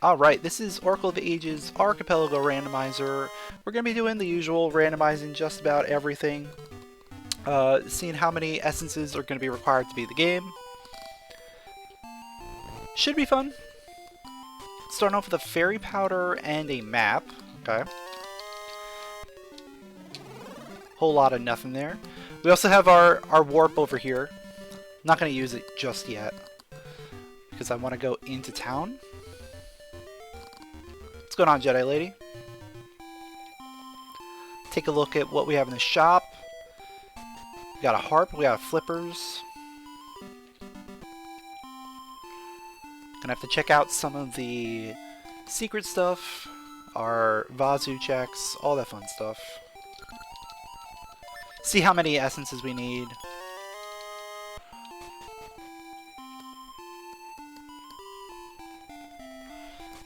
Alright, this is Oracle of the Ages Archipelago Randomizer. We're going to be doing the usual, randomizing just about everything. Seeing how many essences are going to be required to beat the game. Should be fun. Starting off with a fairy powder and a map. Okay. Whole lot of nothing there. We also have our warp over here. Not going to use it just yet, because I want to go into town. What's going on, Jedi Lady? Take a look at what we have in the shop. We got a harp, we got flippers. Gonna have to check out some of the secret stuff, our Vazu checks, all that fun stuff. See how many essences we need.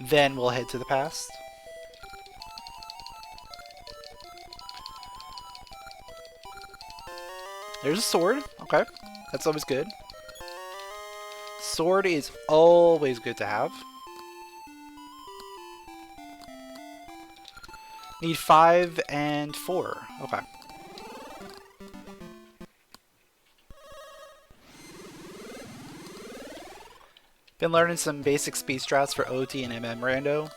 Then we'll head to the past. There's a sword. Okay. That's always good. Sword is always good to have. Need 5 and 4. Okay. Been learning some basic speed strats for OT and MM Rando.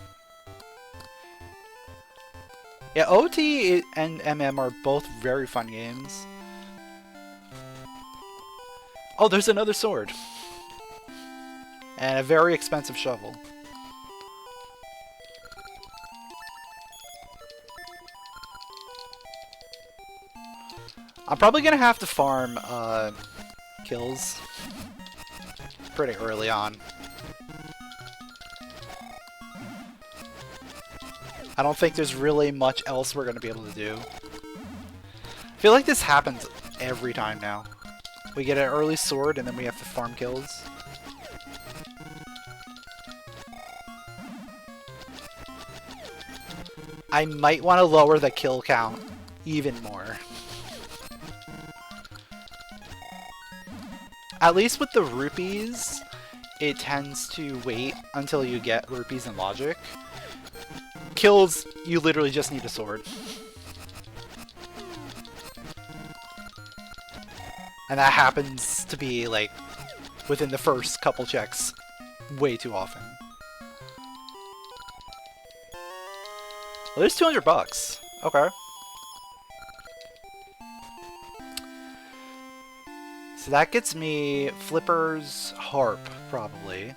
Yeah, OT and MM are both very fun games. Oh, there's another sword. And a very expensive shovel. I'm probably gonna have to farm kills pretty early on. I don't think there's really much else we're gonna be able to do. I feel like this happens every time now. We get an early sword and then we have to farm kills. I might want to lower the kill count even more. At least with the rupees, it tends to wait until you get rupees and logic. Kills, you literally just need a sword. And that happens to be, like, within the first couple checks way too often. Well, there's 200 bucks. Okay. So that gets me flippers, harp, probably.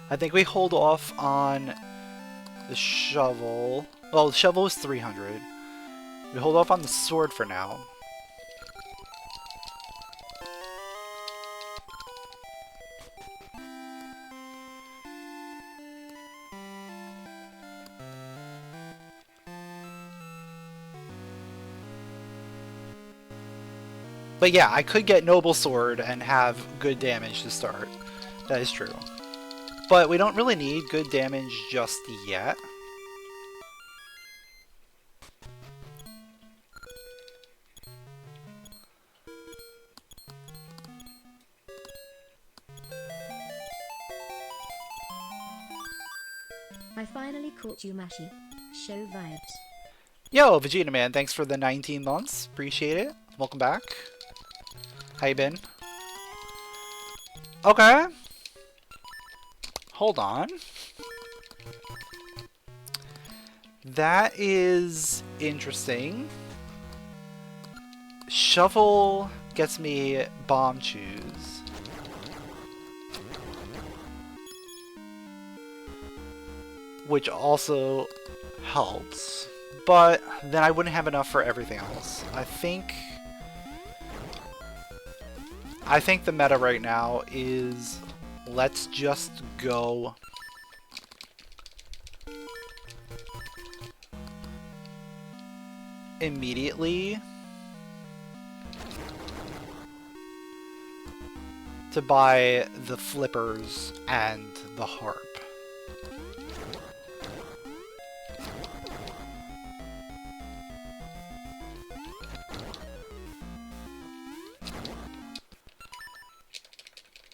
I think we hold off on the shovel. Well, the shovel is 300. We hold off on the sword for now. But yeah, I could get Noble Sword and have good damage to start. That is true. But we don't really need good damage just yet. I finally caught you, Mashi. Show vibes. Yo, Vegeta Man, thanks for the 19 months. Appreciate it. Welcome back. How you been? Okay. Hold on. That is interesting. Shovel gets me bomb choose. Which also helps. But then I wouldn't have enough for everything else. I think the meta right now is let's just go immediately to buy the flippers and the harp.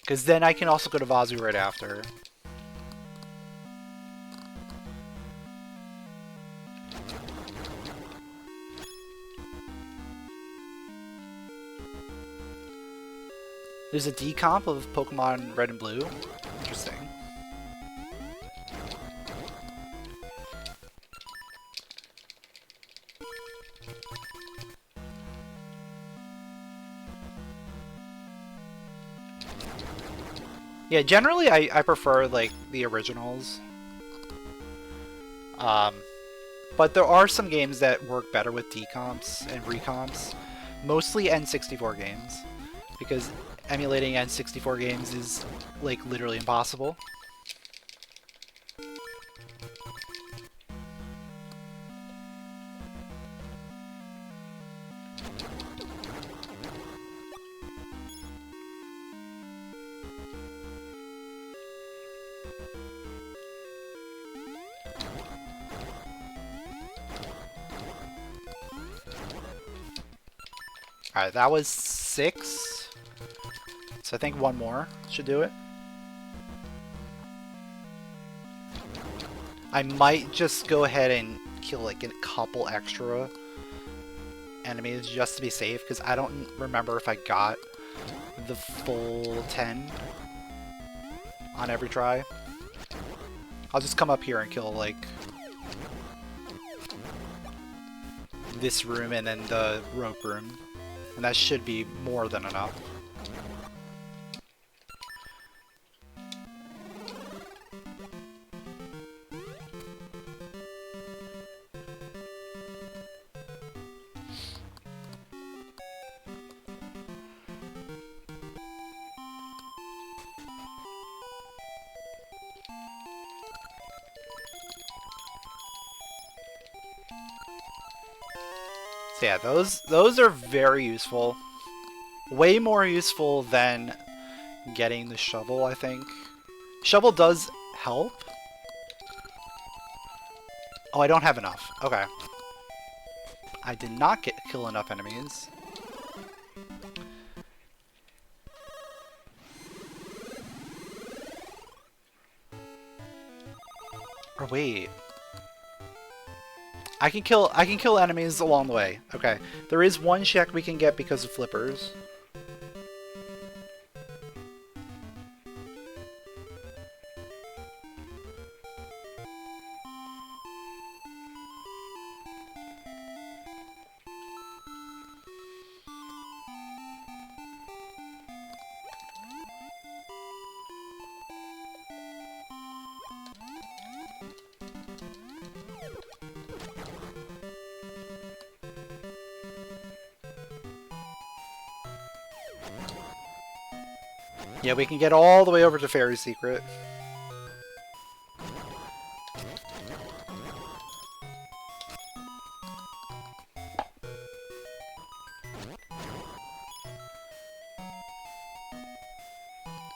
Because then I can also go to Vazu right after. There's a decomp of Pokemon Red and Blue. Interesting. Yeah, generally I prefer like the originals. But there are some games that work better with decomps and recomps. Mostly N64 games. Because emulating N64 games is like literally impossible. Alright, that was 6. So I think one more should do it. I might just go ahead and kill like a couple extra enemies just to be safe, because I don't remember if I got the full 10 on every try. I'll just come up here and kill like this room and then the rope room. And that should be more than enough. So yeah, those are very useful. Way more useful than getting the shovel, I think. Shovel does help. Oh, I don't have enough. Okay. I did not kill enough enemies. Or wait. I can kill enemies along the way. Okay. There is one check we can get because of flippers. Yeah, we can get all the way over to Fairy Secret.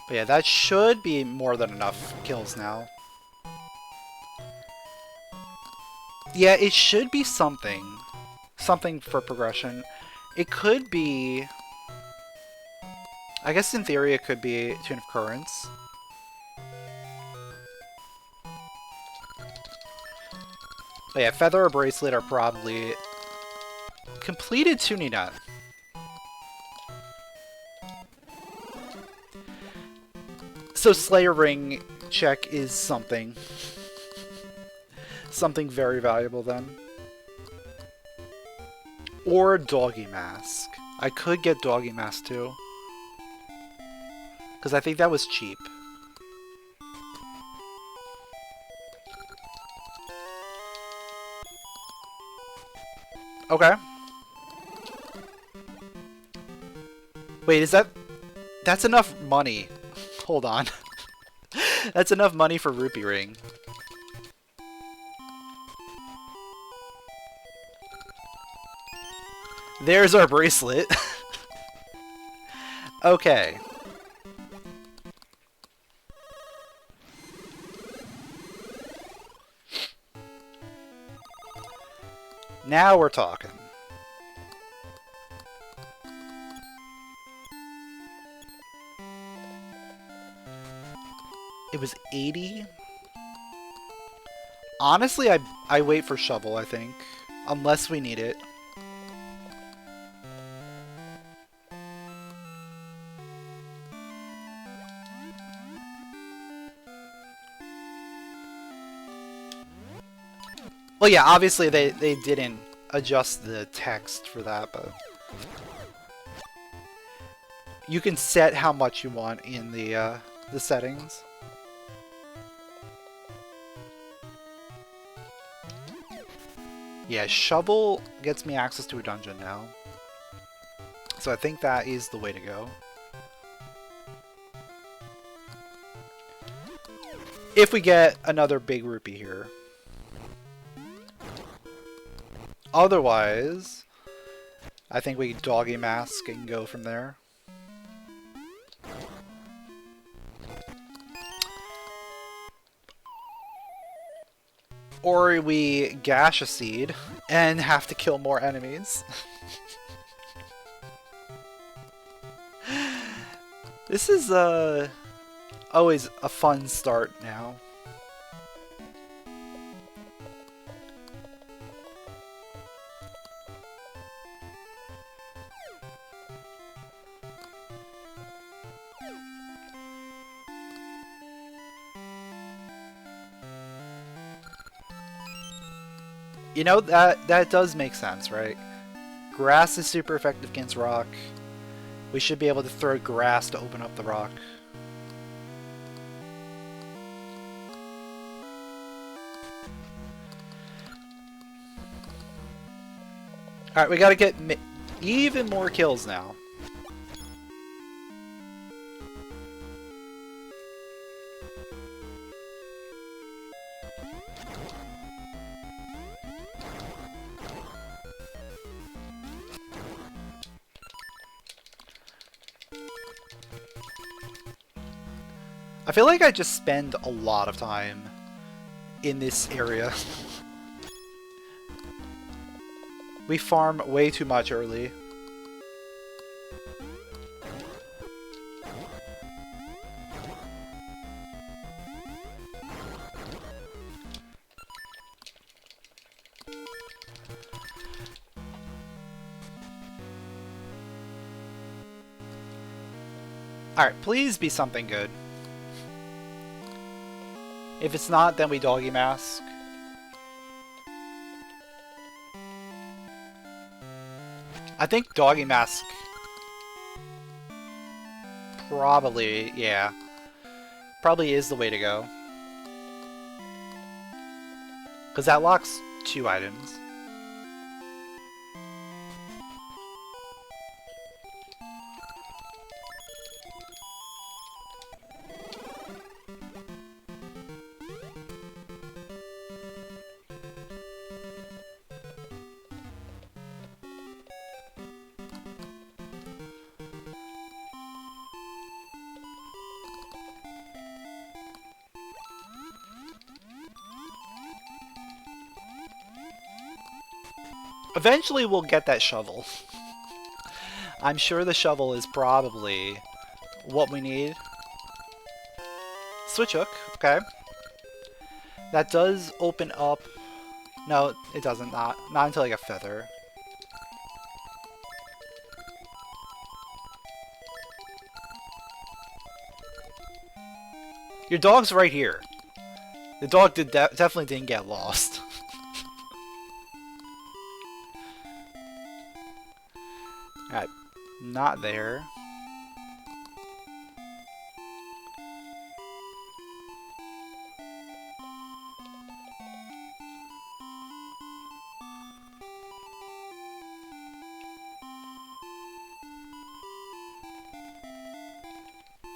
But yeah, that should be more than enough kills now. Yeah, it should be something. Something for progression. It could be... I guess in theory it could be Tune of Currents. But yeah, Feather or Bracelet are probably completed tuning nut. So Slayer Ring check is something. Something very valuable then. Or Doggy Mask. I could get Doggy Mask too. Because I think that was cheap. Okay. Wait, is that... That's enough money. Hold on. That's enough money for Rupee Ring. There's our bracelet. Okay. Now we're talking. It was 80? Honestly, I wait for Shovel, I think. Unless we need it. Well, yeah, obviously they didn't adjust the text for that, but you can set how much you want in the settings. Yeah, shovel gets me access to a dungeon now. So I think that is the way to go. If we get another big rupee here. Otherwise, I think we doggy mask and go from there. Or we Gasha seed and have to kill more enemies. This is always a fun start now. You know, that does make sense, right? Grass is super effective against rock. We should be able to throw grass to open up the rock. Alright, we gotta get even more kills now. I feel like I just spend a lot of time in this area. We farm way too much early. Alright, please be something good. If it's not, then we doggy mask. I think doggy mask probably, yeah, probably is the way to go. Because that locks 2 items. Eventually we'll get that shovel. I'm sure the shovel is probably what we need. Switch hook, okay. That does open up... No, it doesn't. Not until like a feather. Your dog's right here. The dog definitely didn't get lost. Alright, not there.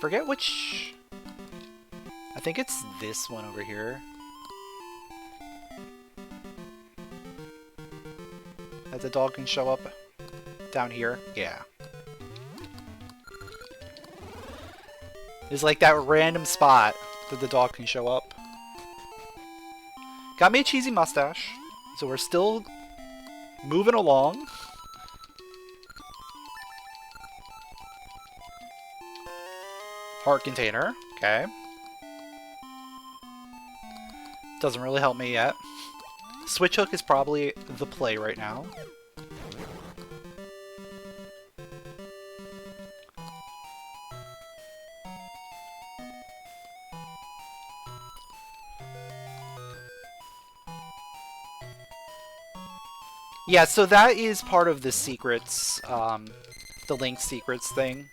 Forget which... I think it's this one over here. That the dog can show up down here. Yeah. There's like that random spot that the dog can show up. Got me a cheesy mustache. So we're still moving along. Heart container. Okay. Doesn't really help me yet. Switch hook is probably the play right now. Yeah, so that is part of the secrets, the Link secrets thing.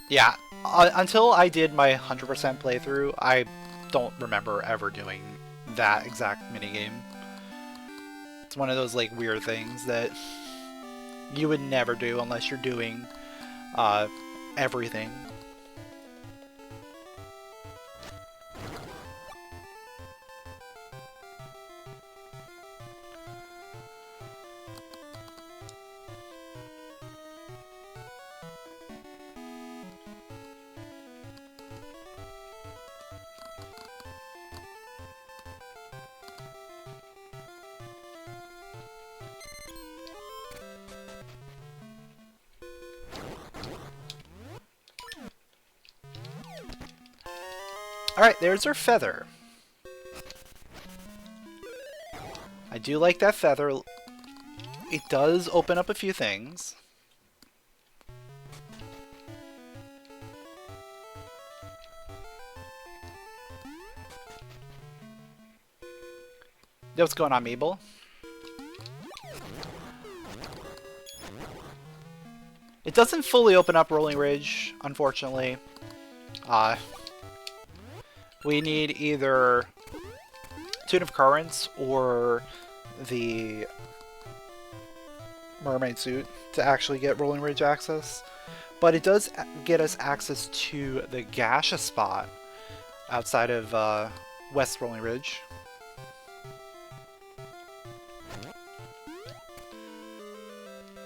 Yeah, until I did my 100% playthrough, I don't remember ever doing that exact minigame. It's one of those like weird things that you would never do unless you're doing everything. Alright, there's our feather. I do like that feather. It does open up a few things. Yo, what's going on, Mabel? It doesn't fully open up Rolling Ridge, unfortunately. We need either Tune of Currents or the Mermaid Suit to actually get Rolling Ridge access. But it does get us access to the Gasha spot outside of West Rolling Ridge.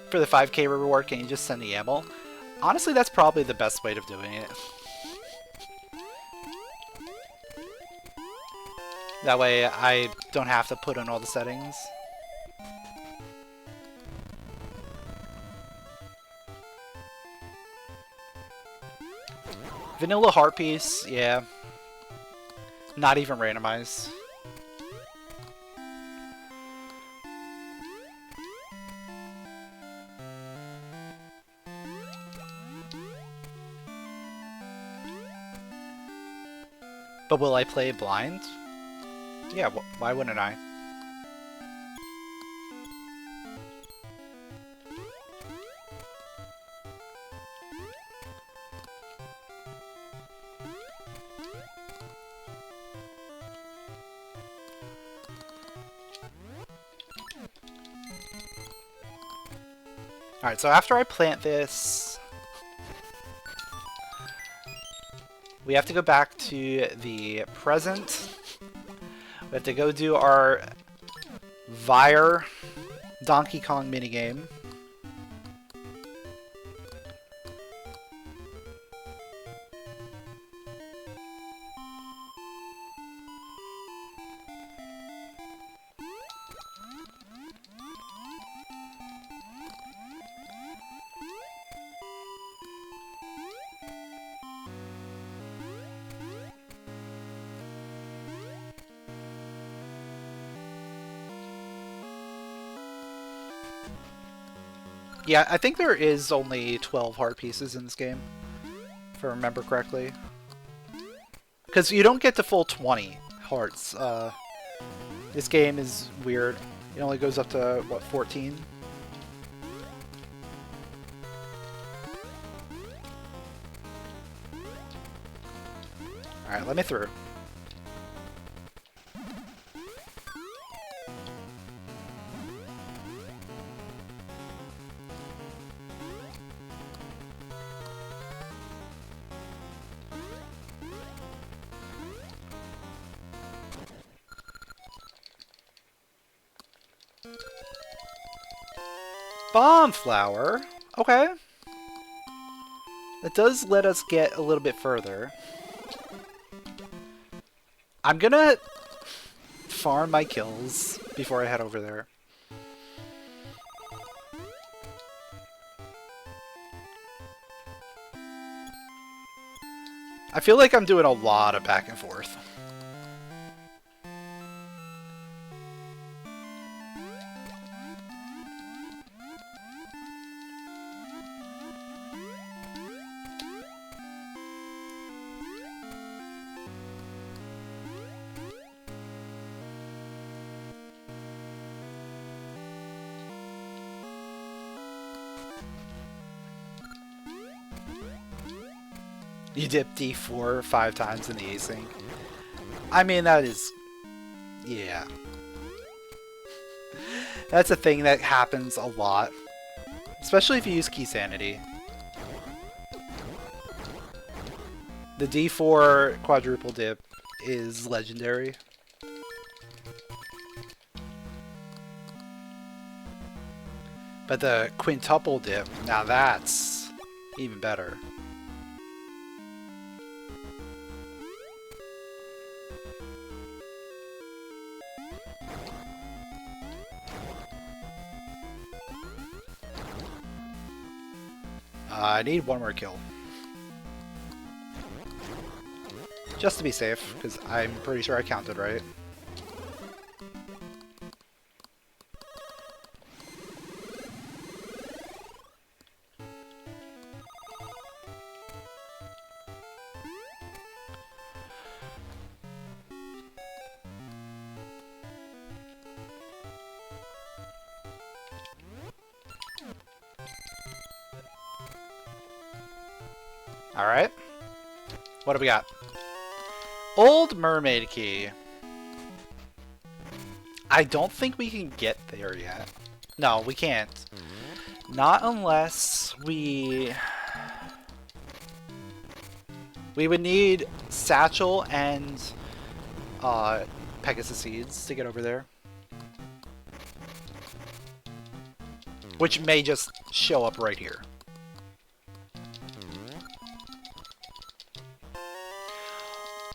For the 5k reward, can you just send the ammo? Honestly, that's probably the best way of doing it. That way I don't have to put in all the settings. Vanilla heart piece, yeah. Not even randomized. But will I play blind? Yeah, why wouldn't I? Alright, so after I plant this, we have to go back to the present. We have to go do our Vire Donkey Kong minigame. Yeah, I think there is only 12 heart pieces in this game, if I remember correctly. Because you don't get the full 20 hearts. This game is weird. It only goes up to, what, 14? Alright, let me through. Bomb flower. Okay. That does let us get a little bit further. I'm gonna farm my kills before I head over there. I feel like I'm doing a lot of back and forth. You dip D4 5 times in the async. I mean, that is... yeah. That's a thing that happens a lot. Especially if you use key sanity. The D4 quadruple dip is legendary. But the quintuple dip, now that's even better. I need one more kill. Just to be safe, because I'm pretty sure I counted right. Alright. What do we got? Old Mermaid Key. I don't think we can get there yet. No, we can't. Not unless we... we would need Satchel and Pegasus Seeds to get over there. Which may just show up right here.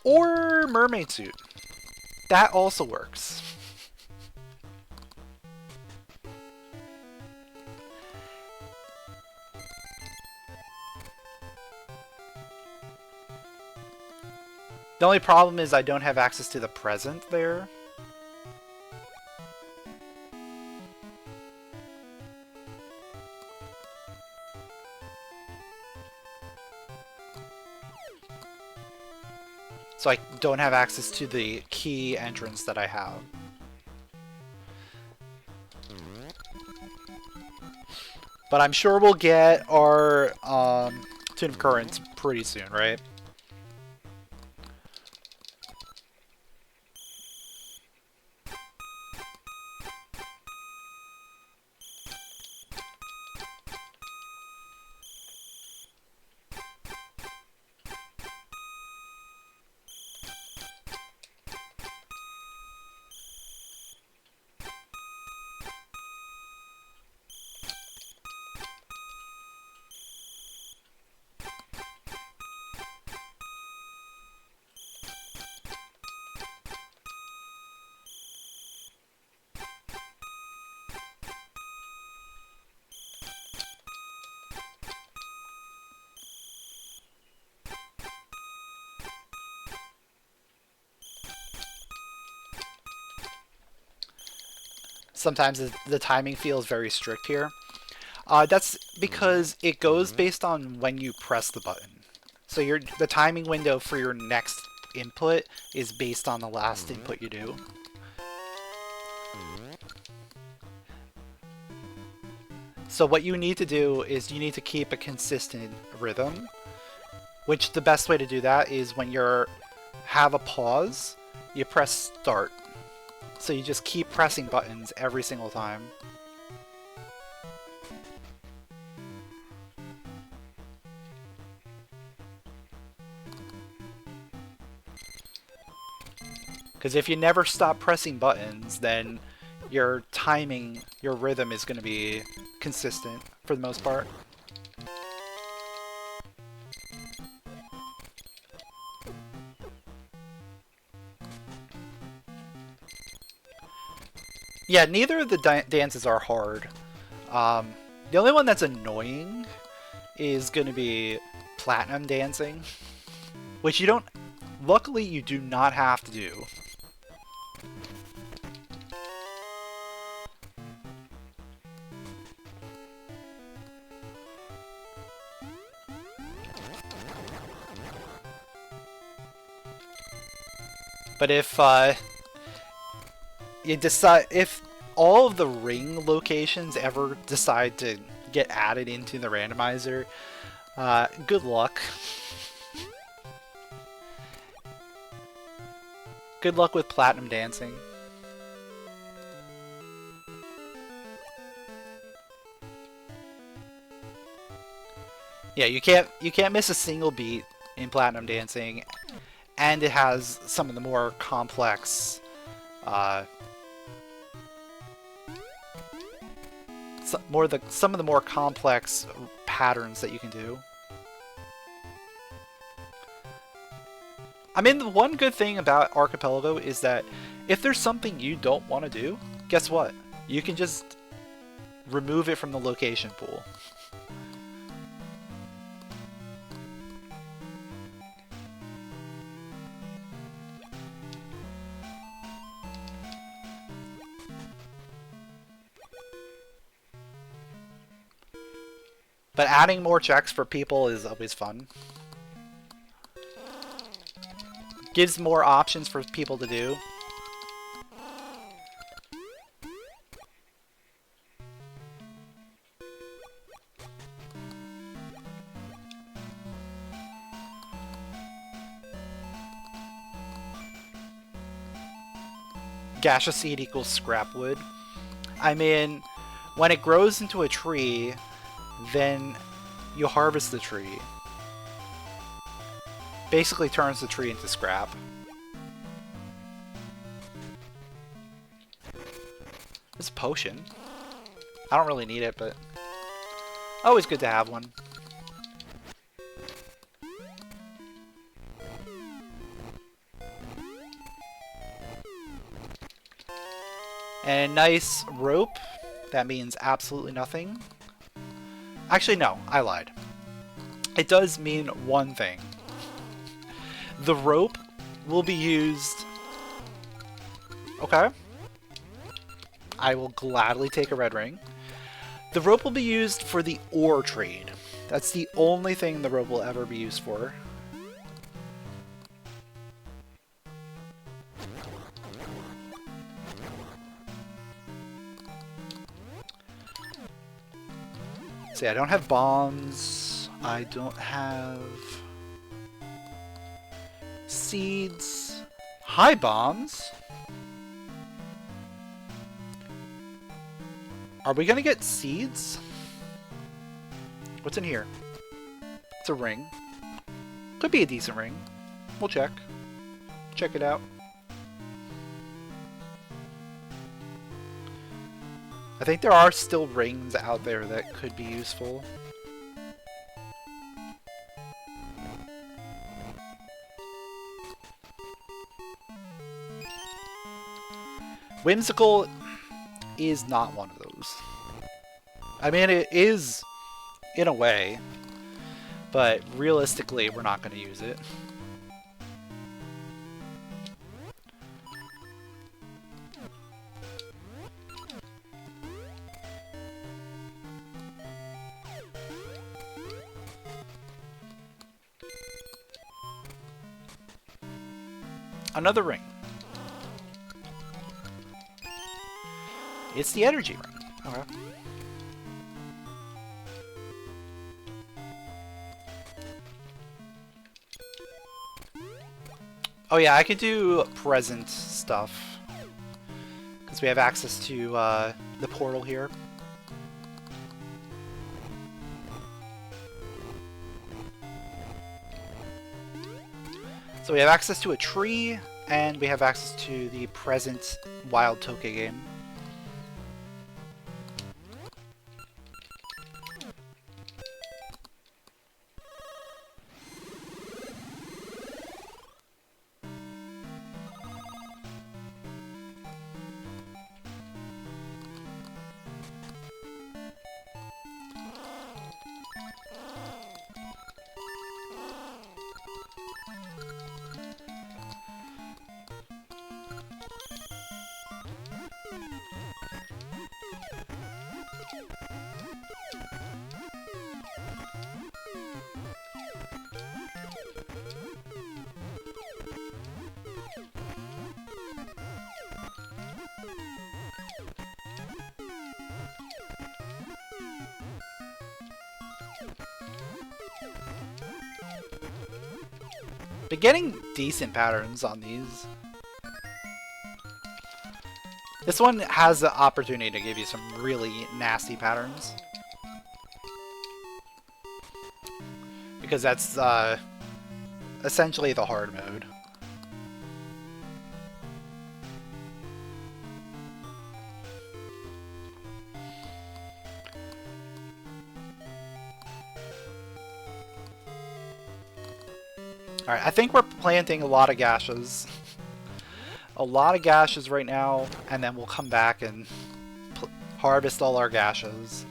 Or Mermaid Suit. That also works. The only problem is I don't have access to the present there. So I don't have access to the key entrance that I have. But I'm sure we'll get our Tune of Currents pretty soon, right? Sometimes the timing feels very strict here. That's because it goes based on when you press the button. So the timing window for your next input is based on the last input you do. So what you need to do is you need to keep a consistent rhythm, which the best way to do that is when you have a pause, you press start. So you just keep pressing buttons every single time. Because if you never stop pressing buttons, then your timing, your rhythm is going to be consistent for the most part. Yeah, neither of the dances are hard. The only one that's annoying is going to be platinum dancing. Which you don't... Luckily, you do not have to do. But if you decide, if all of the ring locations ever decide to get added into the randomizer, good luck. Good luck with platinum dancing. Yeah, you can't miss a single beat in platinum dancing, and it has some of the more complex some of the more complex patterns that you can do. I mean, the one good thing about Archipelago is that if there's something you don't want to do, guess what? You can just remove it from the location pool. But adding more checks for people is always fun. Gives more options for people to do. Gasha seed equals scrap wood. I mean, when it grows into a tree, then you harvest the tree. Basically turns the tree into scrap. It's a potion. I don't really need it, but always good to have one. And a nice rope. That means absolutely nothing. Actually, no, I lied. It does mean one thing. The rope will be used... Okay. I will gladly take a red ring. The rope will be used for the ore trade. That's the only thing the rope will ever be used for. See, I don't have bombs. I don't have seeds. High bombs? Are we gonna get seeds? What's in here? It's a ring. Could be a decent ring. We'll check. Check it out. I think there are still rings out there that could be useful. Whimsical is not one of those. I mean, it is in a way, but realistically, we're not going to use it. Another ring. It's the energy ring. Okay. Oh yeah, I could do present stuff. Because we have access to the portal here. So we have access to a tree, and we have access to the present wild toke game. Been getting decent patterns on these. This one has the opportunity to give you some really nasty patterns. Because that's essentially the hard mode. Alright, I think we're planting a lot of Gashas. A lot of Gashas right now, and then we'll come back and harvest all our Gashas.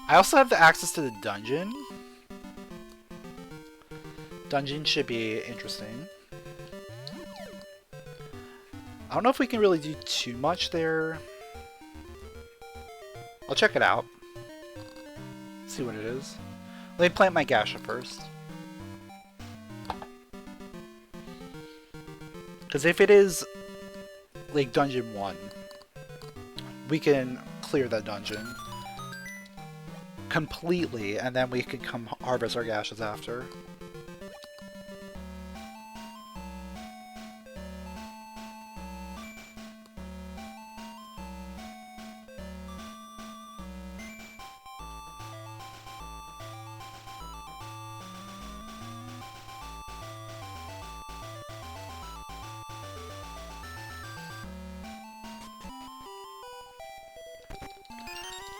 I also have the access to the dungeon. Dungeon should be interesting. I don't know if we can really do too much there. I'll check it out. See what it is. Let me plant my Gasha first. Because if it is like dungeon 1, we can clear that dungeon completely, and then we can come harvest our Gashas after.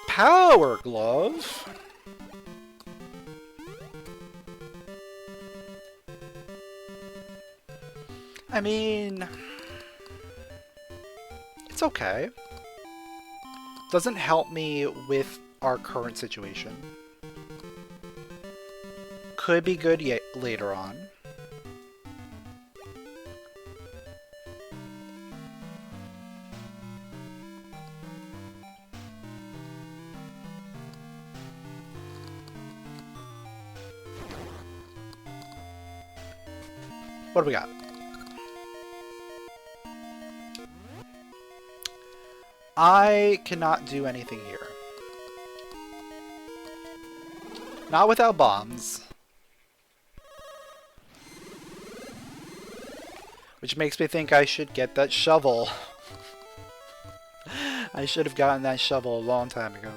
Power Glove? I mean, it's okay. Doesn't help me with our current situation. Could be good yet later on. What do we got? I cannot do anything here. Not without bombs. Which makes me think I should get that shovel. I should have gotten that shovel a long time ago.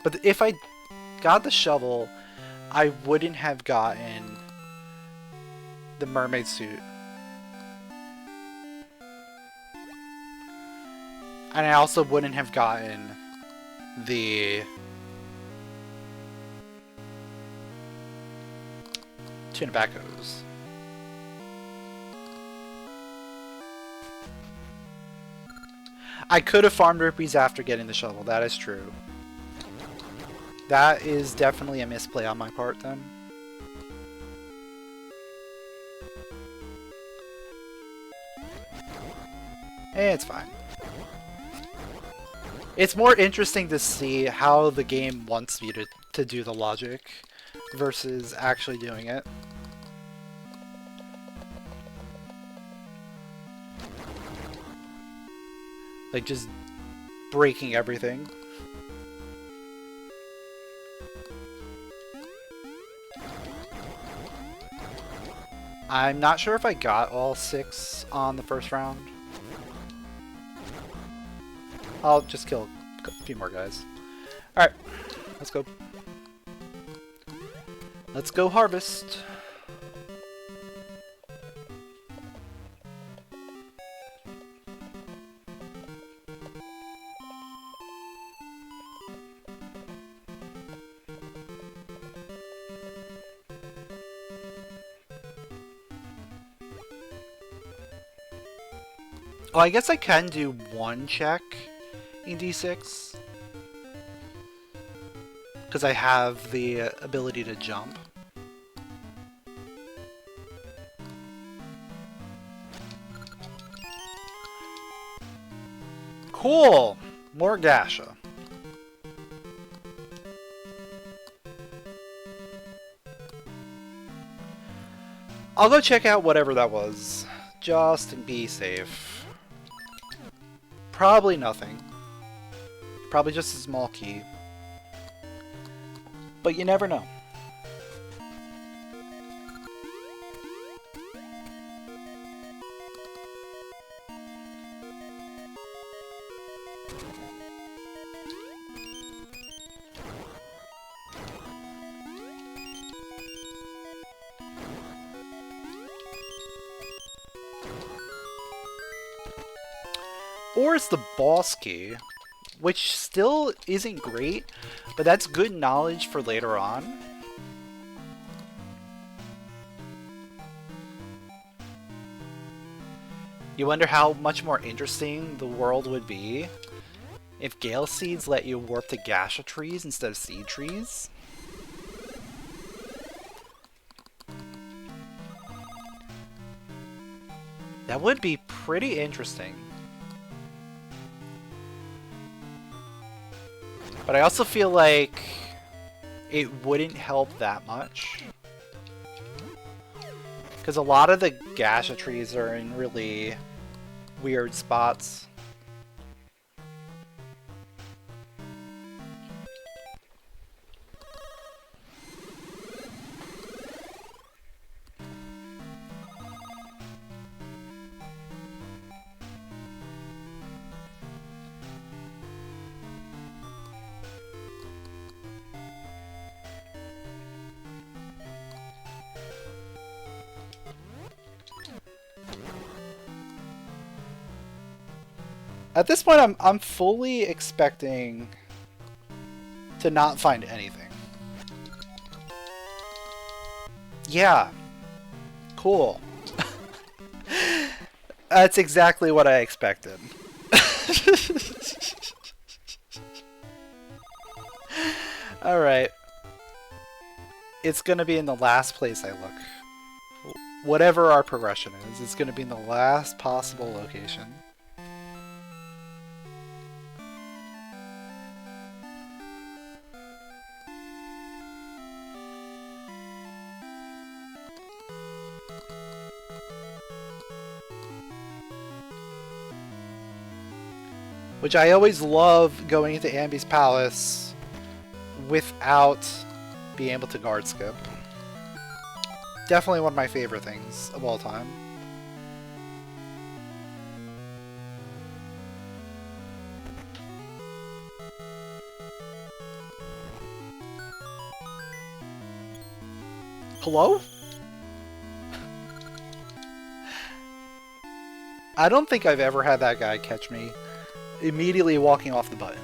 But if I got the shovel, I wouldn't have gotten the mermaid suit. And I also wouldn't have gotten the two tobaccos. I could have farmed rupees after getting the shovel, that is true. That is definitely a misplay on my part then. It's fine. It's more interesting to see how the game wants you to do the logic versus actually doing it. Like just breaking everything. I'm not sure if I got all 6 on the first round. I'll just kill a few more guys. Alright, let's go. Let's go harvest. Oh, I guess I can do one check in D6 because I have the ability to jump. Cool! More Gasha. I'll go check out whatever that was, just to be safe. Probably nothing. Probably just a small key. But you never know. Or it's the boss key, which still isn't great, but that's good knowledge for later on. You wonder how much more interesting the world would be if Gale Seeds let you warp to Gasha trees instead of seed trees. That would be pretty interesting. But I also feel like it wouldn't help that much. Because a lot of the Gasha trees are in really weird spots. At this point, I'm fully expecting to not find anything. Yeah. Cool. That's exactly what I expected. Alright. It's gonna be in the last place I look. Whatever our progression is, it's gonna be in the last possible location. Which I always love going into Ambi's Palace without being able to guard skip. Definitely one of my favorite things of all time. Hello? I don't think I've ever had that guy catch me immediately walking off the button.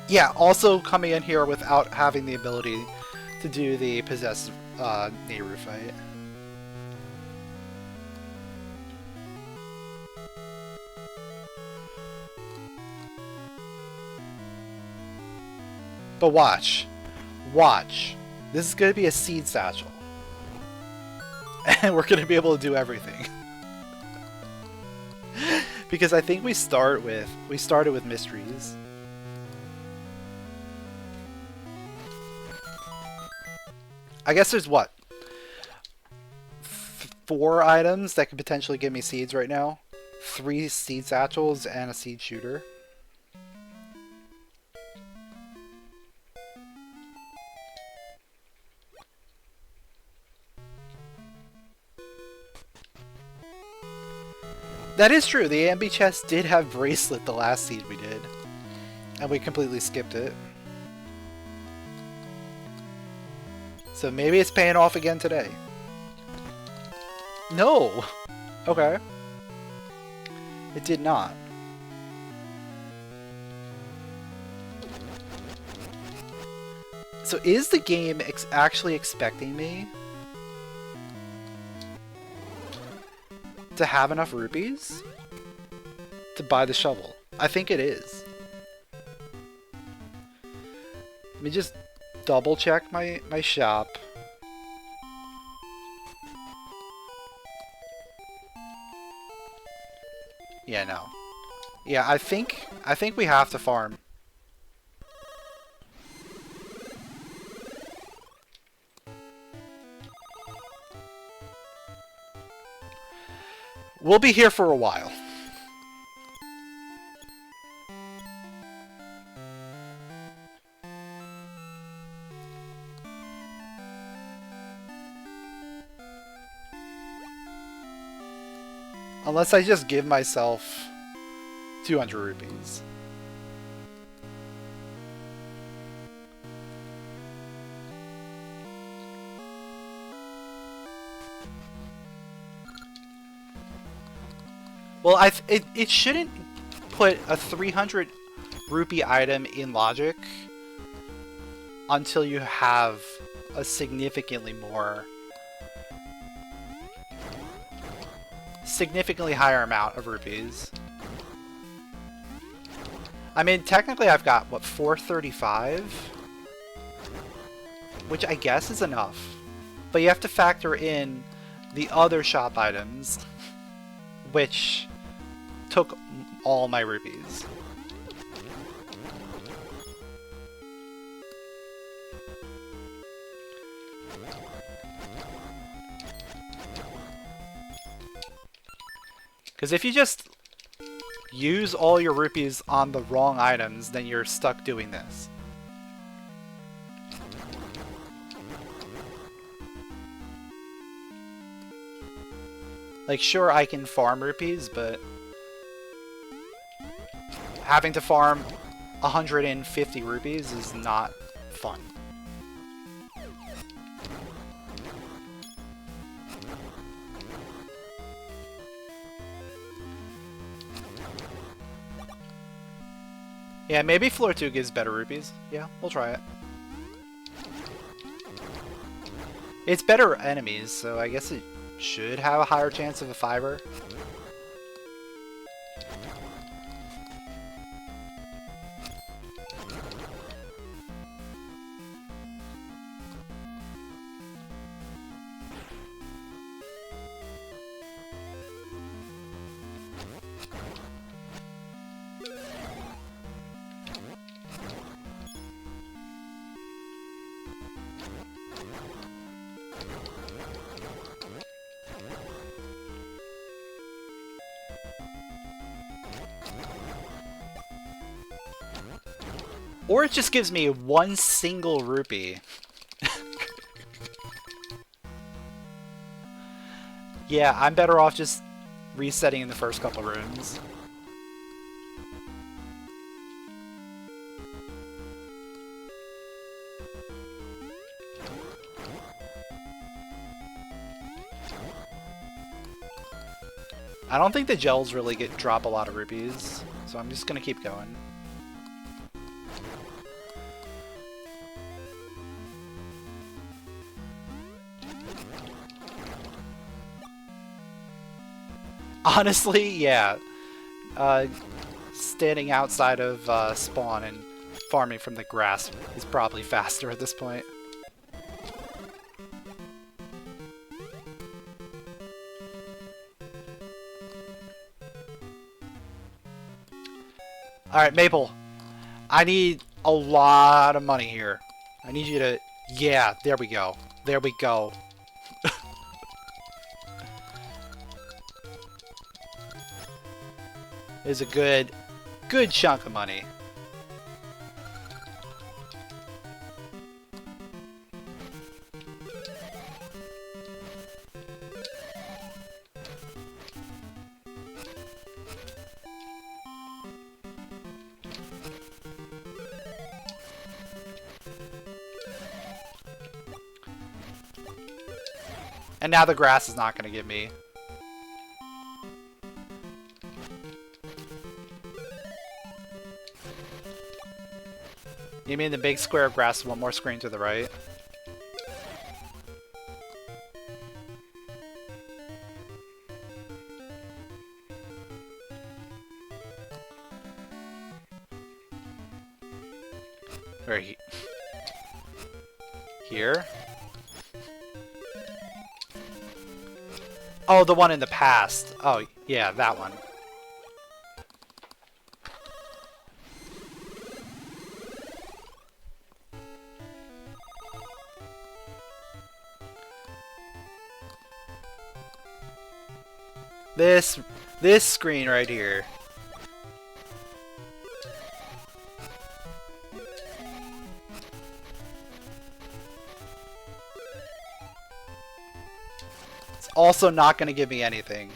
Yeah, also coming in here without having the ability to do the possessed Nehru fight. But watch. Watch. This is going to be a seed satchel. And we're going to be able to do everything. Because I think we started with mysteries. I guess there's what? 4 items that could potentially give me seeds right now. 3 seed satchels and a seed shooter. That is true, the Ambi chest did have Bracelet the last seed we did. And we completely skipped it. So maybe it's paying off again today. No! Okay. It did not. So is the game actually expecting me to have enough rupees to buy the shovel? I think it is. Let me just double check my shop. Yeah, no. Yeah, I think we have to farm. We'll be here for a while. Unless I just give myself 200 rupees. Well, it shouldn't put a 300 rupee item in logic until you have a significantly higher amount of rupees. I mean, technically I've got, what, 435? Which I guess is enough. But you have to factor in the other shop items, which took all my rupees. Because if you just use all your rupees on the wrong items, then you're stuck doing this. Like, sure, I can farm rupees, but having to farm 150 rupees is not fun. Yeah, maybe floor 2 gives better rupees. Yeah, we'll try it. It's better enemies, so I guess it should have a higher chance of a 5-er. Or it just gives me one single rupee. Yeah, I'm better off just resetting in the first couple rooms. I don't think the gels really drop a lot of rupees, so I'm just gonna keep going. Honestly, yeah. Standing outside of spawn and farming from the grass is probably faster at this point. Alright, Maple. I need a lot of money here. I need you to... Yeah, there we go. There we go. Is a good chunk of money. And now the grass is not going to give me. You mean the big square of grass, one more screen to the right? Where here? Oh, the one in the past. Oh, yeah, that one. This screen right here. It's also not going to give me anything.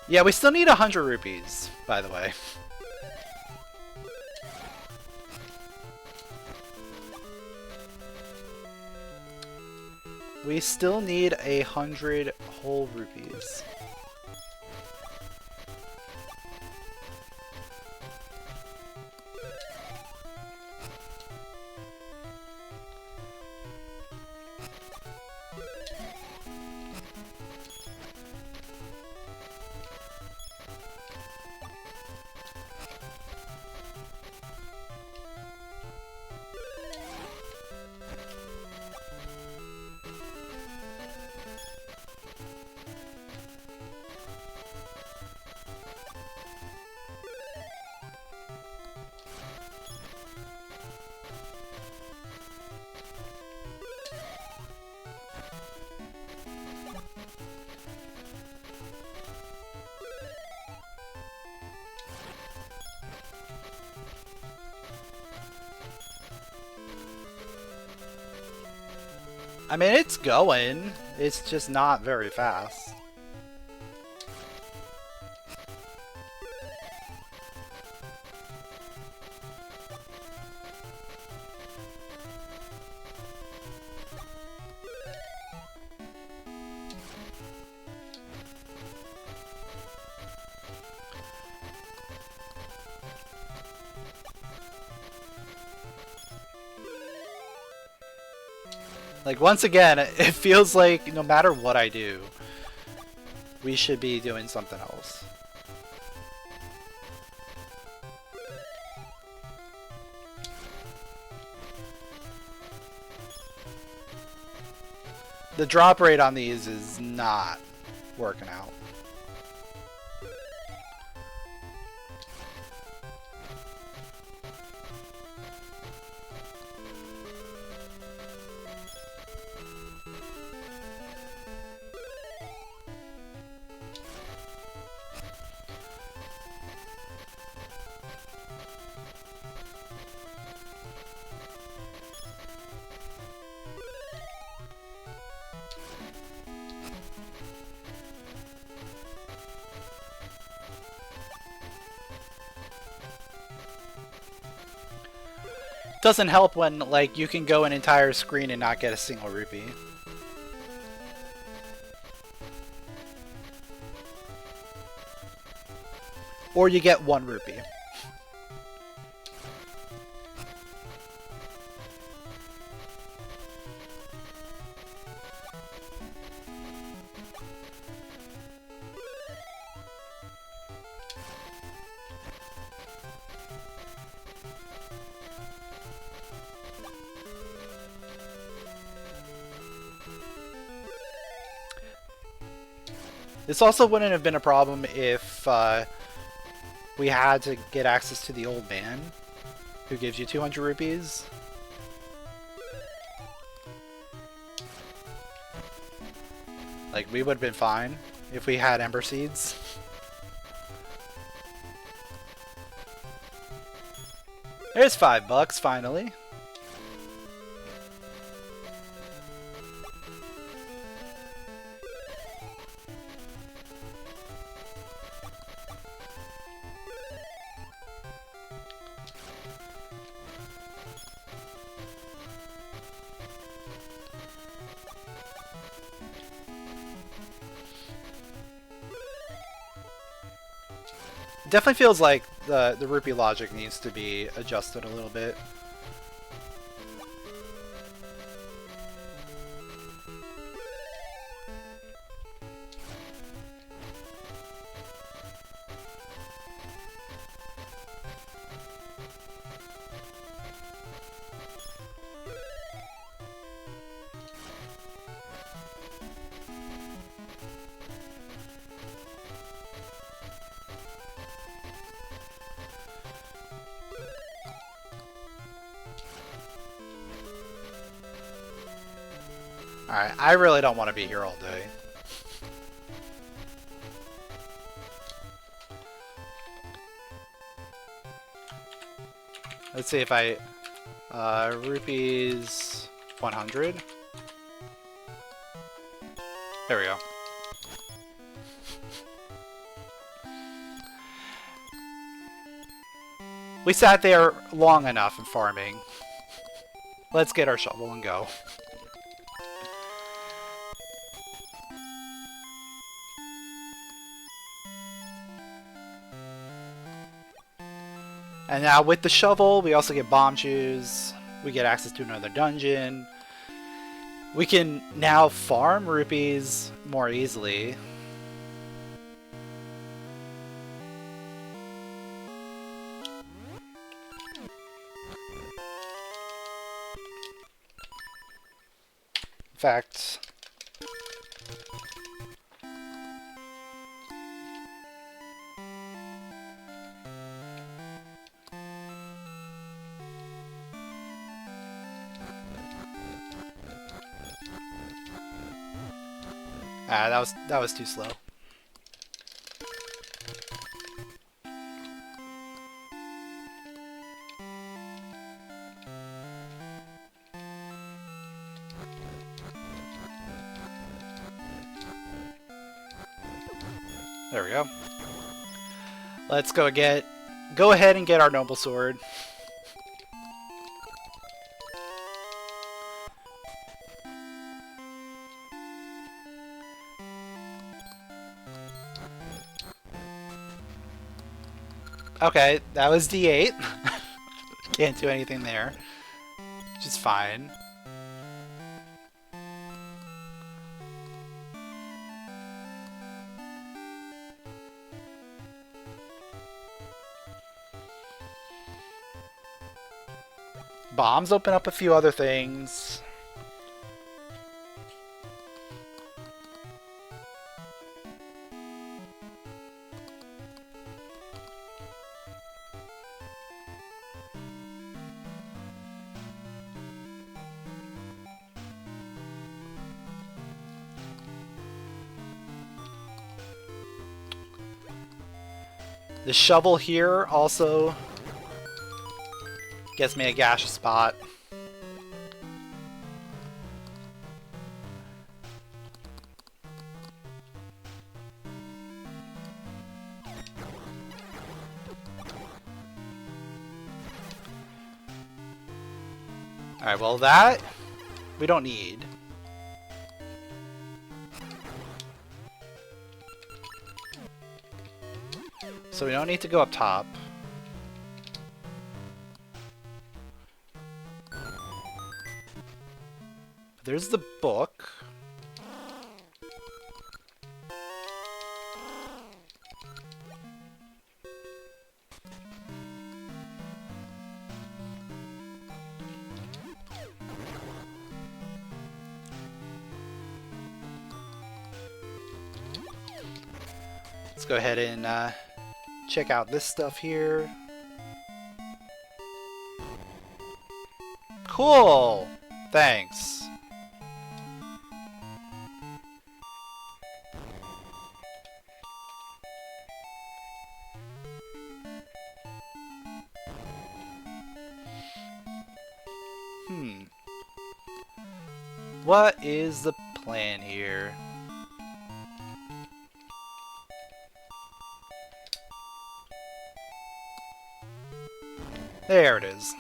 Yeah, we still need 100 rupees, by the way. We still need 100 whole rupees. I mean, it's going. It's just not very fast. Like, once again, it feels like no matter what I do, we should be doing something else. The drop rate on these is not working out. Doesn't help when, like, you can go an entire screen and not get a single rupee. Or you get 1 rupee. This also wouldn't have been a problem if we had to get access to the old man, who gives you 200 rupees. Like, we would have been fine if we had Ember Seeds. There's $5 finally. Definitely feels like the rupee logic needs to be adjusted a little bit. Alright, I really don't want to be here all day. Let's see if I... rupees 100. There we go. We sat there long enough in farming. Let's get our shovel and go. And now with the shovel, we also get bomb shoes. We get access to another dungeon. We can now farm rupees more easily. In fact, that was too slow. There we go. Let's go ahead and get our noble sword. Okay, that was D8. Can't do anything there. Which is fine. Bombs open up a few other things. The shovel here also gets me a Gasha spot. Alright, well that we don't need. So we don't need to go up top. There's the book. Let's go ahead and check out this stuff here. Cool! Thanks. What is the plan here? There it is.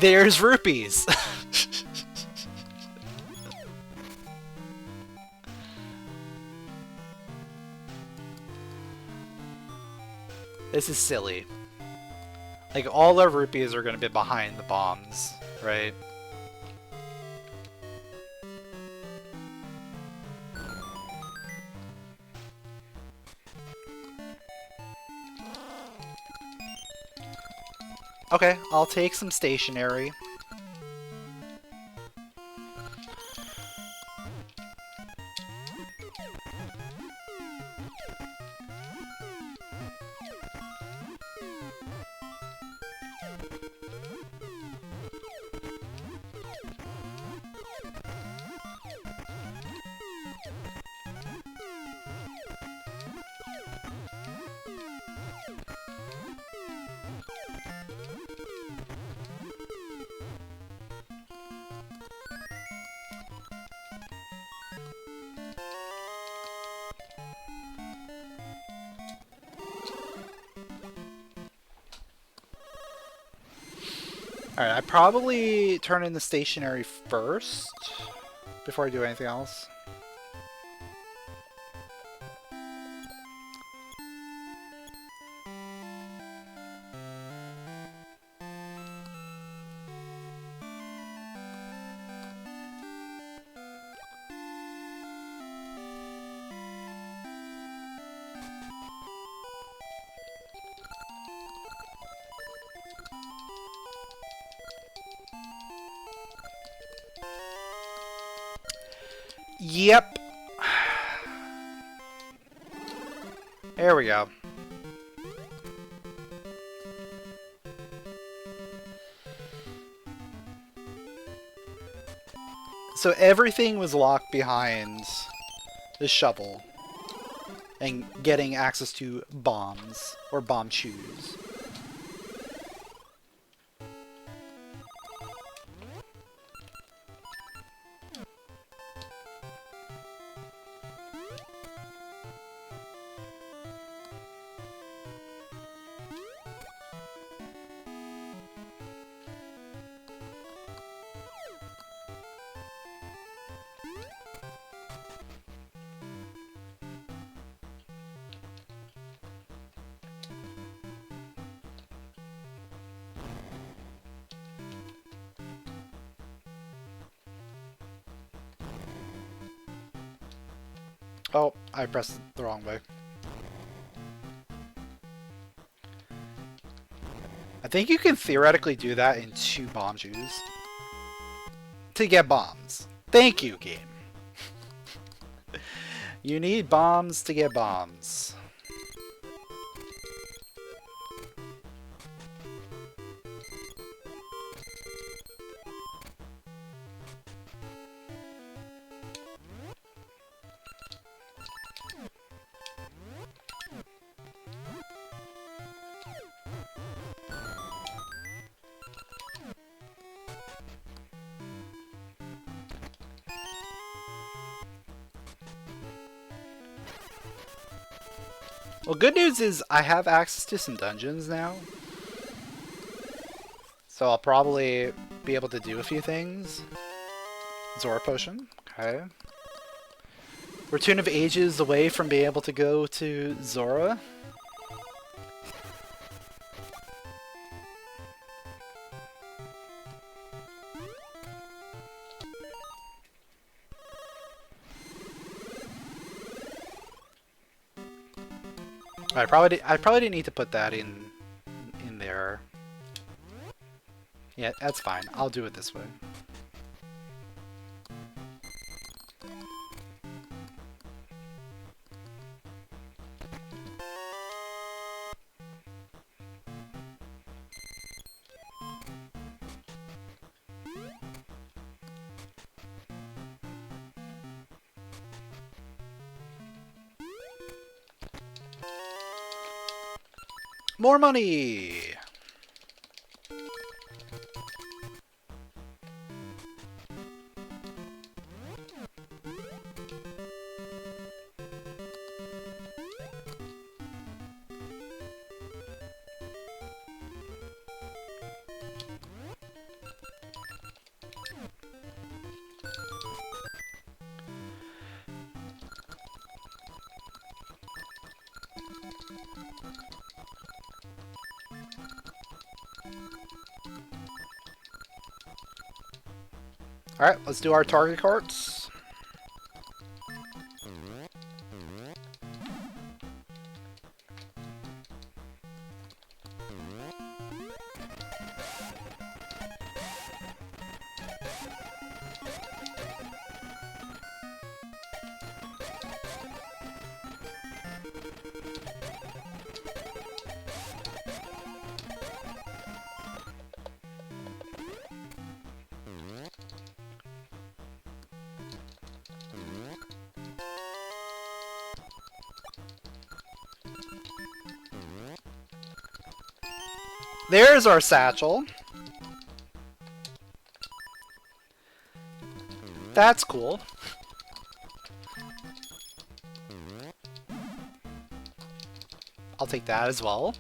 There's rupees! This is silly. Like, all our rupees are gonna be behind the bombs, right? Okay, I'll take some stationery. Alright, I probably turn in the stationary first before I do anything else. Yep. There we go. So everything was locked behind the shovel and getting access to bombs or bomb shoes. Oh, I pressed it the wrong way. I think you can theoretically do that in 2 bomb shoes to get bombs. Thank you, game. You need bombs to get bombs. Well, good news is I have access to some dungeons now. So I'll probably be able to do a few things. Zora potion. Okay. We're Tune of Ages away from being able to go to Zora. I probably didn't need to put that in there. Yeah, that's fine. I'll do it this way. More money! Alright, let's do our target cards. There's our satchel. That's cool. I'll take that as well.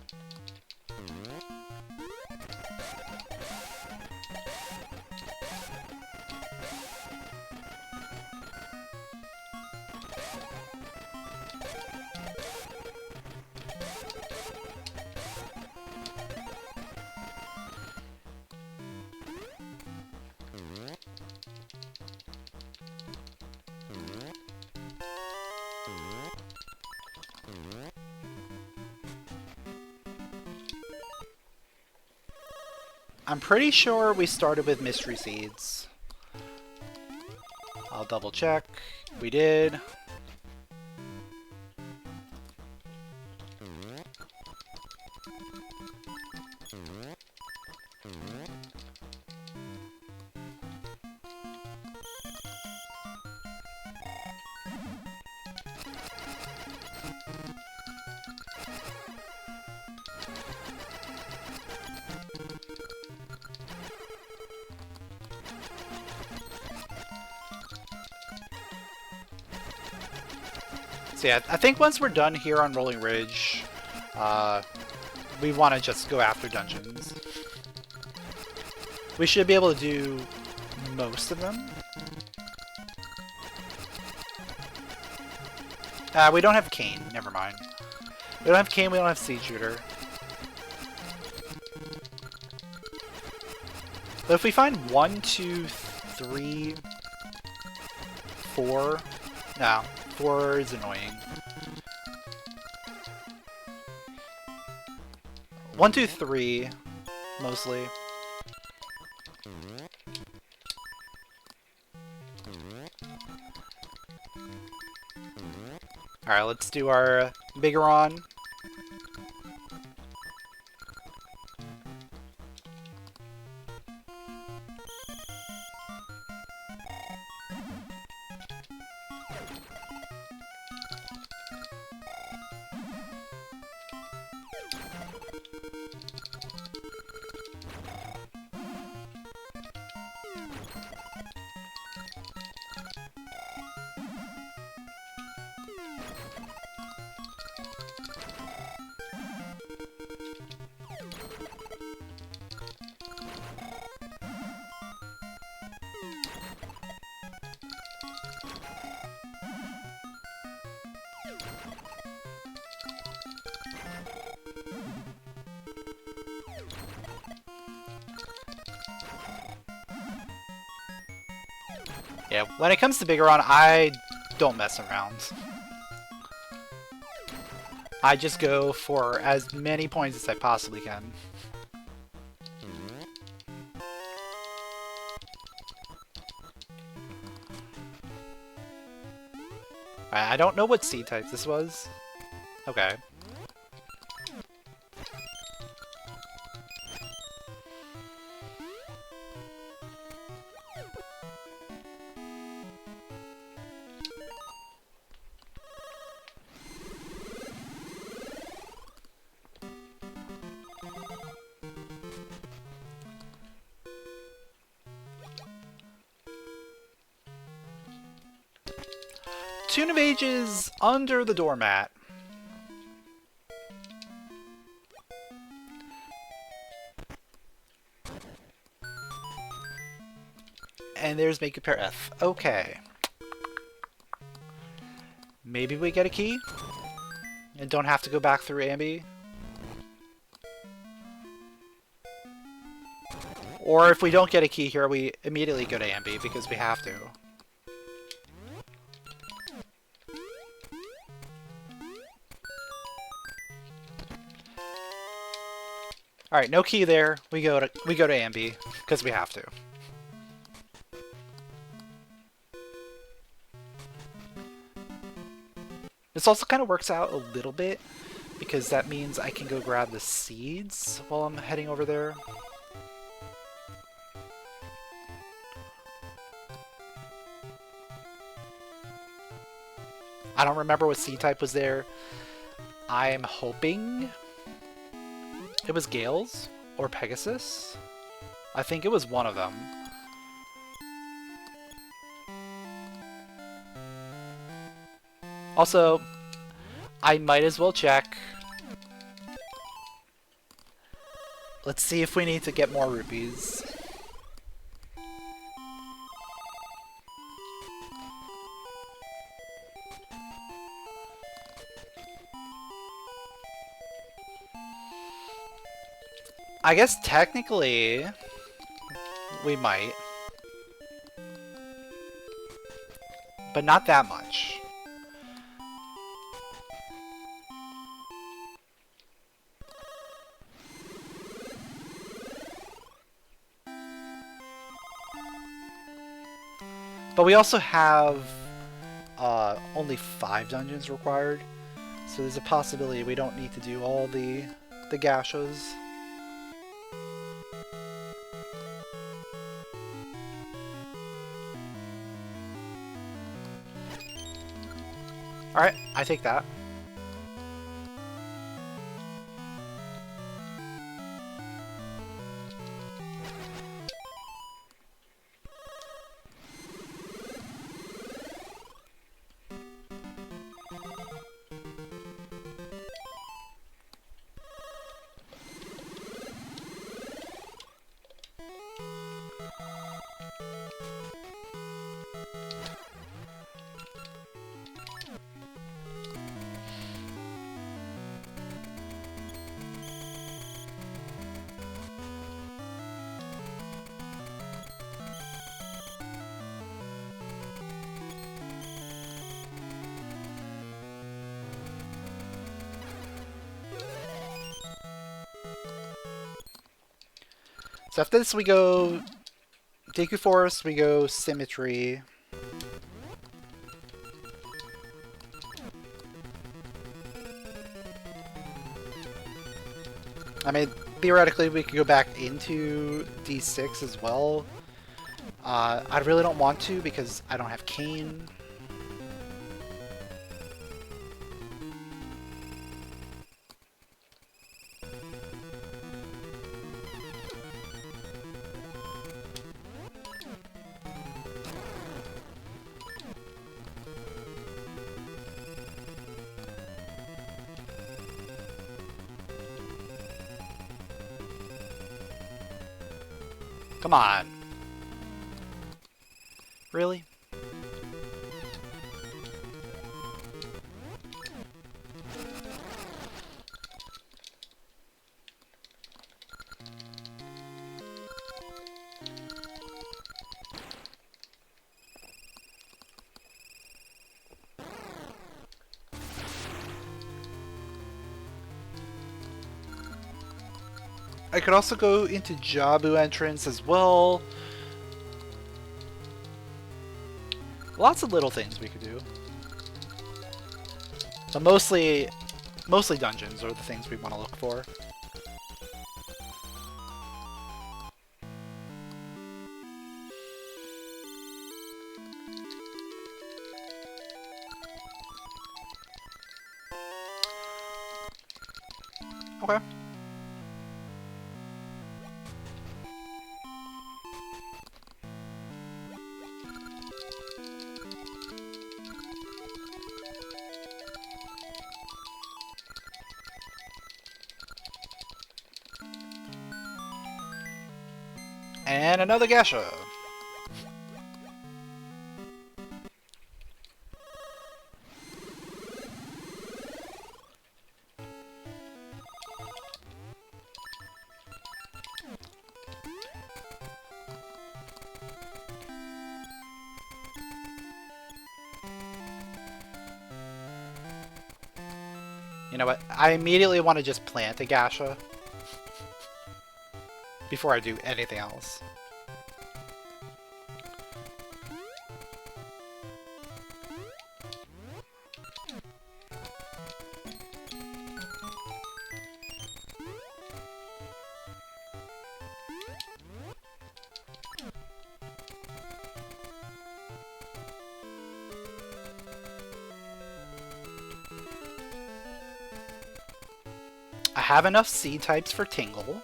I'm pretty sure we started with mystery seeds. I'll double check. We did. So yeah, I think once we're done here on Rolling Ridge, we want to just go after dungeons. We should be able to do most of them. We don't have Cane, never mind. We don't have Cane, we don't have Seed Shooter. But if we find 1, 2, 3, 4... No, 4 is annoying. 1, 2, 3, mostly. Alright, let's do our Bigoron. Yeah, when it comes to Bigoron, I don't mess around. I just go for as many points as I possibly can. I don't know what seed type this was. Okay. Tune of Ages under the doormat. And there's Make Compare F. Okay. Maybe we get a key? And don't have to go back through Ambi? Or if we don't get a key here, we immediately go to Ambi because we have to. Alright, no key there. We go to Ambi because we have to. This also kind of works out a little bit because that means I can go grab the seeds while I'm heading over there. I don't remember what seed type was there. I'm hoping it was Gales or Pegasus. I think it was one of them. Also, I might as well check. Let's see if we need to get more rupees. I guess technically we might, but not that much. But we also have only 5 dungeons required, so there's a possibility we don't need to do all the Gashas. Alright, I take that. So after this we go Deku Forest, we go Symmetry. I mean, theoretically we could go back into D6 as well. I really don't want to because I don't have Cane. Come on. Really? I could also go into Jabu entrance as well. Lots of little things we could do. But mostly dungeons are the things we want to look for. Okay. And another Gasha. You know what? I immediately want to just plant a Gasha before I do anything else. I have enough seed types for Tingle.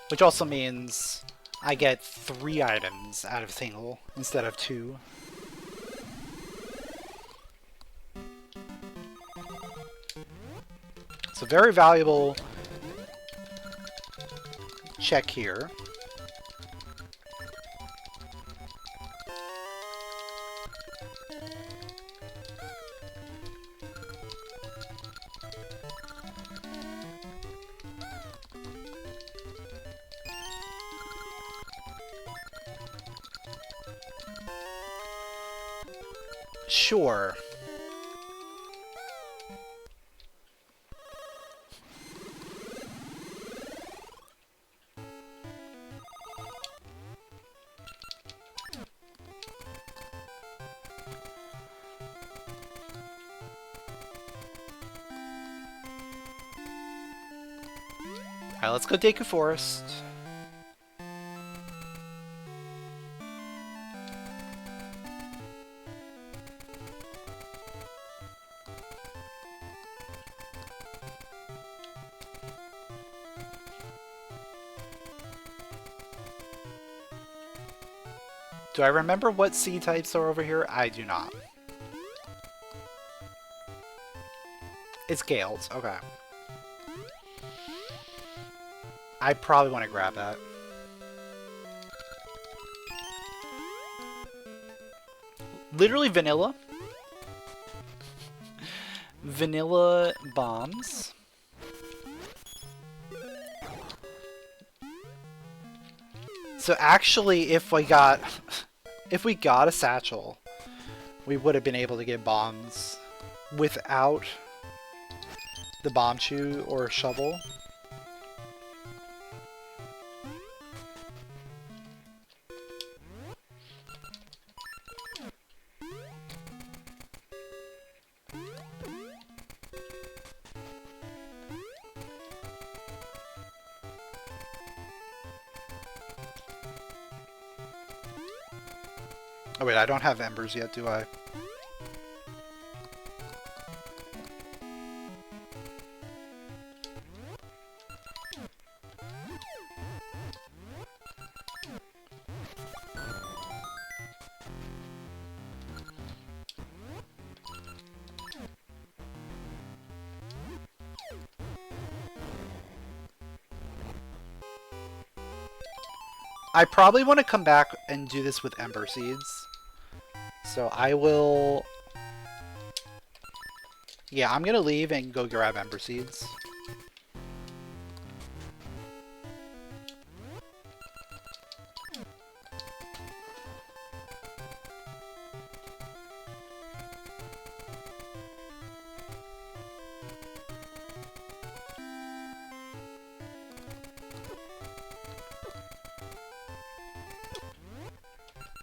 Which also means I get 3 items out of Tingle instead of 2. So very valuable check here. Sure. Alright, let's go Deku Forest. Do I remember what sea types are over here? I do not. It's Gales, okay. I probably want to grab that. Literally vanilla. Vanilla bombs. So actually, if we got a satchel, we would have been able to get bombs without the bomb chew or shovel. Oh wait, I don't have embers yet, do I? I probably want to come back and do this with Ember Seeds. So I will... Yeah, I'm going to leave and go grab Ember Seeds.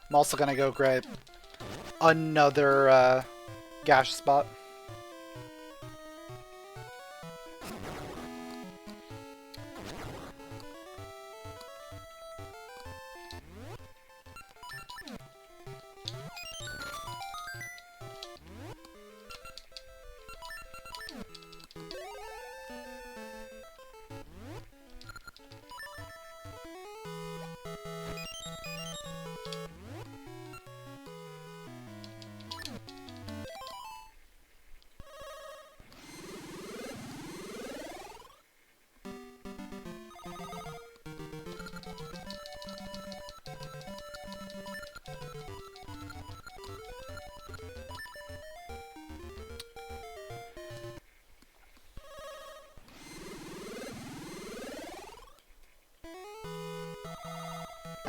I'm also going to go grab another Gasha spot.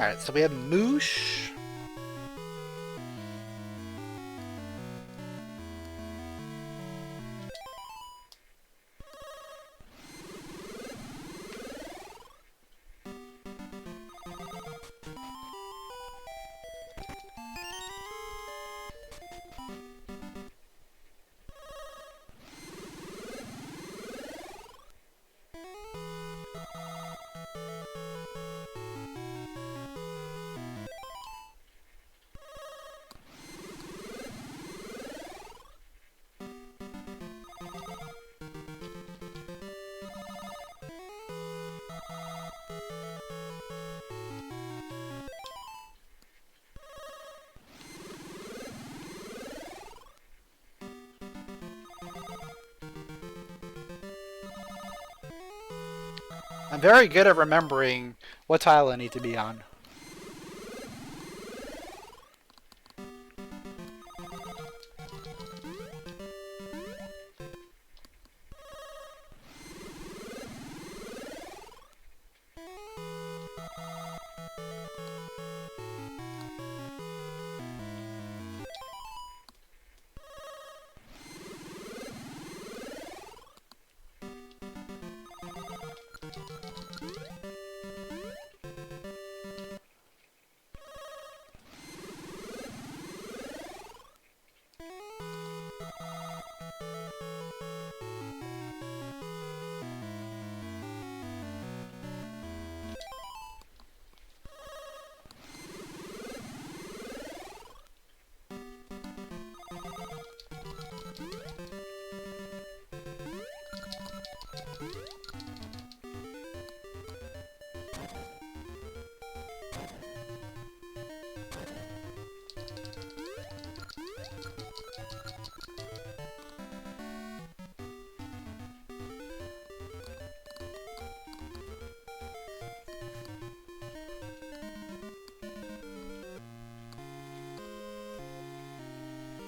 Alright, so we have Moosh. I'm very good at remembering what tile I need to be on.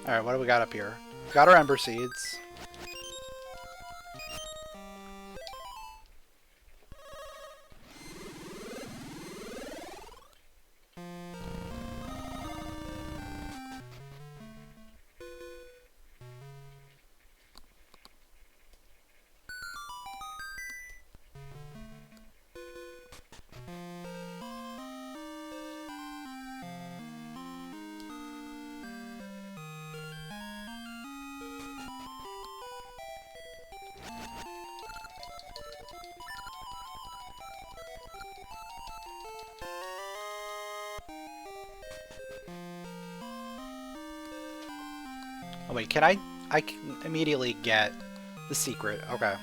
Alright, what do we got up here? Got our Ember Seeds. Oh wait, can I can immediately get the secret. Okay.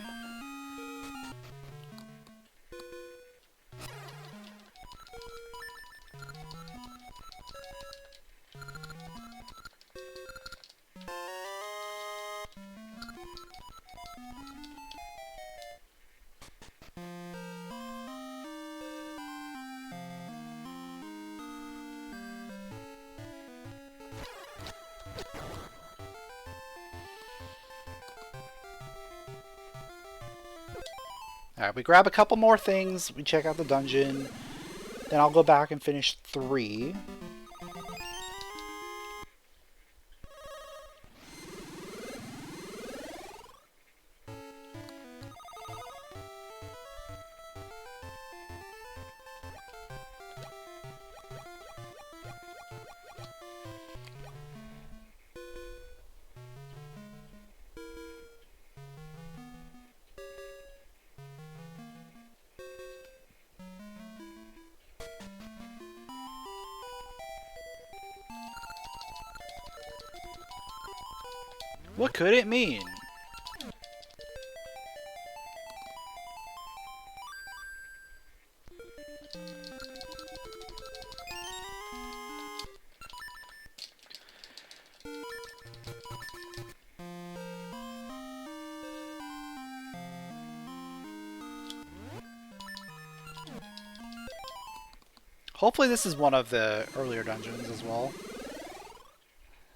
Alright, we grab a couple more things, we check out the dungeon, then I'll go back and finish 3. What could it mean? Hopefully this is one of the earlier dungeons as well,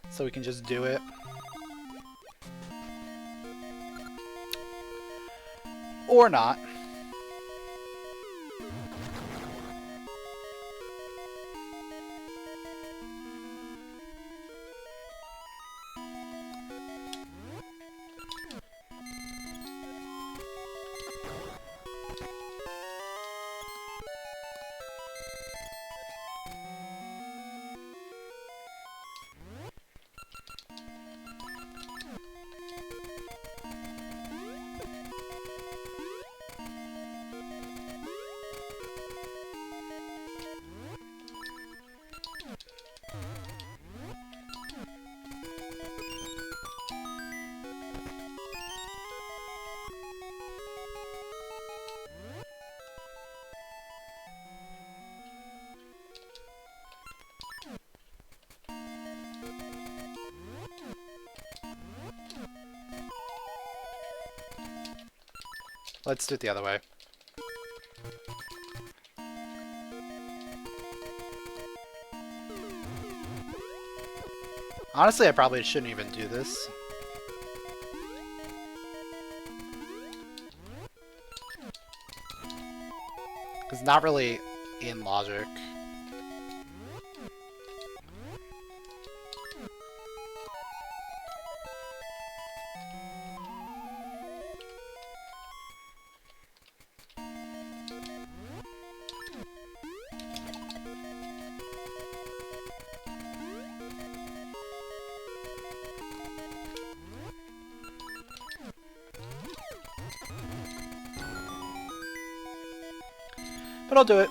so we can just do it. Or not. Let's do it the other way. Honestly, I probably shouldn't even do this. It's not really in logic. But I'll do it.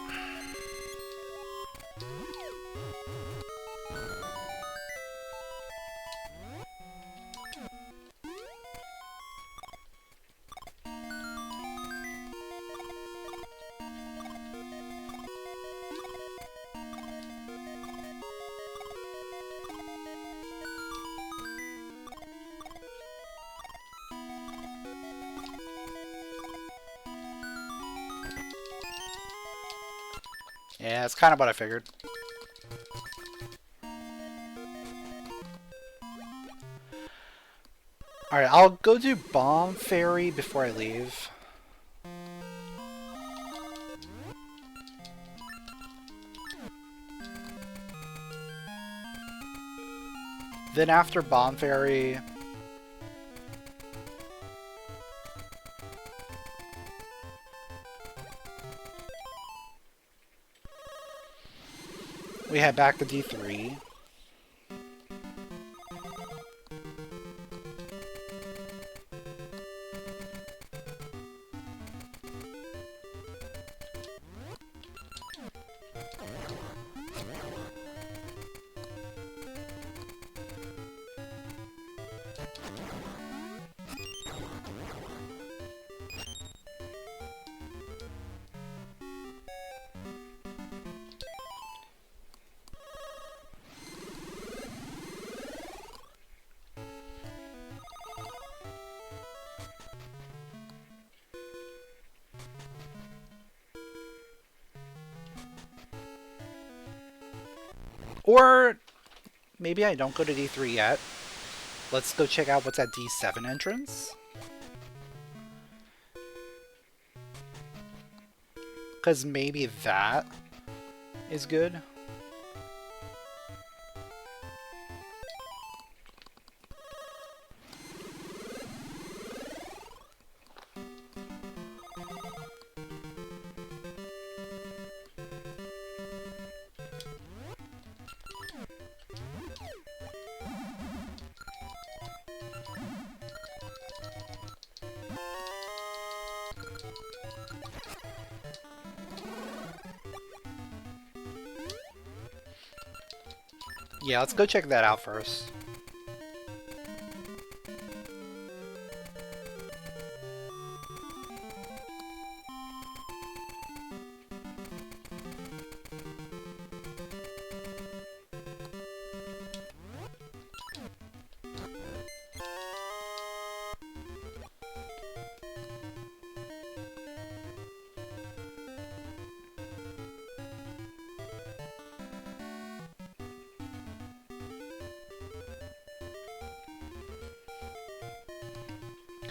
Yeah, that's kind of what I figured. Alright, I'll go do Bomb Fairy before I leave. Then after Bomb Fairy... we head back to D3. Or maybe I don't go to D3 yet. Let's go check out what's at D7 entrance. Because maybe that is good. Yeah, let's go check that out first.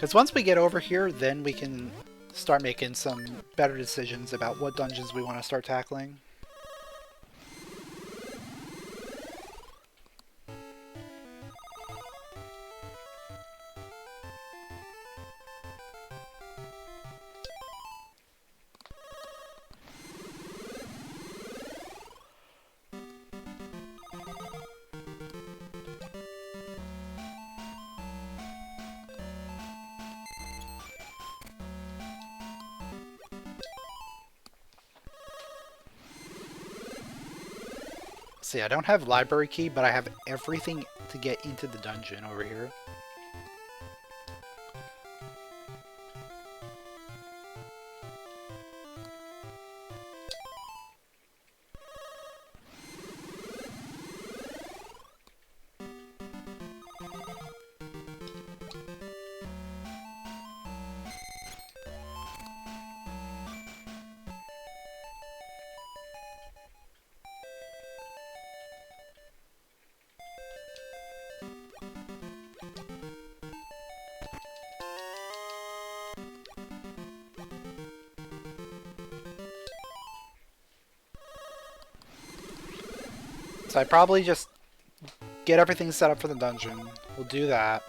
Because once we get over here, then we can start making some better decisions about what dungeons we want to start tackling. See, I don't have library key, but I have everything to get into the dungeon over here. So I probably just get everything set up for the dungeon. We'll do that.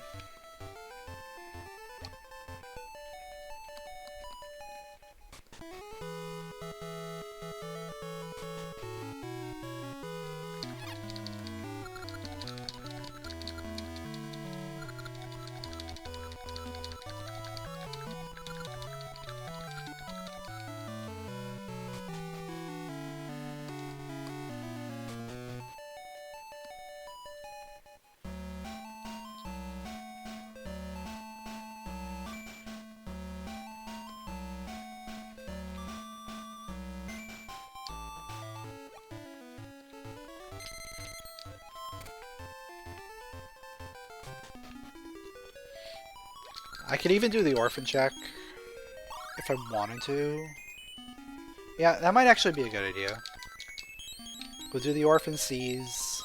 I could even do the orphan check if I wanted to. Yeah, that might actually be a good idea. We'll do the Orphan Seas.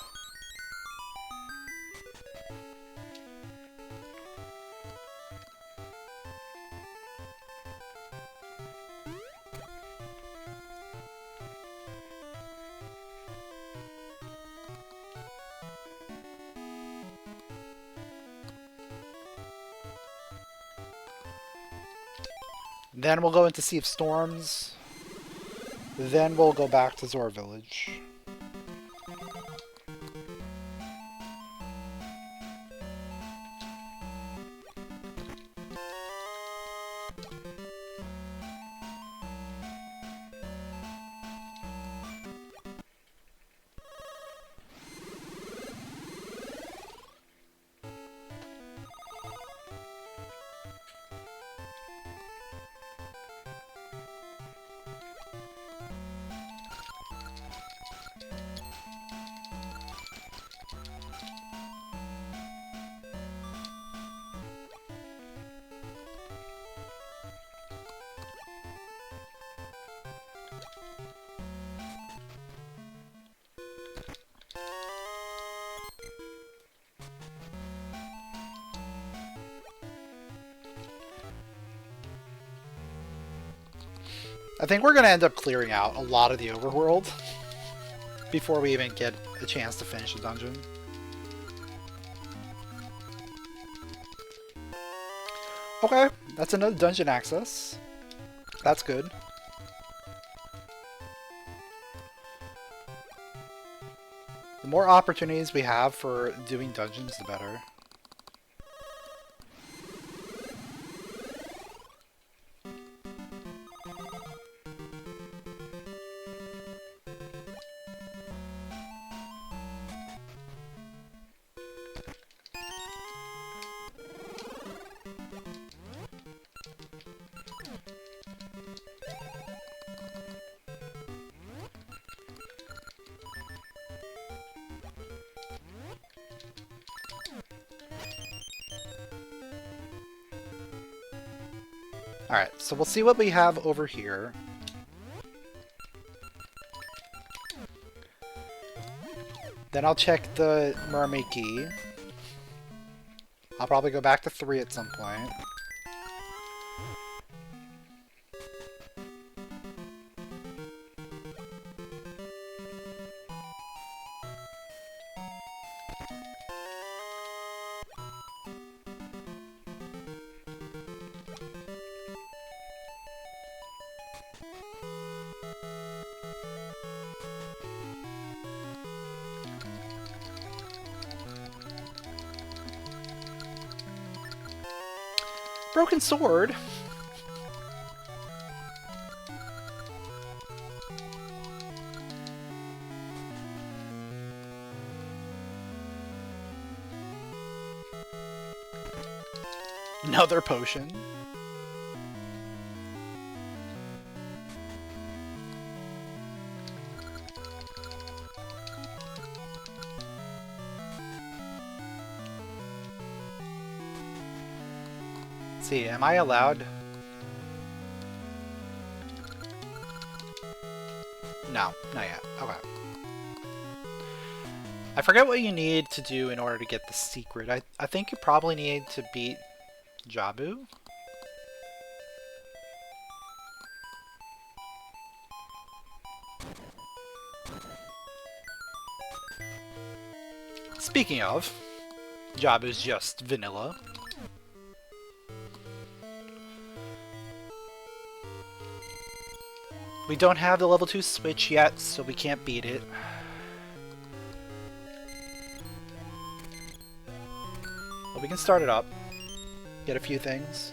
Then we'll go into Sea of Storms. Then we'll go back to Zor Village. I think we're going to end up clearing out a lot of the overworld before we even get a chance to finish the dungeon. Okay, that's another dungeon access. That's good. The more opportunities we have for doing dungeons, the better. Alright, so we'll see what we have over here. Then I'll check the Mermaid Key. I'll probably go back to 3 at some point. Broken sword? Another potion? See, am I allowed? No, not yet. Okay. I forget what you need to do in order to get the secret. I think you probably need to beat Jabu. Speaking of, Jabu's just vanilla. We don't have the level 2 switch yet, so we can't beat it. But we can start it up. Get a few things.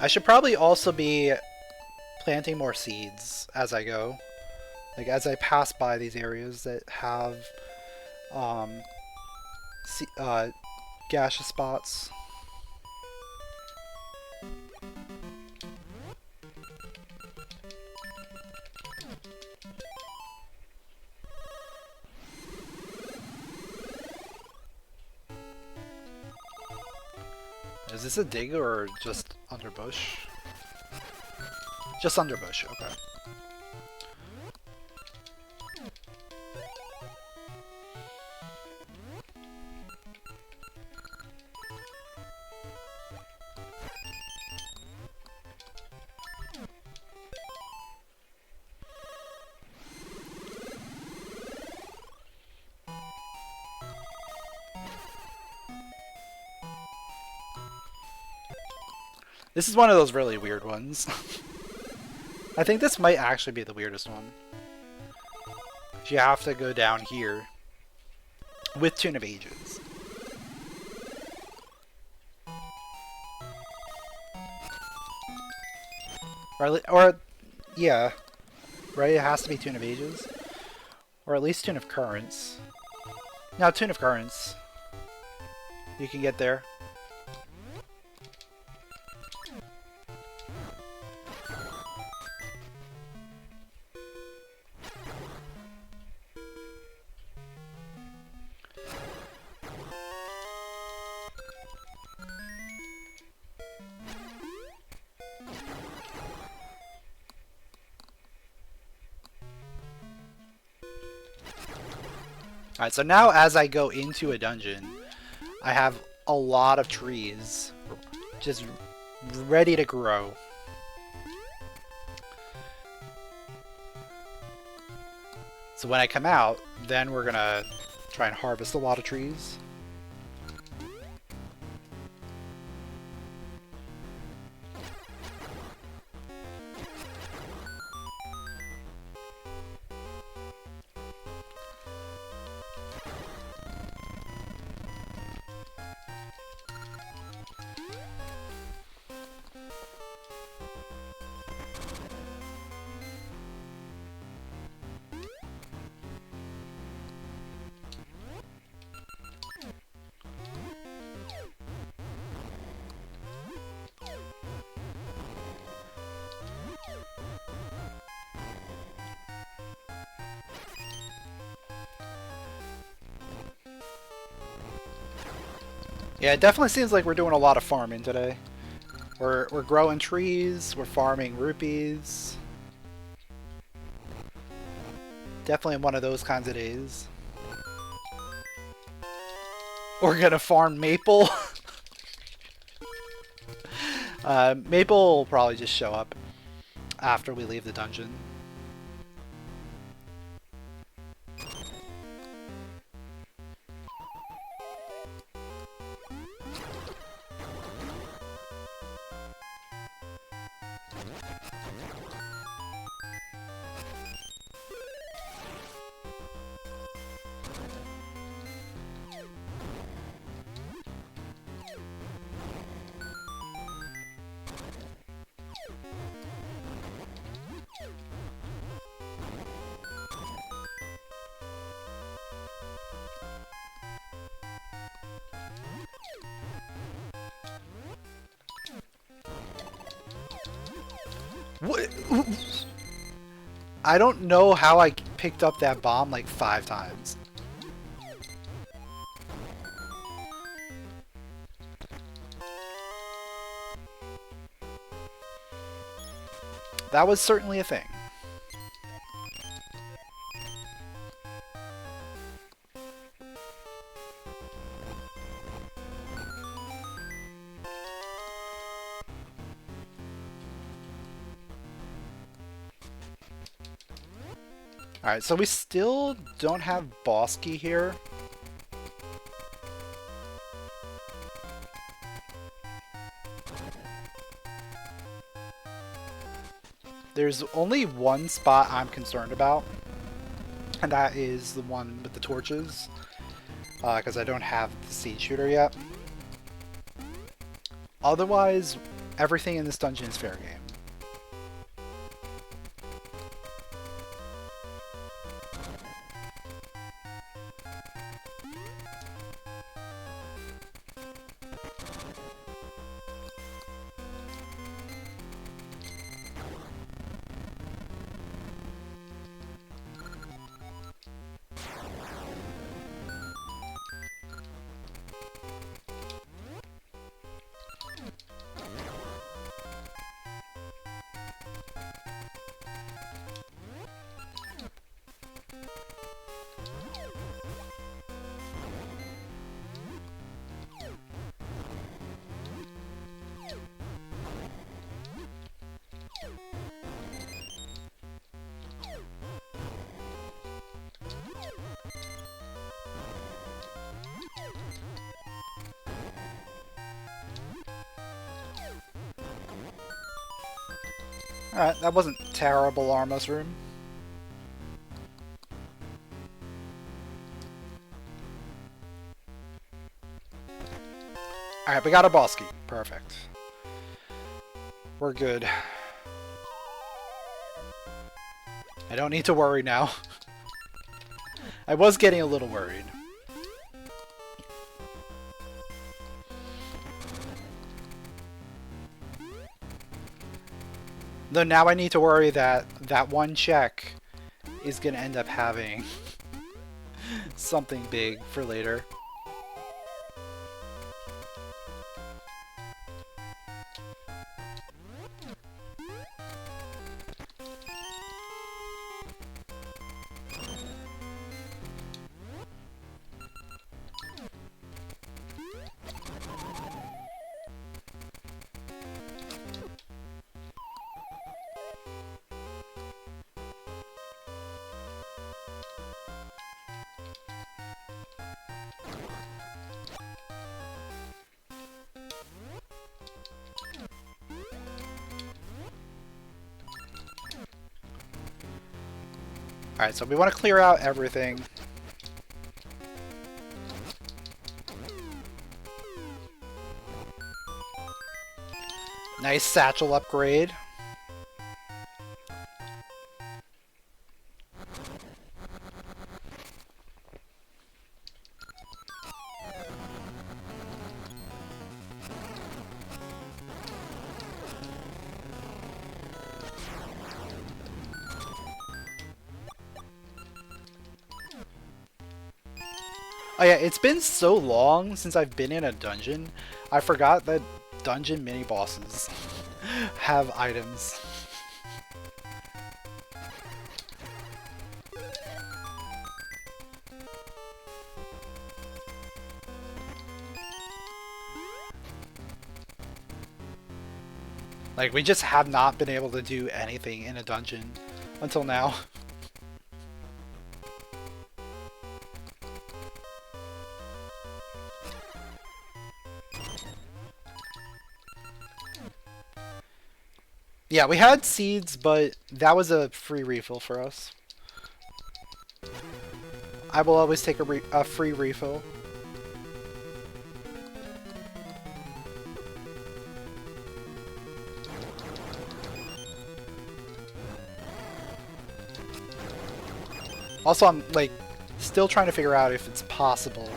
I should probably also be planting more seeds as I go. Like as I pass by these areas that have Gasha spots. Is this a dig or just underbush? Just underbush, okay. This is one of those really weird ones. I think this might actually be the weirdest one. You have to go down here with Tune of Ages. Or yeah, right? It has to be Tune of Ages. Or at least Tune of Currents. Now, Tune of Currents. You can get there. Alright, so now as I go into a dungeon, I have a lot of trees just ready to grow. So when I come out, then we're gonna try and harvest a lot of trees. Yeah, it definitely seems like we're doing a lot of farming today. We're growing trees, we're farming rupees. Definitely one of those kinds of days. We're gonna farm maple. Maple will probably just show up after we leave the dungeon. What? I don't know how I picked up that bomb like 5 times. That was certainly a thing. Alright, so we still don't have boss key here. There's only one spot I'm concerned about, and that is the one with the torches, because I don't have the seed shooter yet. Otherwise, everything in this dungeon is fair game. Alright, that wasn't terrible, Armos Room. Alright, we got our boss key. Perfect. We're good. I don't need to worry now. I was getting a little worried. Though now I need to worry that that one check is going to end up having something big for later. Alright, so we want to clear out everything. Nice satchel upgrade. Oh yeah, it's been so long since I've been in a dungeon, I forgot that dungeon mini-bosses have items. Like, we just have not been able to do anything in a dungeon until now. Yeah, we had seeds, but that was a free refill for us. I will always take a free refill. Also, I'm, like, still trying to figure out if it's possible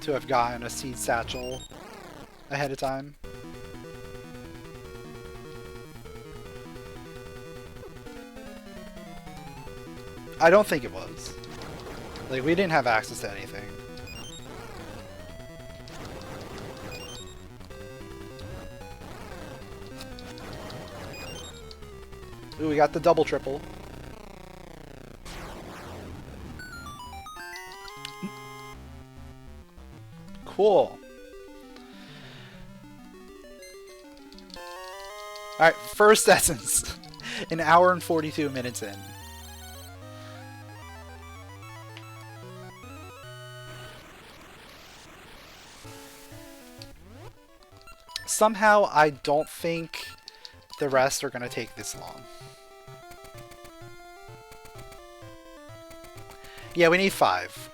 to have gotten a seed satchel ahead of time. I don't think it was. Like, we didn't have access to anything. Ooh, we got the double triple. Cool. Alright, first essence. An hour and 42 minutes in. Somehow, I don't think the rest are going to take this long. Yeah, we need 5.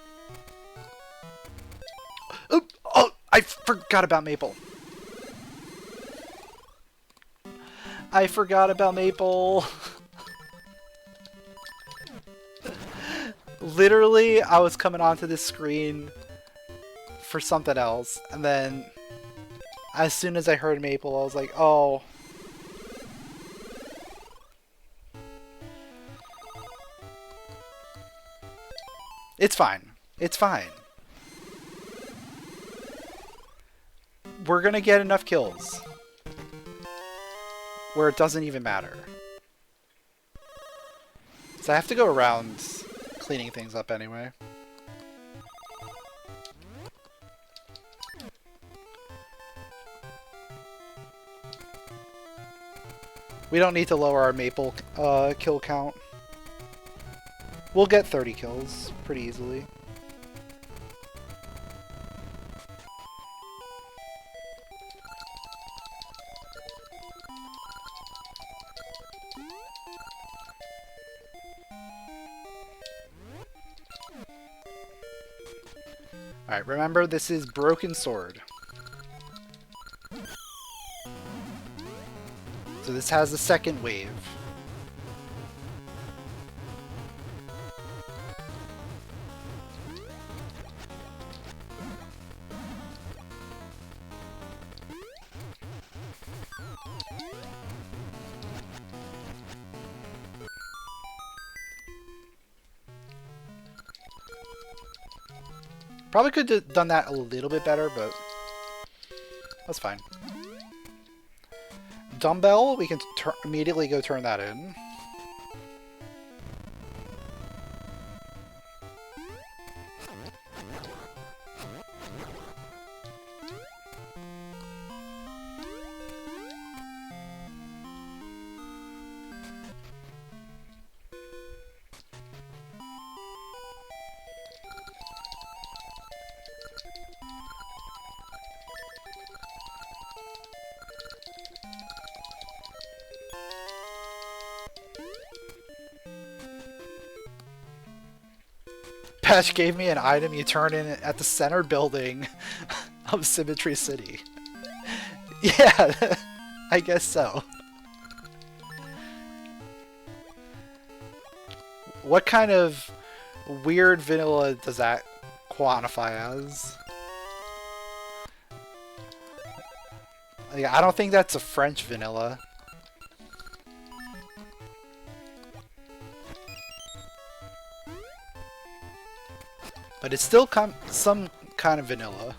Oh, I forgot about Maple. I forgot about Maple. Literally, I was coming onto this screen for something else, and then as soon as I heard Maple, I was like, oh. It's fine. It's fine. We're gonna get enough kills where it doesn't even matter. So I have to go around cleaning things up anyway. We don't need to lower our Maple kill count. We'll get 30 kills pretty easily. Alright, remember this is Broken Sword. So this has a second wave. Probably could have done that a little bit better, but that's fine. Dumbbell, we can immediately go turn that in. Patch gave me an item you turn in at the center building of Symmetry City. Yeah, I guess so. What kind of weird vanilla does that quantify as? Like, I don't think that's a French vanilla. But it's still some kind of vanilla.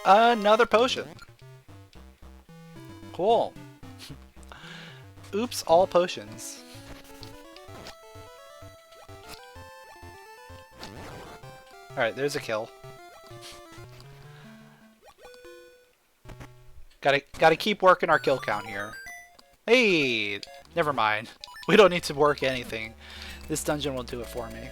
Another potion. Cool. Oops, all potions. Alright, there's a kill. Gotta keep working our kill count here. Hey! Never mind. We don't need to work anything. This dungeon will do it for me.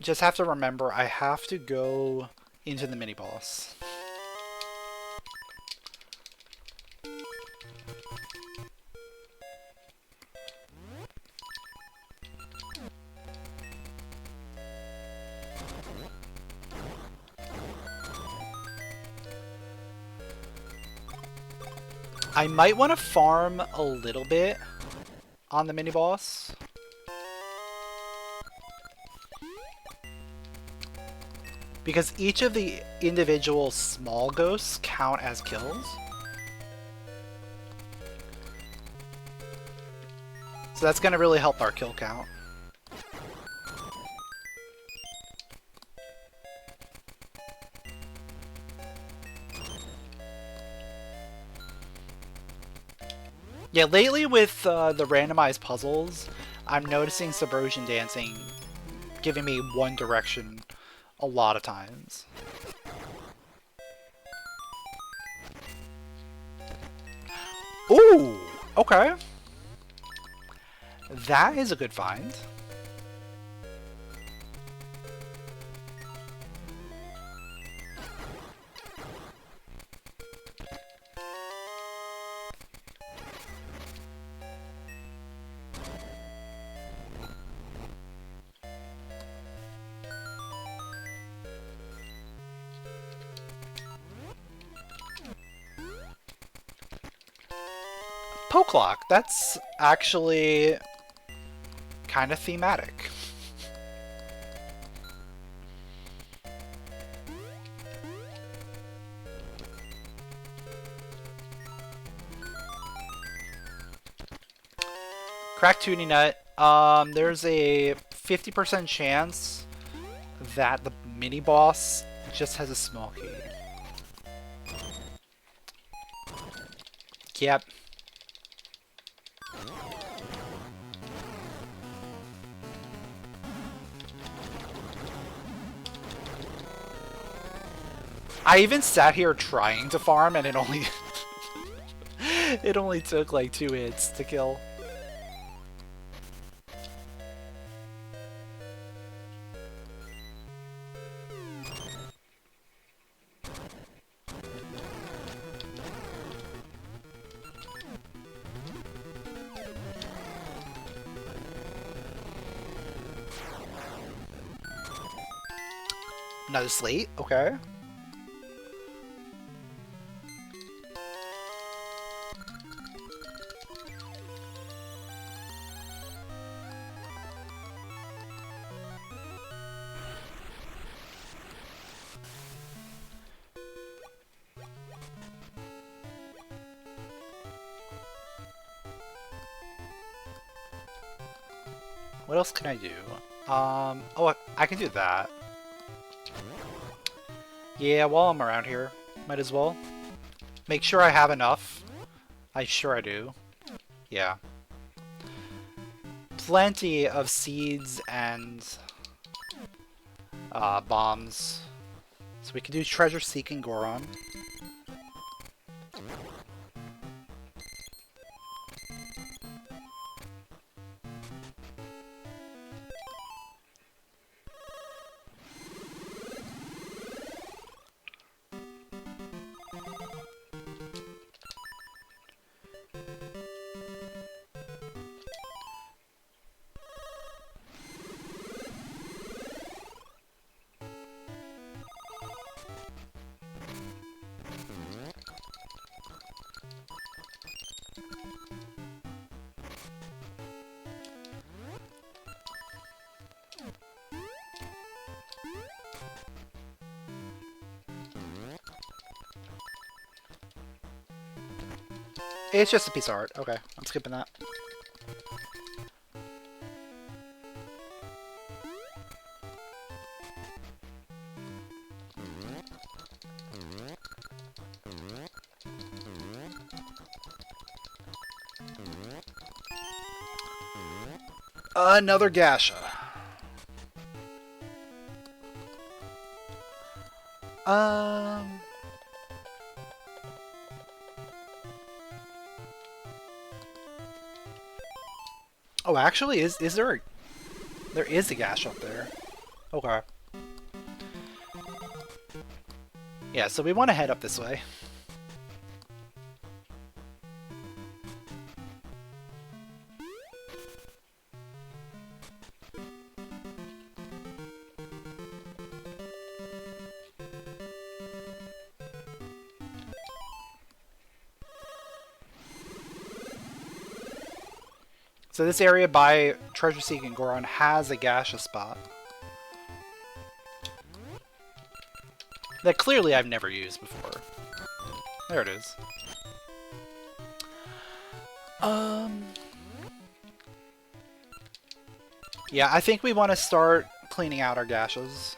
just have to remember I have to go into the mini boss. I might want to farm a little bit on the mini boss. Because each of the individual small ghosts count as kills. So that's going to really help our kill count. Yeah, lately with the randomized puzzles, I'm noticing subversion dancing giving me one direction a lot of times. Ooh, okay. That is a good find. Poke lock, that's actually kind of thematic. Cracked tuning nut. There's a 50% chance that the mini boss just has a small key. Yep. I even sat here trying to farm and it only it only took like 2 hits to kill. Another slate, okay. What else can I do? Oh, I can do that. Yeah, while I'm around here, might as well. Make sure I have enough. I do. Yeah. Plenty of seeds and bombs. So we can do treasure seeking Goron. It's just a piece of art. Okay, I'm skipping that. Another Gasha. Oh, actually, is there a... There is a Gash up there. Okay. Yeah, so we want to head up this way. So this area by Treasure Seeking Goron has a Gasha spot. That clearly I've never used before. There it is. Yeah, I think we want to start cleaning out our Gashas.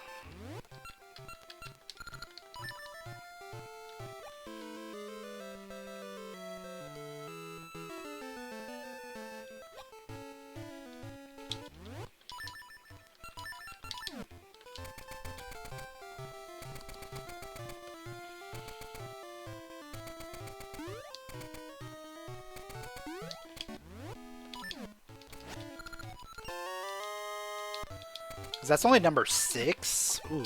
That's only number 6? Ooh.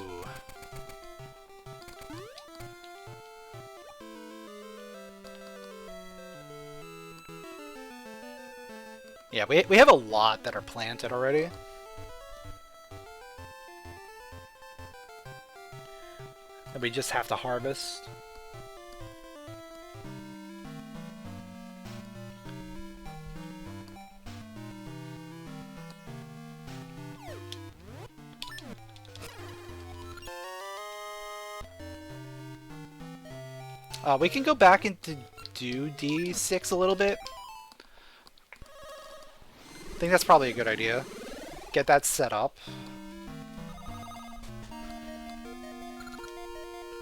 Yeah, we have a lot that are planted already. That we just have to harvest. We can go back into do D6 a little bit. I think that's probably a good idea. Get that set up.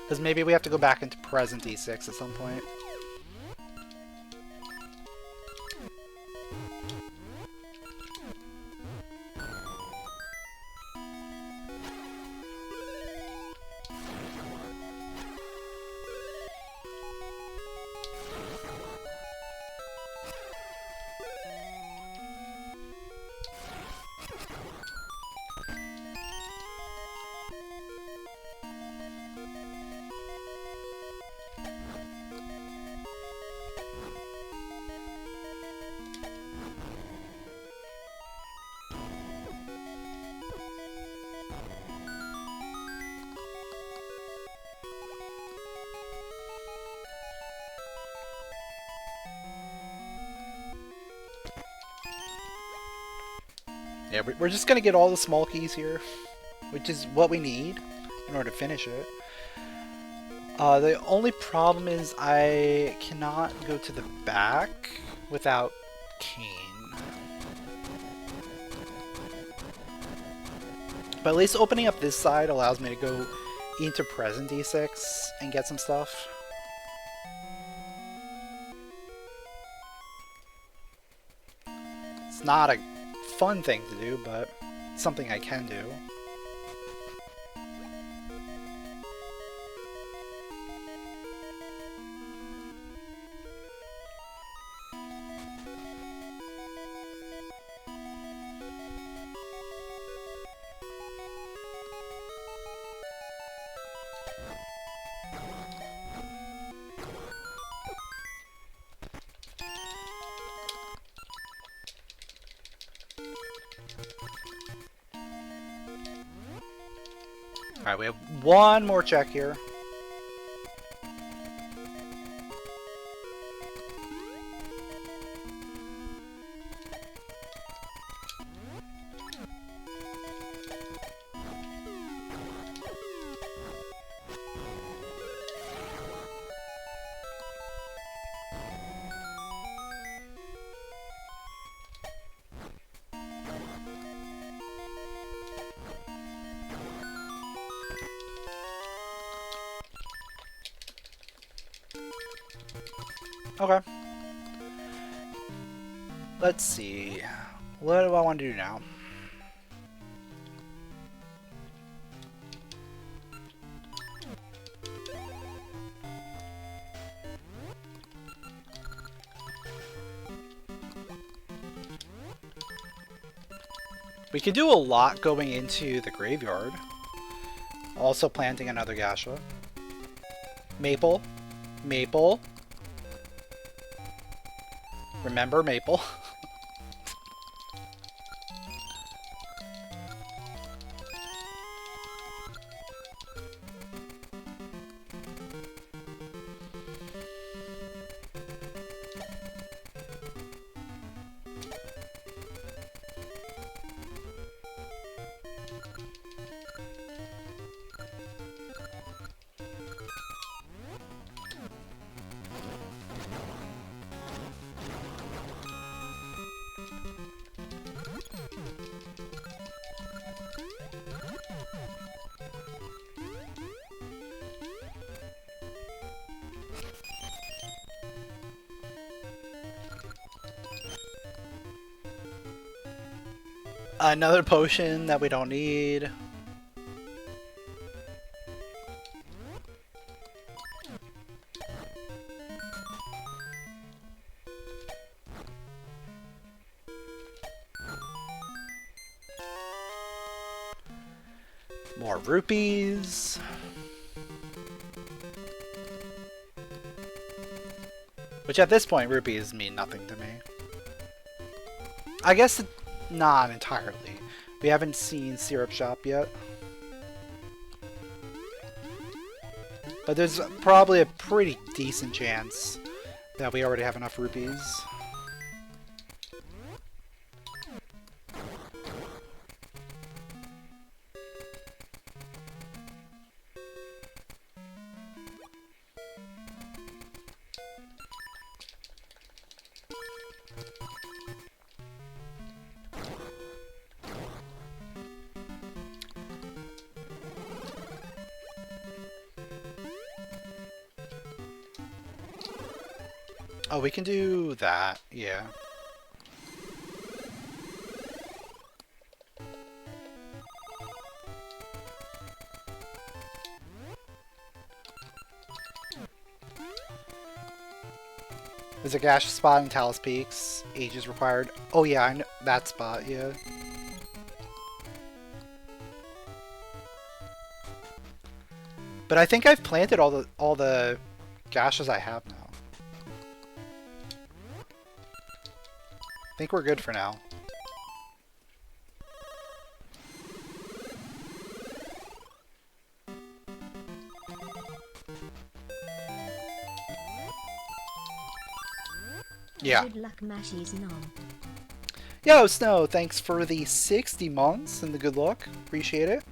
Because maybe we have to go back into present D6 at some point. Yeah, we're just gonna get all the small keys here, which is what we need in order to finish it. The only problem is I cannot go to the back without Cane. But at least opening up this side allows me to go into present D6 and get some stuff. It's not a fun thing to do, but it's something I can do. Alright, we have one more check here. Okay. Let's see. What do I want to do now? We could do a lot going into the graveyard. Also planting another Gasha. Maple. Maple. Remember Maple. Another potion that we don't need. More rupees. Which at this point, rupees mean nothing to me. I guess not entirely. We haven't seen Syrup Shop yet. But there's probably a pretty decent chance that we already have enough rupees. Oh, we can do that, yeah. There's a Gasha spot in Talus Peaks. Ages required. Oh yeah, I know that spot, yeah. But I think I've planted all the Gashas I have now. I think we're good for now. Yeah. Good luck, Mashi's nom. Yo, Snow, thanks for the 60 months and the good luck. Appreciate it.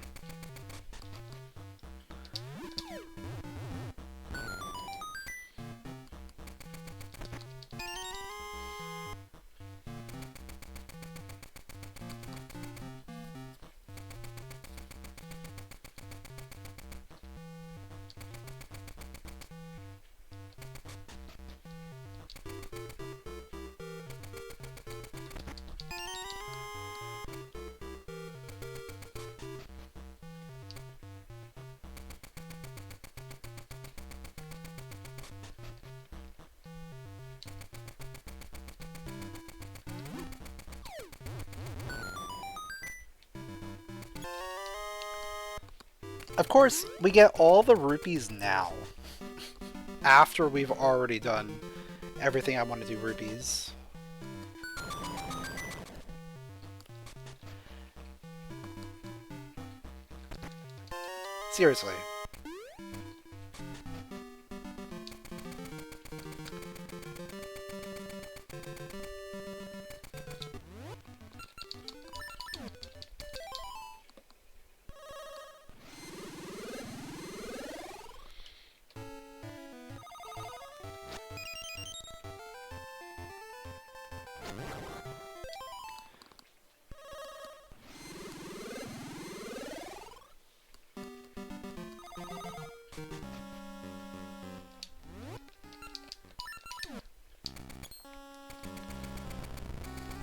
Of course, we get all the rupees now. After we've already done everything I want to do rupees. Seriously.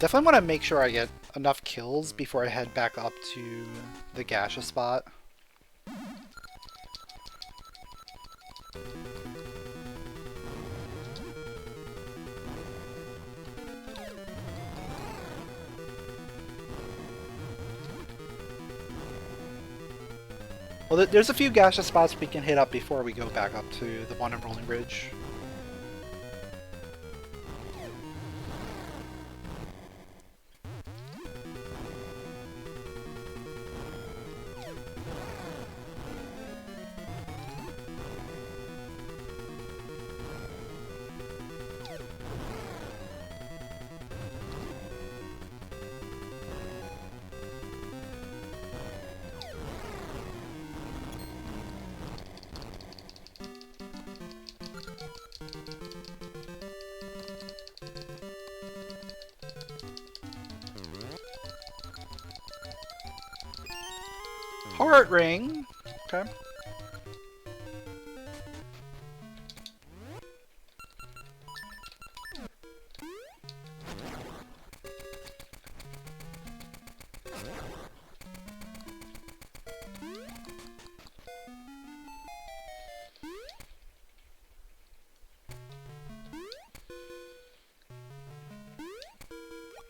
Definitely want to make sure I get enough kills before I head back up to the Gasha spot. Well, there's a few Gasha spots we can hit up before we go back up to the one in Rolling Ridge. Heart ring. Okay.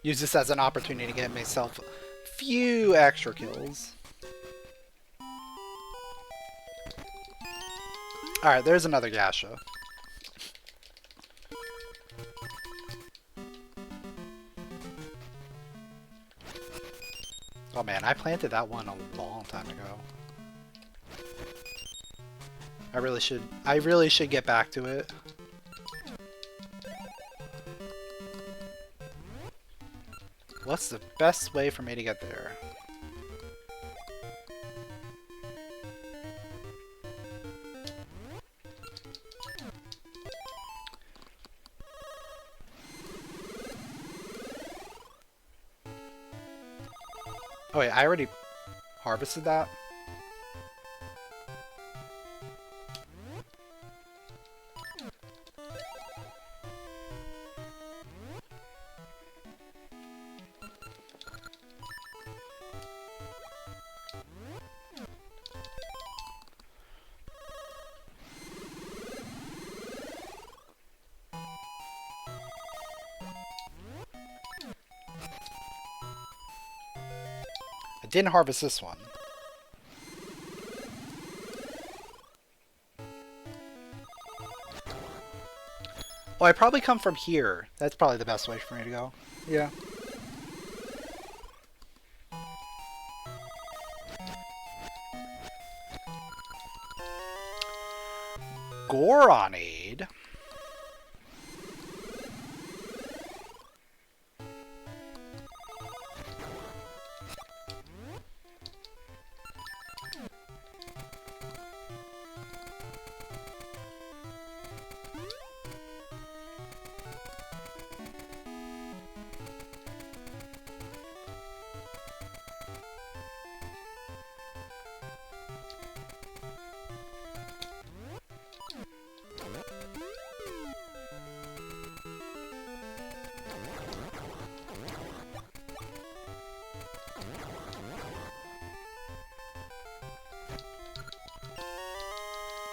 Use this as an opportunity to get myself a few extra kills. Alright, there's another Gasha. Oh man, I planted that one a long time ago. I really should get back to it. What's the best way for me to get there? Oh wait, I already harvested that? I didn't harvest this one. Oh, I probably come from here. That's probably the best way for me to go. Yeah. Goronade.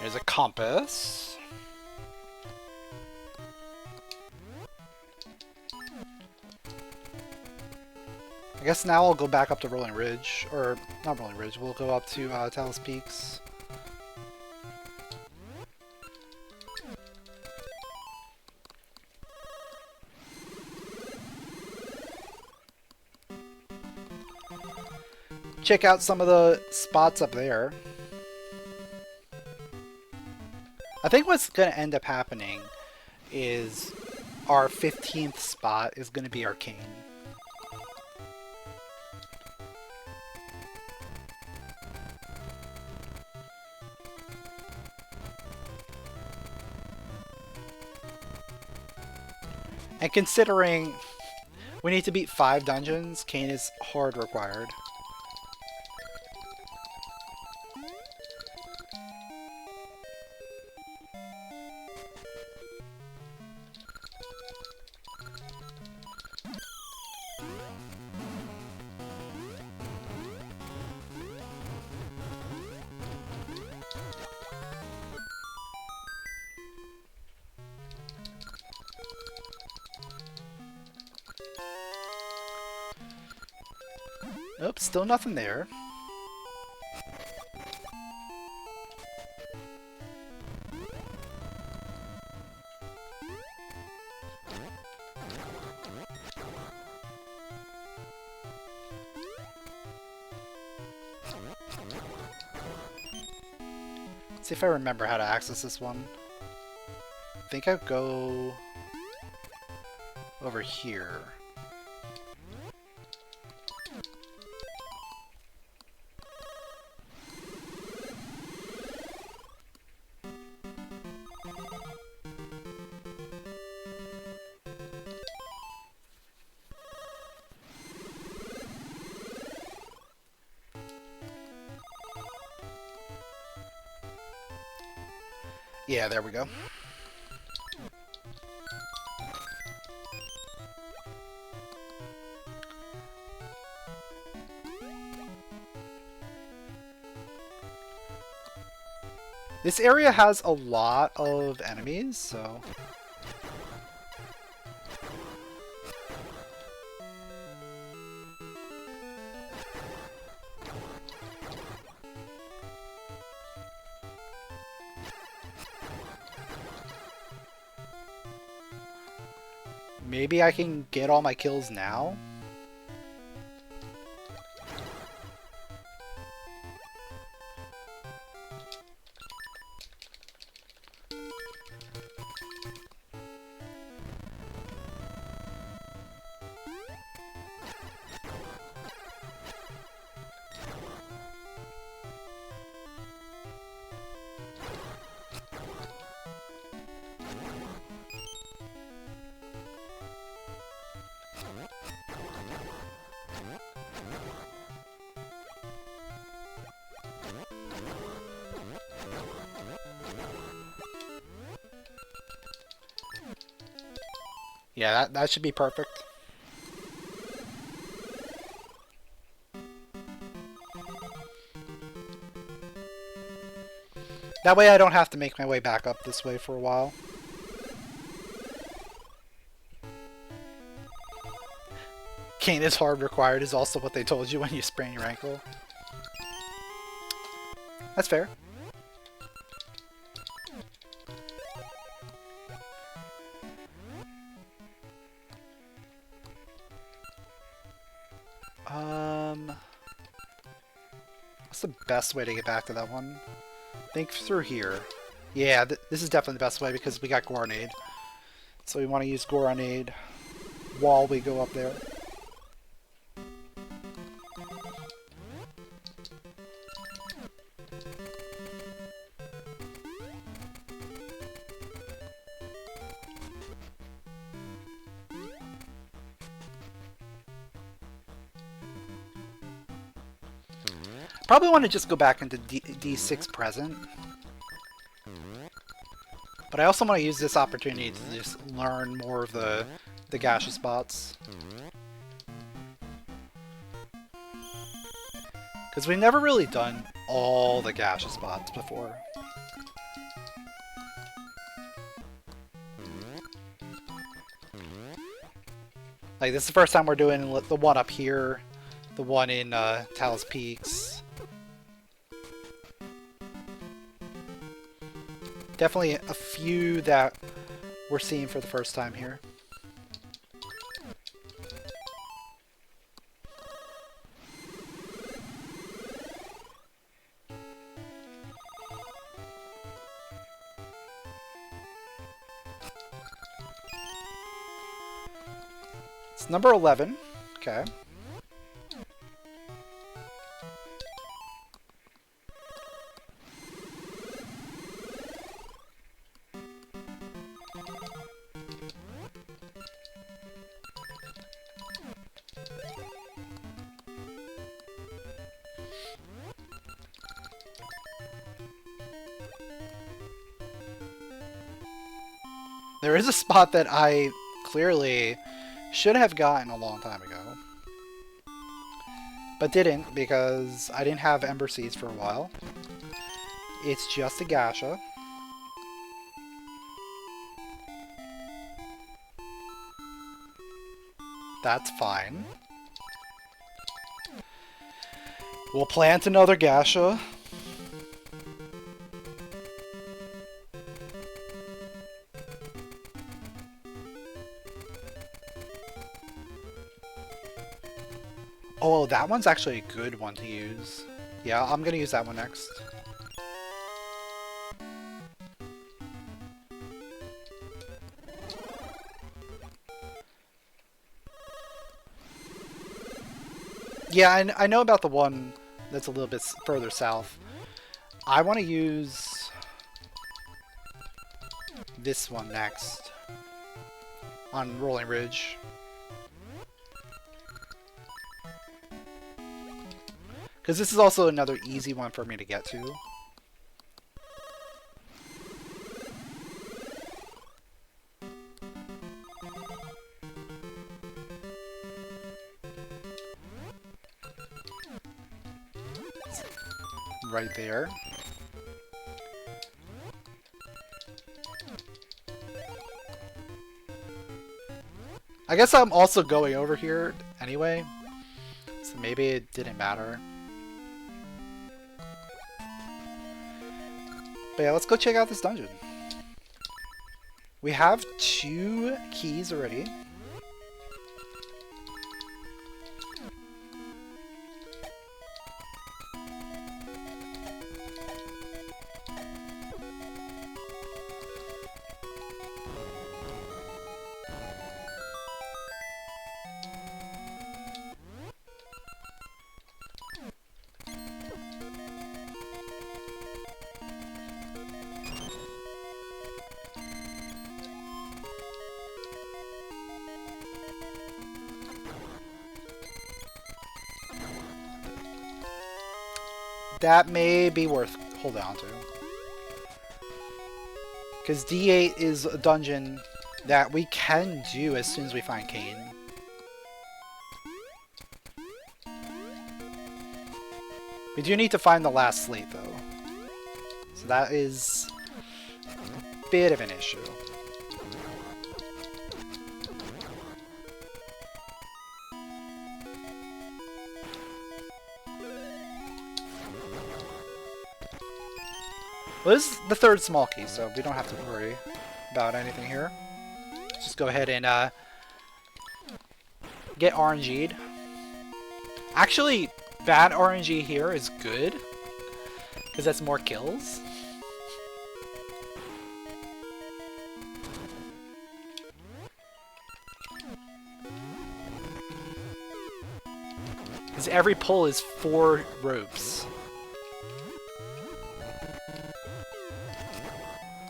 There's a compass. I guess now I'll go back up to Rolling Ridge, or not Rolling Ridge, we'll go up to Talus Peaks. Check out some of the spots up there. I think what's going to end up happening is our 15th spot is going to be Arcane. And considering we need to beat 5 dungeons, Cane is hard required. Nope, still nothing there. See if I remember how to access this one. I think I'll go over here. Yeah, there we go. This area has a lot of enemies, so... Maybe I can get all my kills now? Yeah, that should be perfect. That way I don't have to make my way back up this way for a while. Cane is hard required is also what they told you when you sprain your ankle. That's fair. What's the best way to get back to that one? Think through here. Yeah, this is definitely the best way because we got Goronade. So we want to use Goronade while we go up there. Probably want to just go back into D6 present. But I also want to use this opportunity to just learn more of the Gasha spots. Because we've never really done all the Gasha spots before. Like, this is the first time we're doing the one up here, the one in Talus Peaks. Definitely a few that we're seeing for the first time here. It's number 11. Okay. There is a spot that I clearly should have gotten a long time ago, but didn't because I didn't have Ember Seeds for a while. It's just a Gasha. That's fine. We'll plant another Gasha. Oh, that one's actually a good one to use. Yeah, I'm gonna use that one next. Yeah, I know about the one that's a little bit further south. I want to use this one next on Rolling Ridge. Because this is also another easy one for me to get to. Right there. I guess I'm also going over here anyway, so maybe it didn't matter. But yeah, let's go check out this dungeon. We have 2 keys already. That may be worth holding on to. Because D8 is a dungeon that we can do as soon as we find Kane. We do need to find the last slate though. So that is a bit of an issue. Well, this is the 3rd small key, so we don't have to worry about anything here. Let's just go ahead and get RNG'd. Actually, bad RNG here is good, because that's more kills. Because every pull is 4 ropes.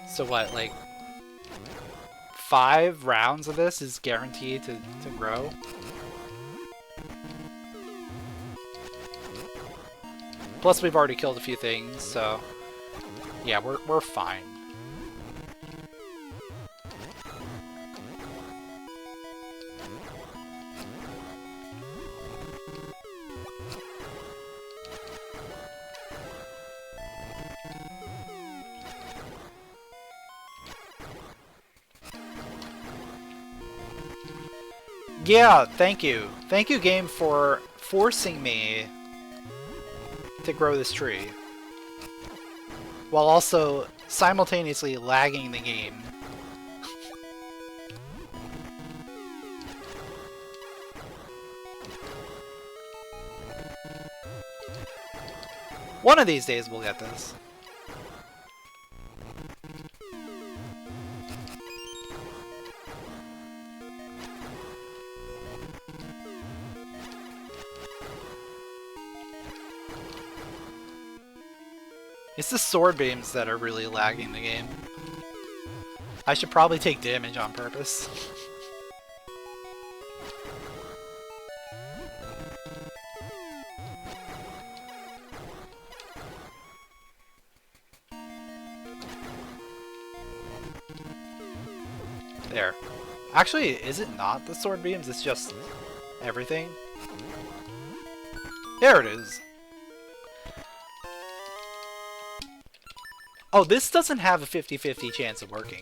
So what, like 5 rounds of this is guaranteed to grow? Plus we've already killed a few things, so yeah, we're fine. Yeah, thank you. Thank you, game, for forcing me to grow this tree. While also simultaneously lagging the game. One of these days we'll get this. It's the sword beams that are really lagging the game. I should probably take damage on purpose. There. Actually, is it not the sword beams? It's just everything? There it is. Oh, this doesn't have a 50-50 chance of working.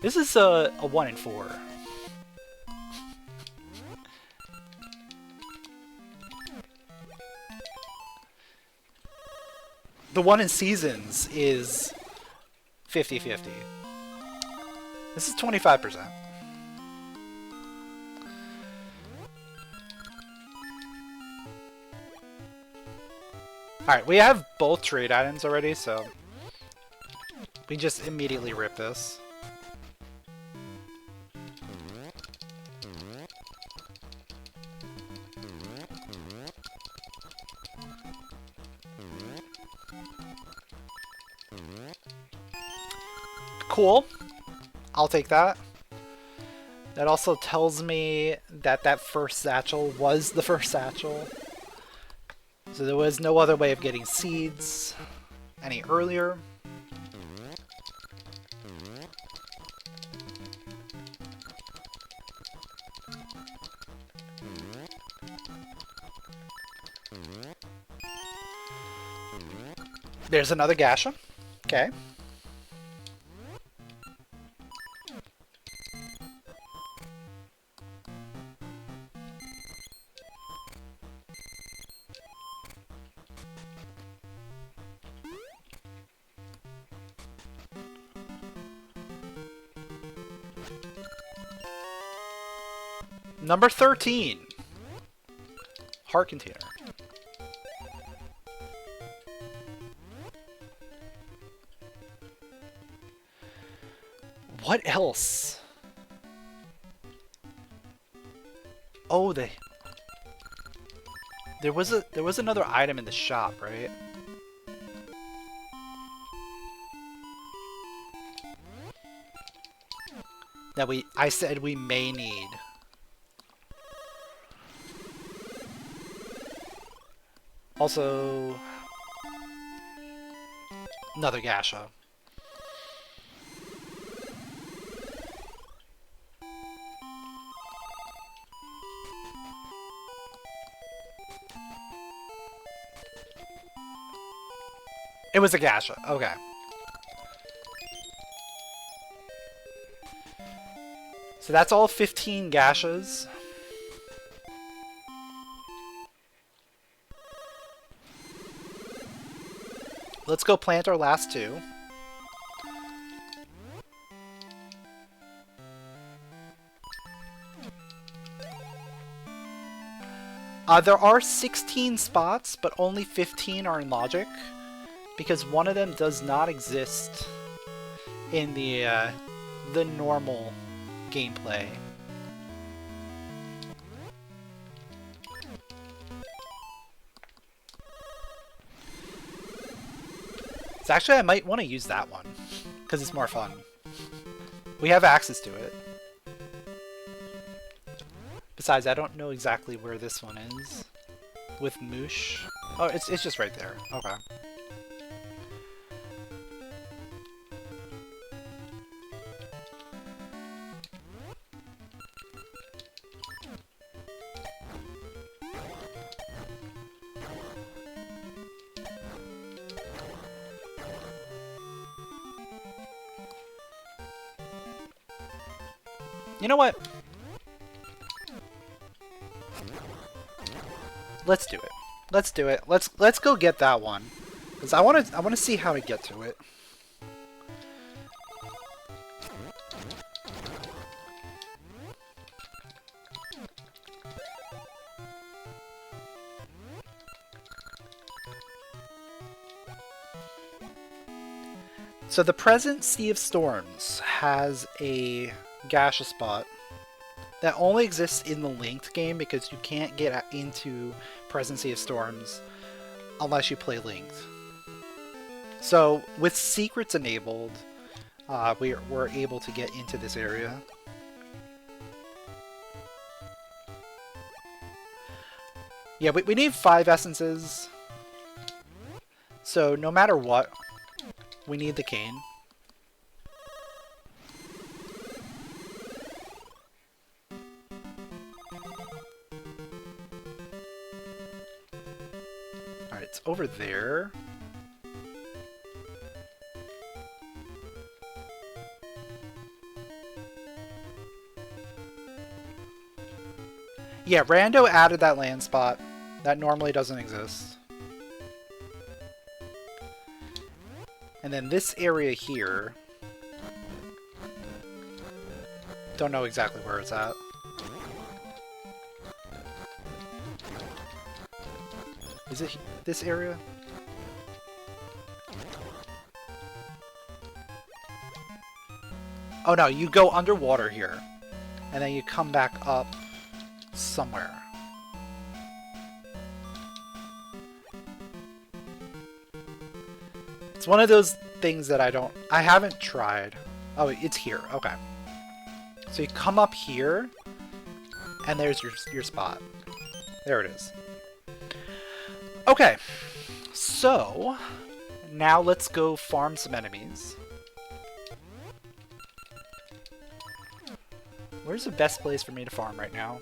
This is a 1 in 4. The one in seasons is 50-50. This is 25%. Alright, we have both trade items already, so we just immediately rip this. Cool. I'll take that. That also tells me that that first satchel was the first satchel. So there was no other way of getting seeds any earlier. There's another Gasha. Okay. Number 13. Heart container. What else? Oh, there was another item in the shop, right? That I said we may need. Also, another Gasha. It was a Gasha. Okay. So that's all 15 Gashas. Let's go plant our last two. There are 16 spots, but only 15 are in logic, because one of them does not exist in the normal gameplay. So actually I might want to use that one, because it's more fun. We have access to it. Besides, I don't know exactly where this one is. With Moosh. Oh, it's just right there. Okay. You know what? Let's do it. Let's do it. Let's go get that one, because I want to see how to get to it. So the present Sea of Storms has a Gasha spot that only exists in the linked game, because you can't get into present Sea of Storms unless you play linked. So with secrets enabled, we're able to get into this area. Yeah, we need 5 essences. So no matter what, we need the cane. Alright, it's over there. Yeah, Rando added that land spot. That normally doesn't exist. And then this area here, don't know exactly where it's at. Is it this area? Oh no, you go underwater here, and then you come back up somewhere. It's one of those things that I haven't tried. Oh, it's here. Okay. So you come up here, and there's your spot. There it is. Okay. So, now let's go farm some enemies. Where's the best place for me to farm right now?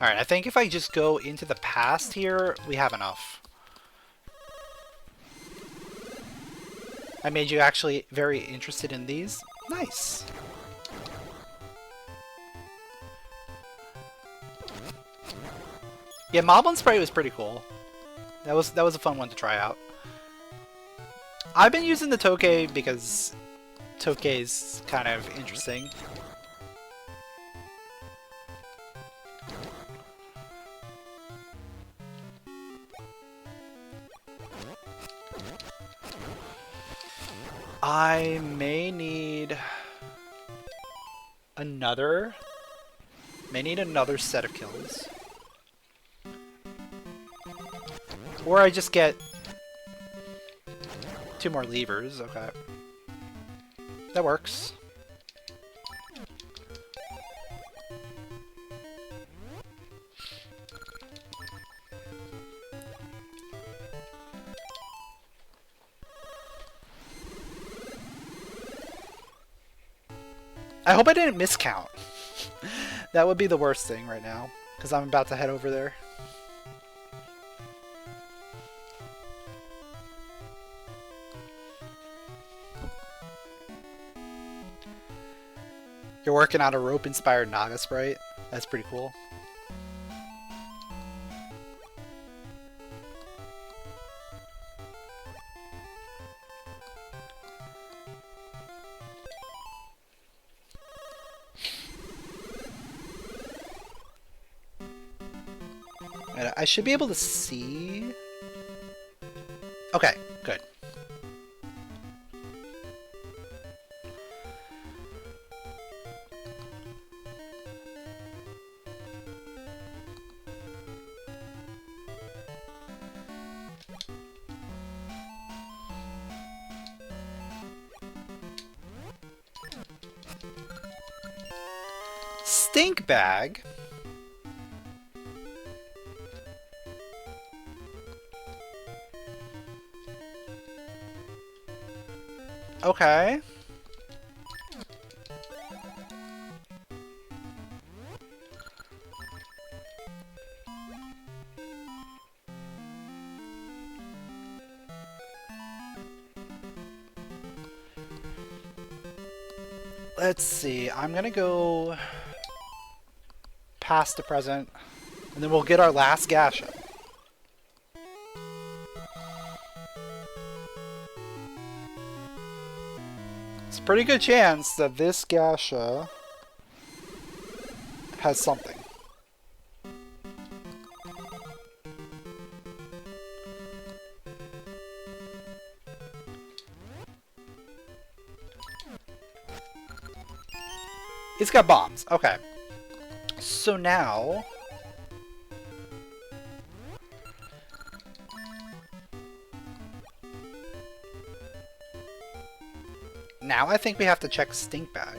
Alright, I think if I just go into the past here, we have enough. I made you actually very interested in these. Nice! Yeah, Moblin Spray was pretty cool. That was a fun one to try out. I've been using the Tokay because Tokay's kind of interesting. I may need another set of kills. Or I just get 2 more levers, okay. That works. I hope I didn't miscount. That would be the worst thing right now, because I'm about to head over there. You're working on a rope-inspired Naga sprite? That's pretty cool. And I should be able to see... Okay, good. Stink bag? Okay. Let's see, I'm gonna go past the present, and then we'll get our last Gasha. It's a pretty good chance that this Gasha has something. It's got bombs. Okay. So now... Now I think we have to check Stink Bag.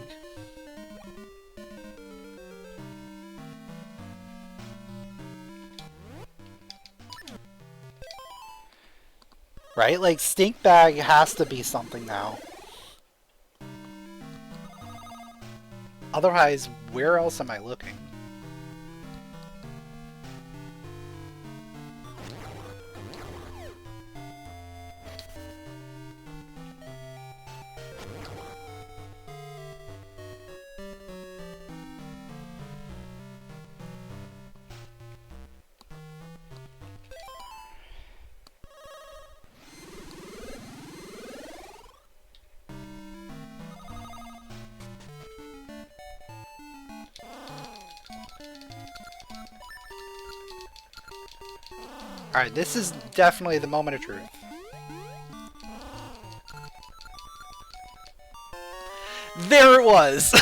Right? Like, Stink Bag has to be something now. Otherwise, where else am I looking? Alright, this is definitely the moment of truth. There it was!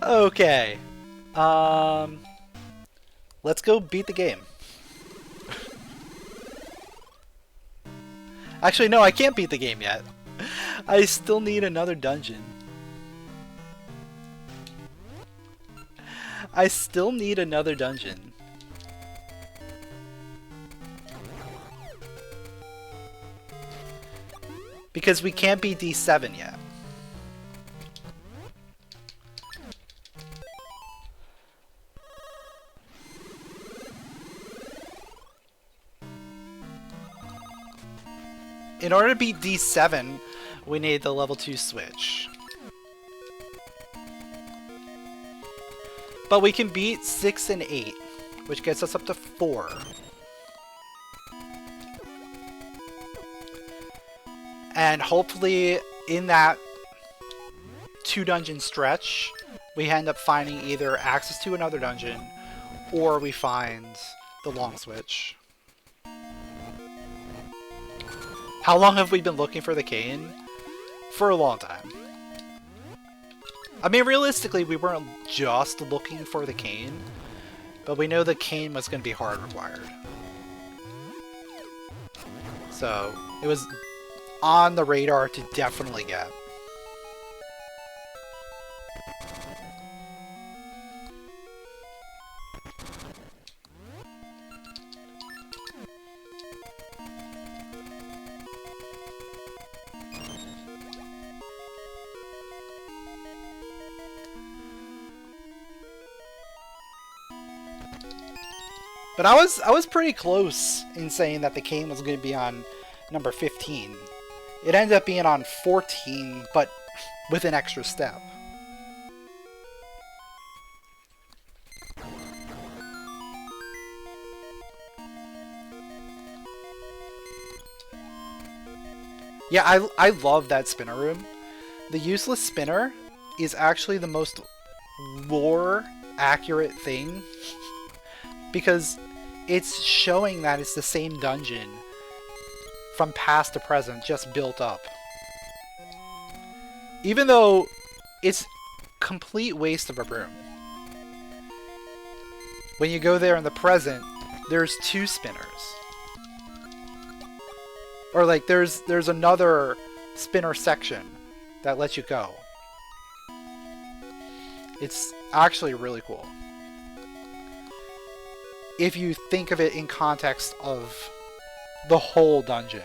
Okay. Let's go beat the game. Actually, no, I can't beat the game yet. I still need another dungeon. I still need another dungeon. Because we can't beat D7 yet. In order to beat D7, we need the level 2 switch. But we can beat 6 and 8, which gets us up to 4. And hopefully in that 2 dungeon stretch, we end up finding either access to another dungeon, or we find the long switch. How long have we been looking for the cane? For a long time. I mean, realistically, we weren't just looking for the cane, but we know the cane was going to be hard required. So, it was on the radar to definitely get. But I was pretty close in saying that the cane was going to be on number 15. It ended up being on 14, but with an extra step. Yeah, I love that spinner room. The useless spinner is actually the most lore accurate thing because it's showing that it's the same dungeon from past to present, just built up. Even though it's complete waste of a broom. When you go there in the present, there's 2 spinners. Or like there's another spinner section that lets you go. It's actually really cool. If you think of it in context of the whole dungeon,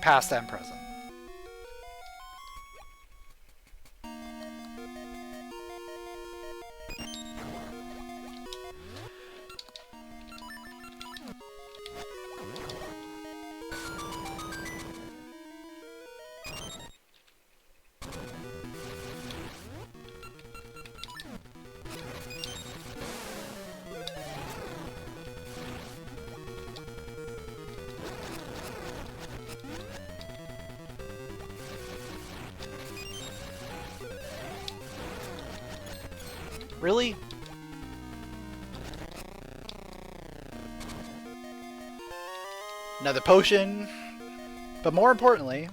past and present. Really? Another potion. But more importantly,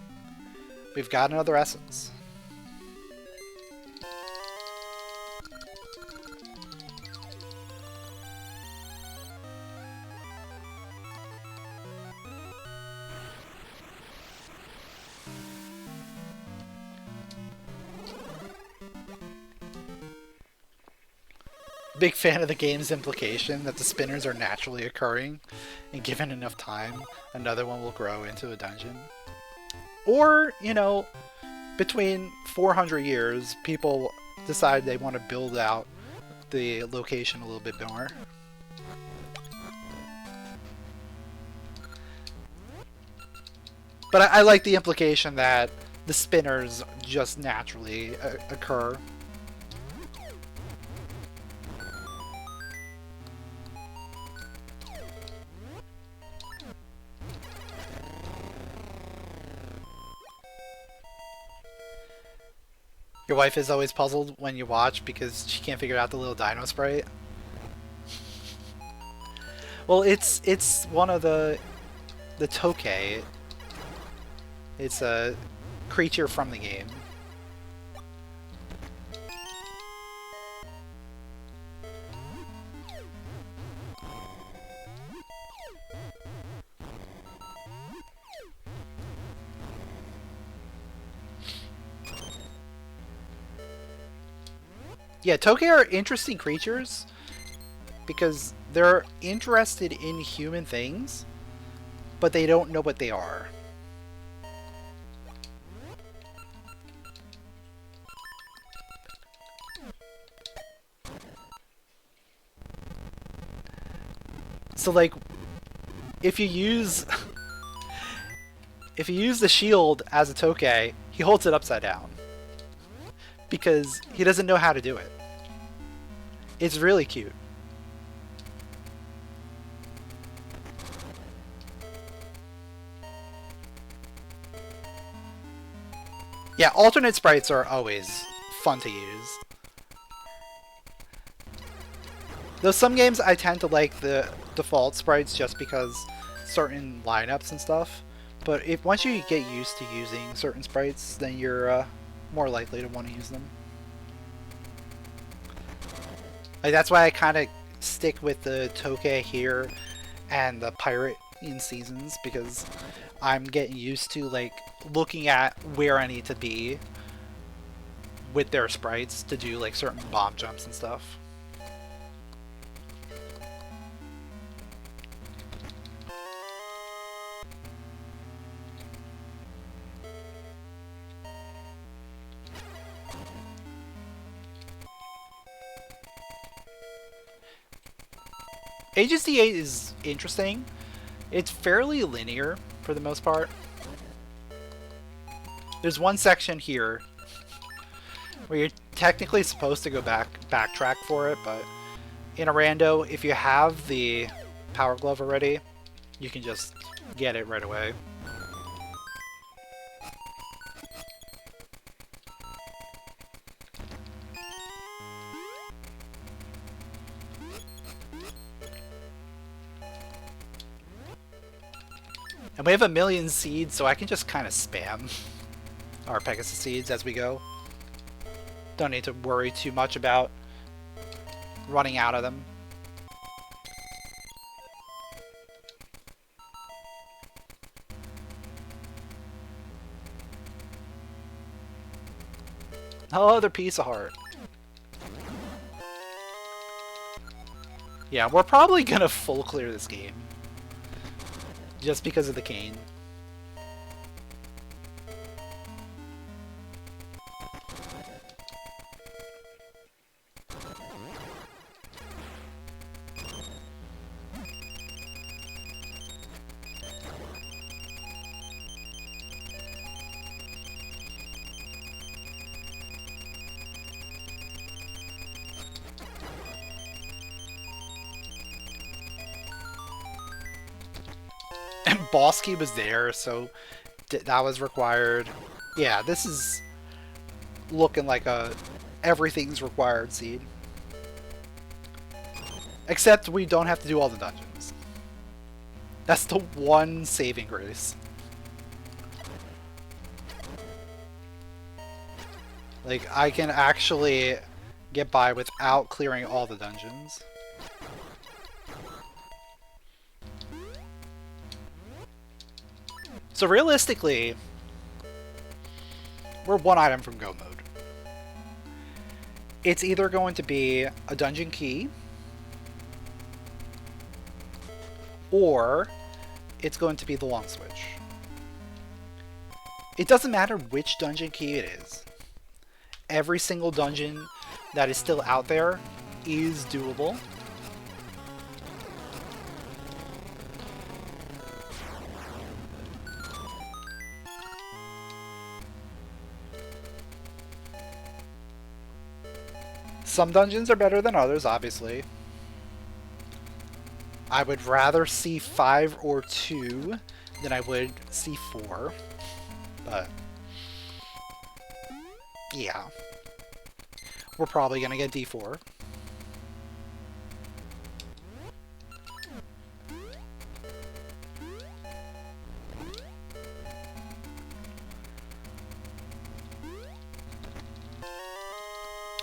we've got another essence. Big fan of the game's implication that the spinners are naturally occurring, and given enough time, another one will grow into a dungeon. Or, you know, between 400 years, people decide they want to build out the location a little bit more. But I like the implication that the spinners just naturally occur. Your wife is always puzzled when you watch because she can't figure out the little dino sprite. Well, it's one of the Tokay. It's a creature from the game. Yeah, Tokay are interesting creatures because they're interested in human things, but they don't know what they are. So like, if you use the shield as a Tokay, he holds it upside down because he doesn't know how to do it. It's really cute. Yeah, alternate sprites are always fun to use. Though some games I tend to like the default sprites just because certain lineups and stuff. But if once you get used to using certain sprites, then you're more likely to want to use them. Like, that's why I kind of stick with the Tokay here and the pirate in seasons, because I'm getting used to like looking at where I need to be with their sprites to do like certain bomb jumps and stuff. Ages D8 is interesting. It's fairly linear for the most part. There's one section here where you're technically supposed to go backtrack for it, but in a rando, if you have the Power Glove already, you can just get it right away. And we have 1,000,000 seeds, so I can just kind of spam our Pegasus seeds as we go. Don't need to worry too much about running out of them. Oh, other piece of heart. Yeah, we're probably gonna full clear this game. Just because of the cane. Boss key was there, so that was required. Yeah, this is looking like a everything's required seed. Except we don't have to do all the dungeons. That's the one saving grace. Like, I can actually get by without clearing all the dungeons. So realistically, we're one item from go mode. It's either going to be a dungeon key, or it's going to be the long switch. It doesn't matter which dungeon key it is. Every single dungeon that is still out there is doable. Some dungeons are better than others, obviously. I would rather see 5 or 2 than I would see 4. But yeah. We're probably gonna get D4.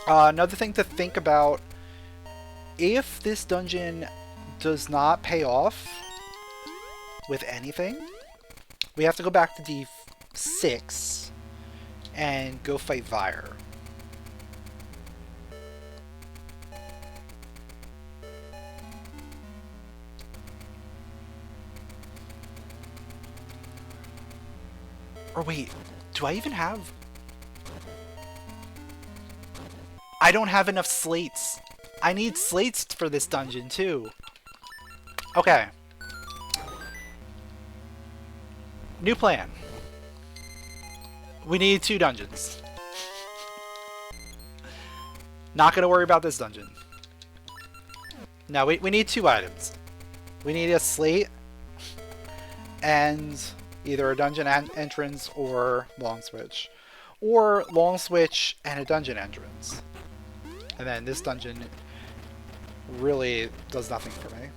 Another thing to think about, if this dungeon does not pay off with anything, we have to go back to D6 and go fight Vire. Or wait, do I even have... I don't have enough slates. I need slates for this dungeon too. Okay. New plan. We need 2 dungeons. Not gonna worry about this dungeon. No, we need 2 items. We need a slate and either a dungeon entrance or long switch. Or long switch and a dungeon entrance. And then this dungeon really does nothing for me.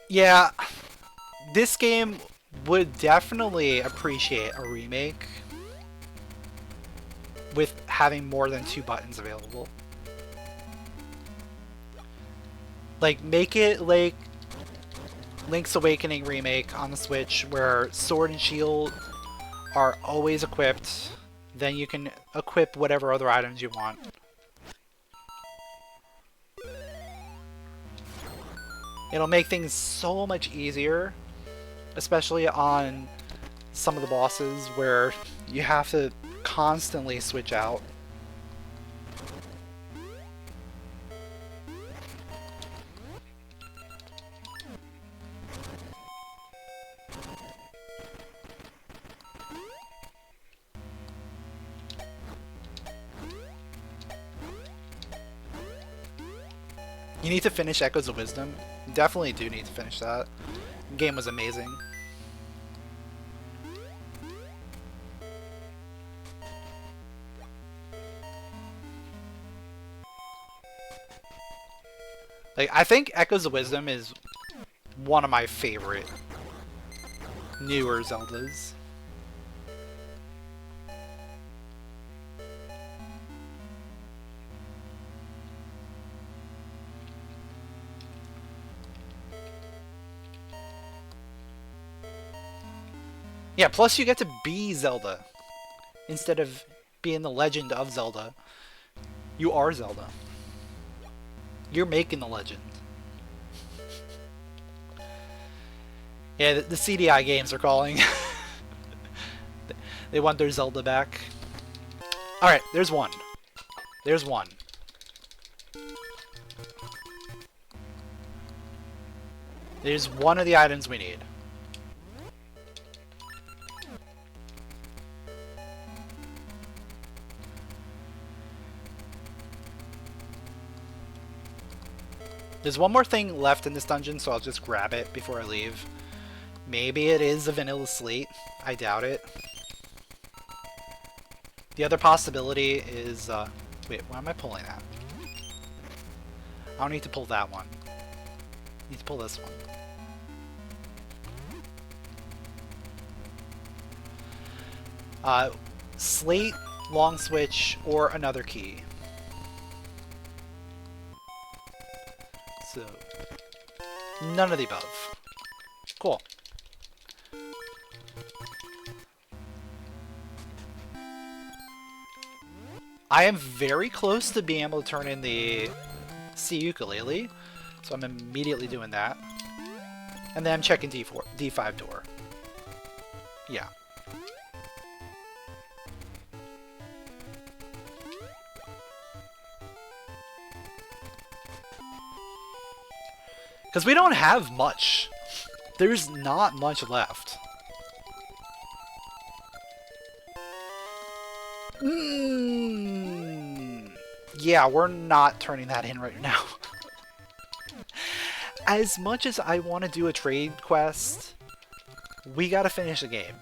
Yeah, this game would definitely appreciate a remake with having more than 2 buttons available. Like, make it like Link's Awakening remake on the Switch, where Sword and Shield are always equipped. Then you can equip whatever other items you want. It'll make things so much easier, especially on some of the bosses where you have to constantly switch out. You need to finish Echoes of Wisdom. Definitely do need to finish that. The game was amazing. Like, I think Echoes of Wisdom is one of my favorite newer Zeldas. Yeah, plus you get to be Zelda. Instead of being the legend of Zelda. You are Zelda. You're making the legend. Yeah, the CDI games are calling. They want their Zelda back. Alright, there's one. There's one. There's one of the items we need. There's one more thing left in this dungeon, so I'll just grab it before I leave. Maybe it is a vanilla slate. I doubt it. The other possibility is... wait, why am I pulling that? I don't need to pull that one. I need to pull this one. Slate, long switch, or another key. So, none of the above. Cool. I am very close to being able to turn in the C ukulele, so I'm immediately doing that. And then I'm checking D5 door. Yeah. Because we don't have much. There's not much left. Yeah, we're not turning that in right now. As much as I want to do a trade quest, we gotta finish the game.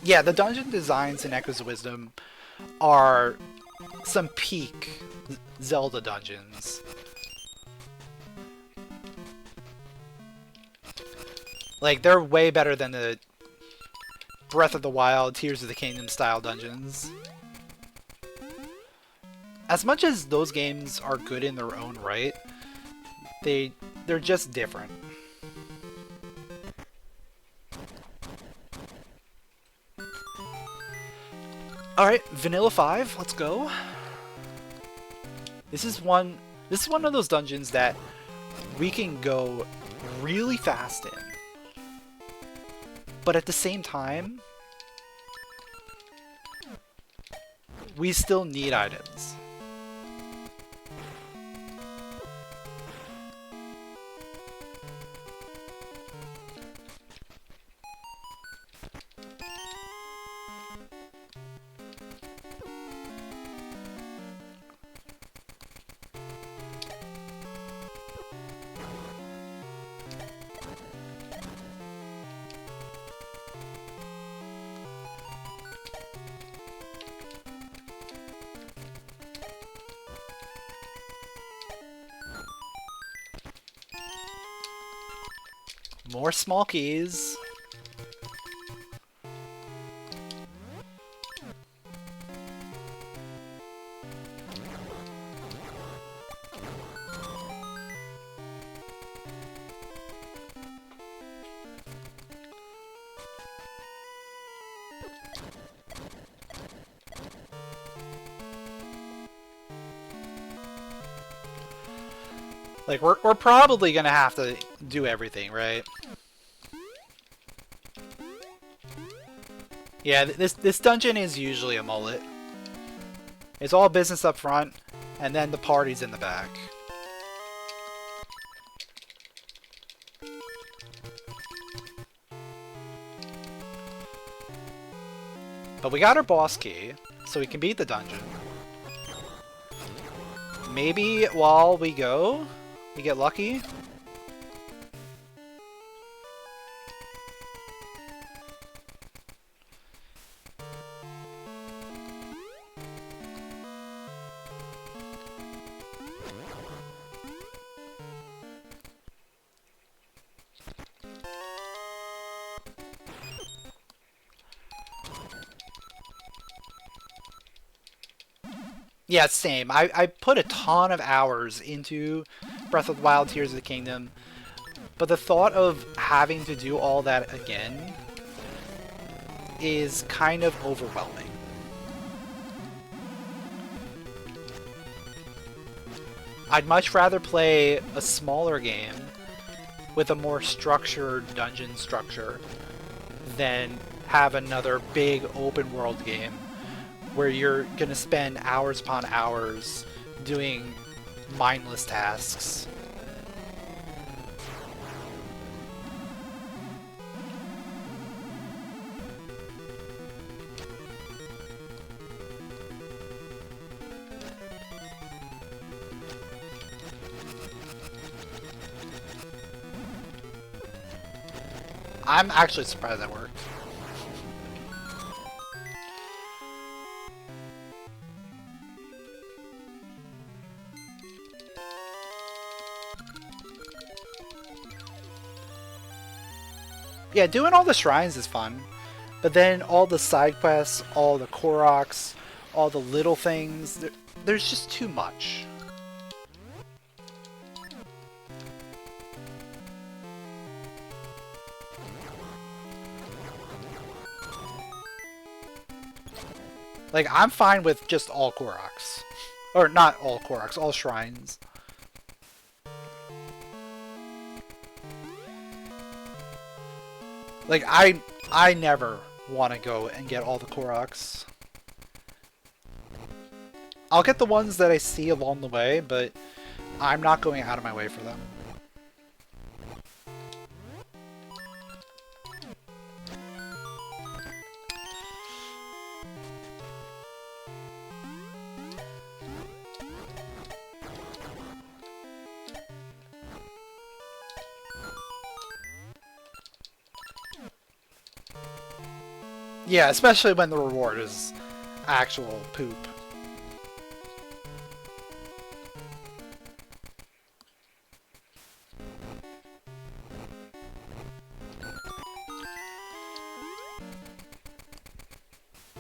Yeah, the dungeon designs in Echoes of Wisdom are some peak Zelda dungeons. Like, they're way better than the Breath of the Wild, Tears of the Kingdom style dungeons. As much as those games are good in their own right, they're just different. Alright, Vanilla 5, let's go. This is one of those dungeons that we can go really fast in. But at the same time, we still need items. More small keys. Like, we're probably gonna have to do everything, right? Yeah, this dungeon is usually a mullet. It's all business up front, and then the party's in the back. But we got our boss key, so we can beat the dungeon. Maybe while we go, we get lucky. Yeah, same. I put a ton of hours into Breath of the Wild, Tears of the Kingdom, but the thought of having to do all that again is kind of overwhelming. I'd much rather play a smaller game with a more structured dungeon structure than have another big open world game where you're going to spend hours upon hours doing mindless tasks. I'm actually surprised that worked. Yeah, doing all the shrines is fun, but then all the side quests, all the Koroks, all the little things, there's just too much. Like, I'm fine with just all Koroks. Or not all Koroks, all shrines. Like, I never want to go and get all the Koroks. I'll get the ones that I see along the way, but I'm not going out of my way for them. Yeah, especially when the reward is actual poop.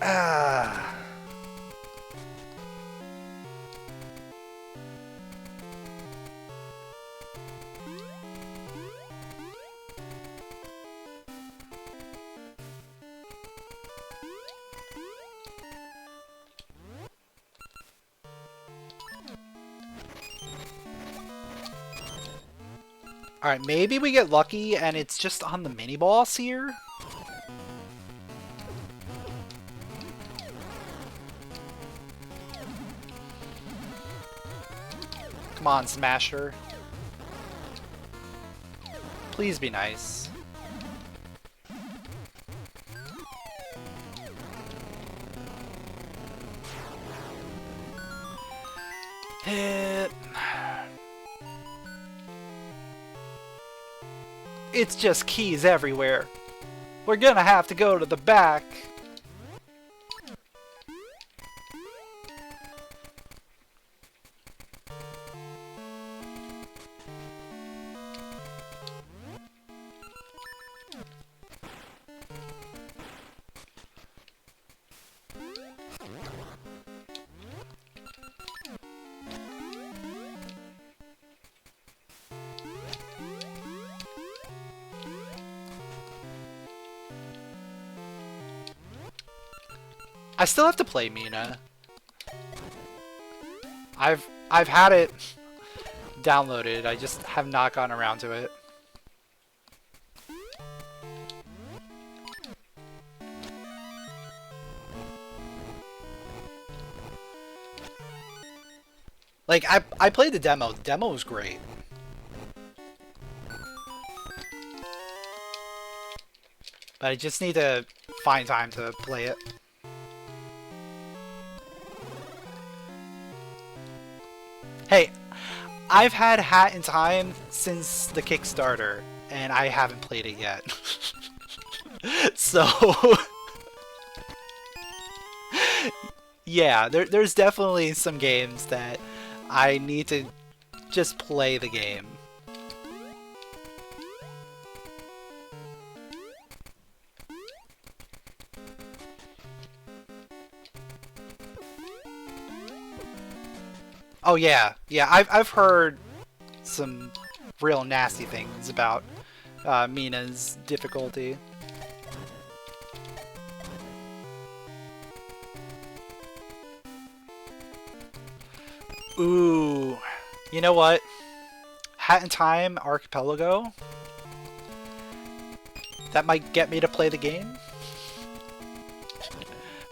Ah. Alright, maybe we get lucky and it's just on the mini-boss here? Come on, Smasher. Please be nice. Hit. It's just keys everywhere. We're gonna have to go to the back. I still have to play Mina. I've had it downloaded, I just have not gotten around to it. Like, I played the demo. The demo was great. But I just need to find time to play it. Hey, I've had Hat in Time since the Kickstarter, and I haven't played it yet. So... yeah, there's definitely some games that I need to just play the game. Oh yeah, yeah. I've heard some real nasty things about Mina's difficulty. Ooh, you know what? Hat in Time Archipelago. That might get me to play the game.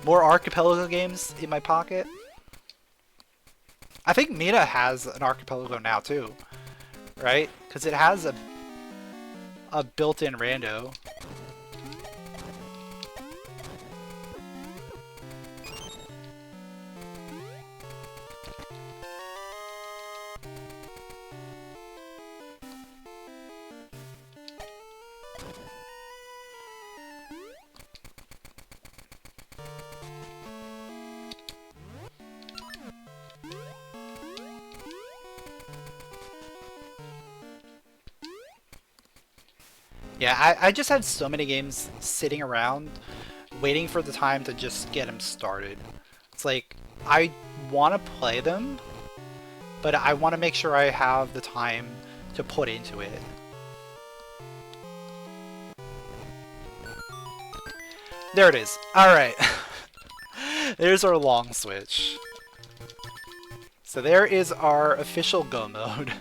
More Archipelago games in my pocket. I think Mina has an Archipelago now too, right? Because it has a built-in rando. Yeah, I just had so many games sitting around waiting for the time to just get them started. It's like, I want to play them, but I want to make sure I have the time to put into it. There it is. Alright. There's our long switch. So there is our official go mode.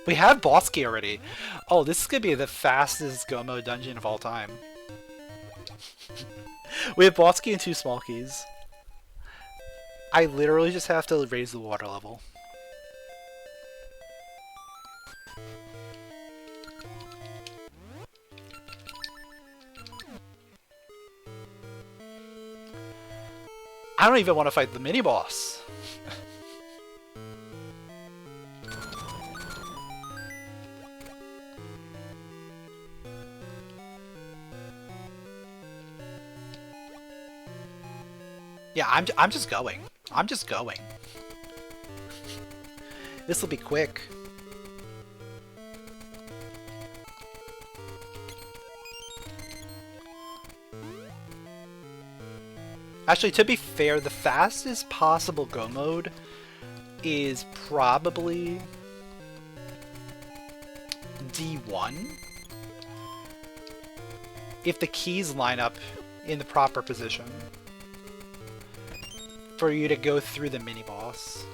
We have boss key already. Oh, this is gonna be the fastest go mode dungeon of all time. We have boss key and 2 small keys. I literally just have to raise the water level. I don't even want to fight the mini-boss. Yeah, I'm just going. I'm just going. This will be quick. Actually, to be fair, the fastest possible go mode is probably D1. If the keys line up in the proper position for you to go through the mini-boss.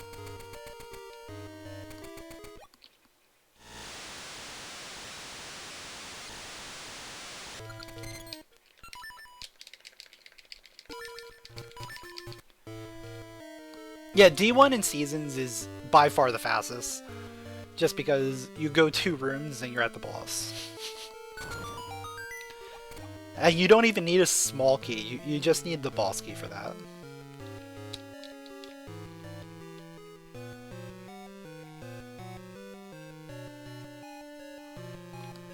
Yeah, D1 in Seasons is by far the fastest. Just because you go 2 rooms and you're at the boss. And you don't even need a small key, you just need the boss key for that.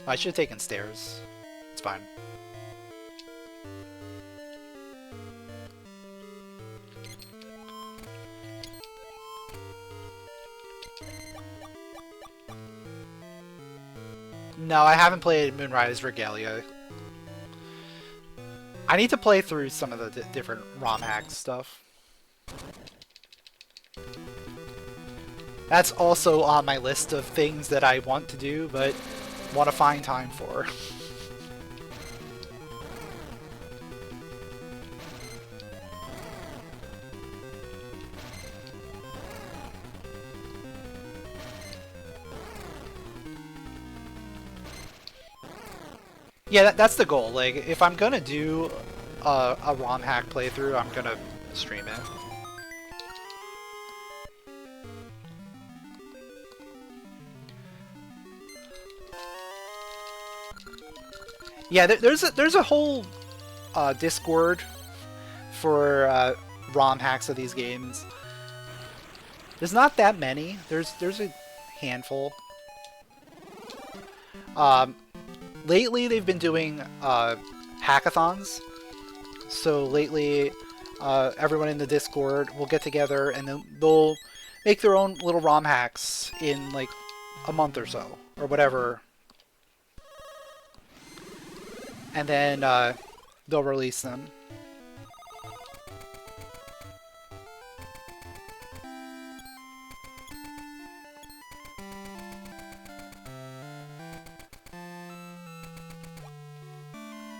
I should have taken stairs. It's fine. No, I haven't played Moonrise Regalia. I need to play through some of the different ROM hack stuff. That's also on my list of things that I want to do, but want to find time for. Yeah, that's the goal. Like, if I'm gonna do a ROM hack playthrough, I'm gonna stream it. Yeah, there's a whole Discord for ROM hacks of these games. There's not that many. There's a handful. Lately, they've been doing hackathons. So lately, everyone in the Discord will get together and then they'll make their own little ROM hacks in like a month or so, or whatever. And then they'll release them.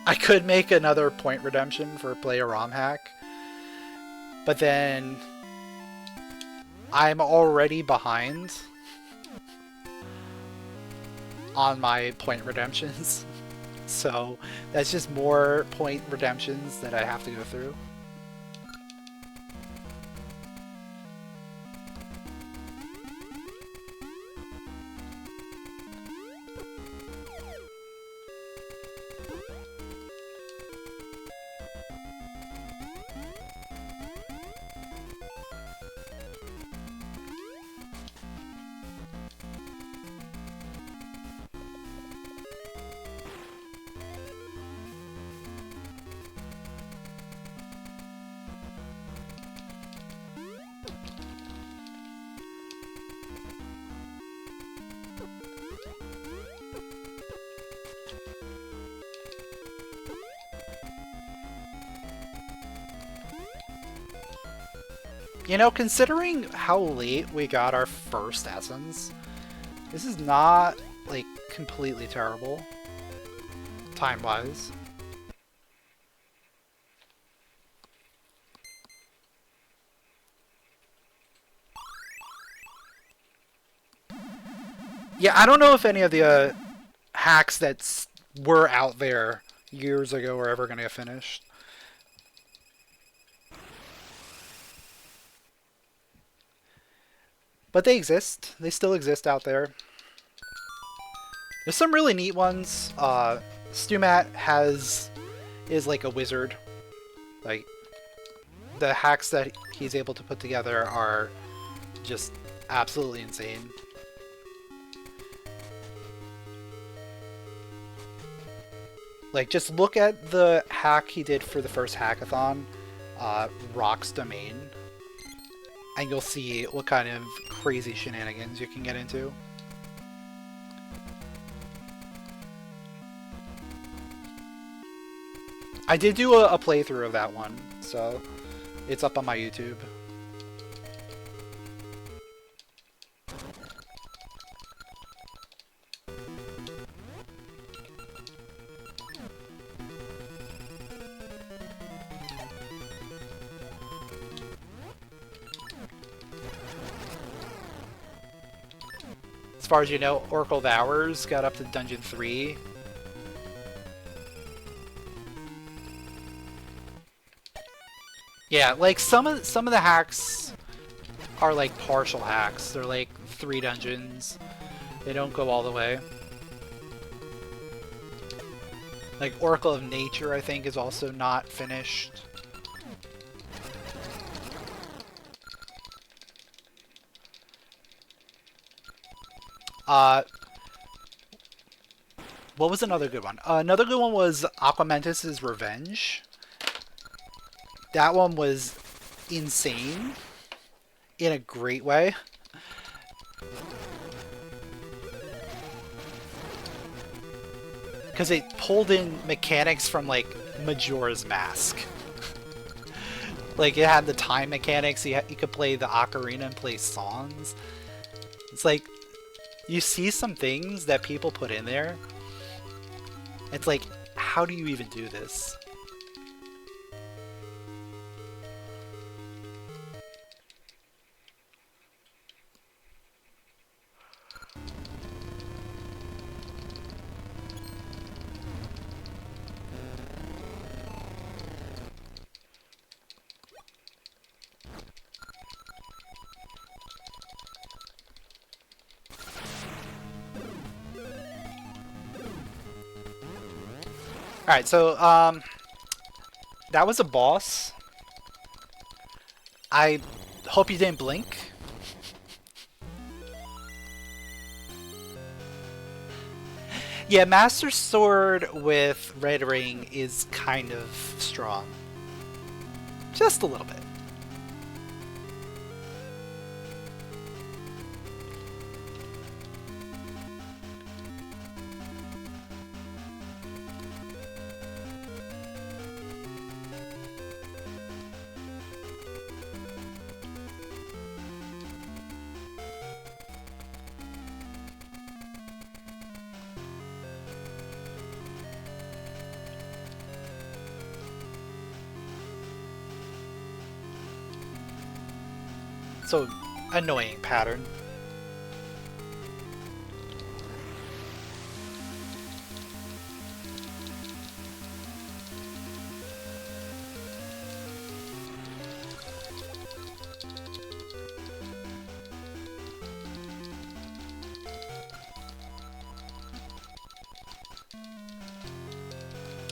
I could make another point redemption for play a ROM hack, but then I'm already behind on my point redemptions, so that's just more point redemptions that I have to go through. You know, considering how late we got our first essence, this is not, like, completely terrible, time-wise. Yeah, I don't know if any of the hacks that were out there years ago are ever going to get finished. But they exist. They still exist out there. There's some really neat ones. Stumat is like a wizard. Like, the hacks that he's able to put together are just absolutely insane. Like, just look at the hack he did for the first hackathon. Rock's domain, and you'll see what kind of crazy shenanigans you can get into. I did do a playthrough of that one, so it's up on my YouTube. As far as you know, Oracle of Hours got up to Dungeon 3. Yeah, like some of the hacks are like partial hacks. They're like 3 dungeons. They don't go all the way. Like Oracle of Nature, I think, is also not finished. What was another good one? Another good one was Aquamentus' Revenge. That one was insane in a great way. Because it pulled in mechanics from, like, Majora's Mask. Like, it had the time mechanics, you could play the ocarina and play songs. It's like, you see some things that people put in there. It's like, how do you even do this? Alright, so, that was a boss. I hope you didn't blink. Yeah, Master Sword with Red Ring is kind of strong. Just a little bit. So, annoying pattern.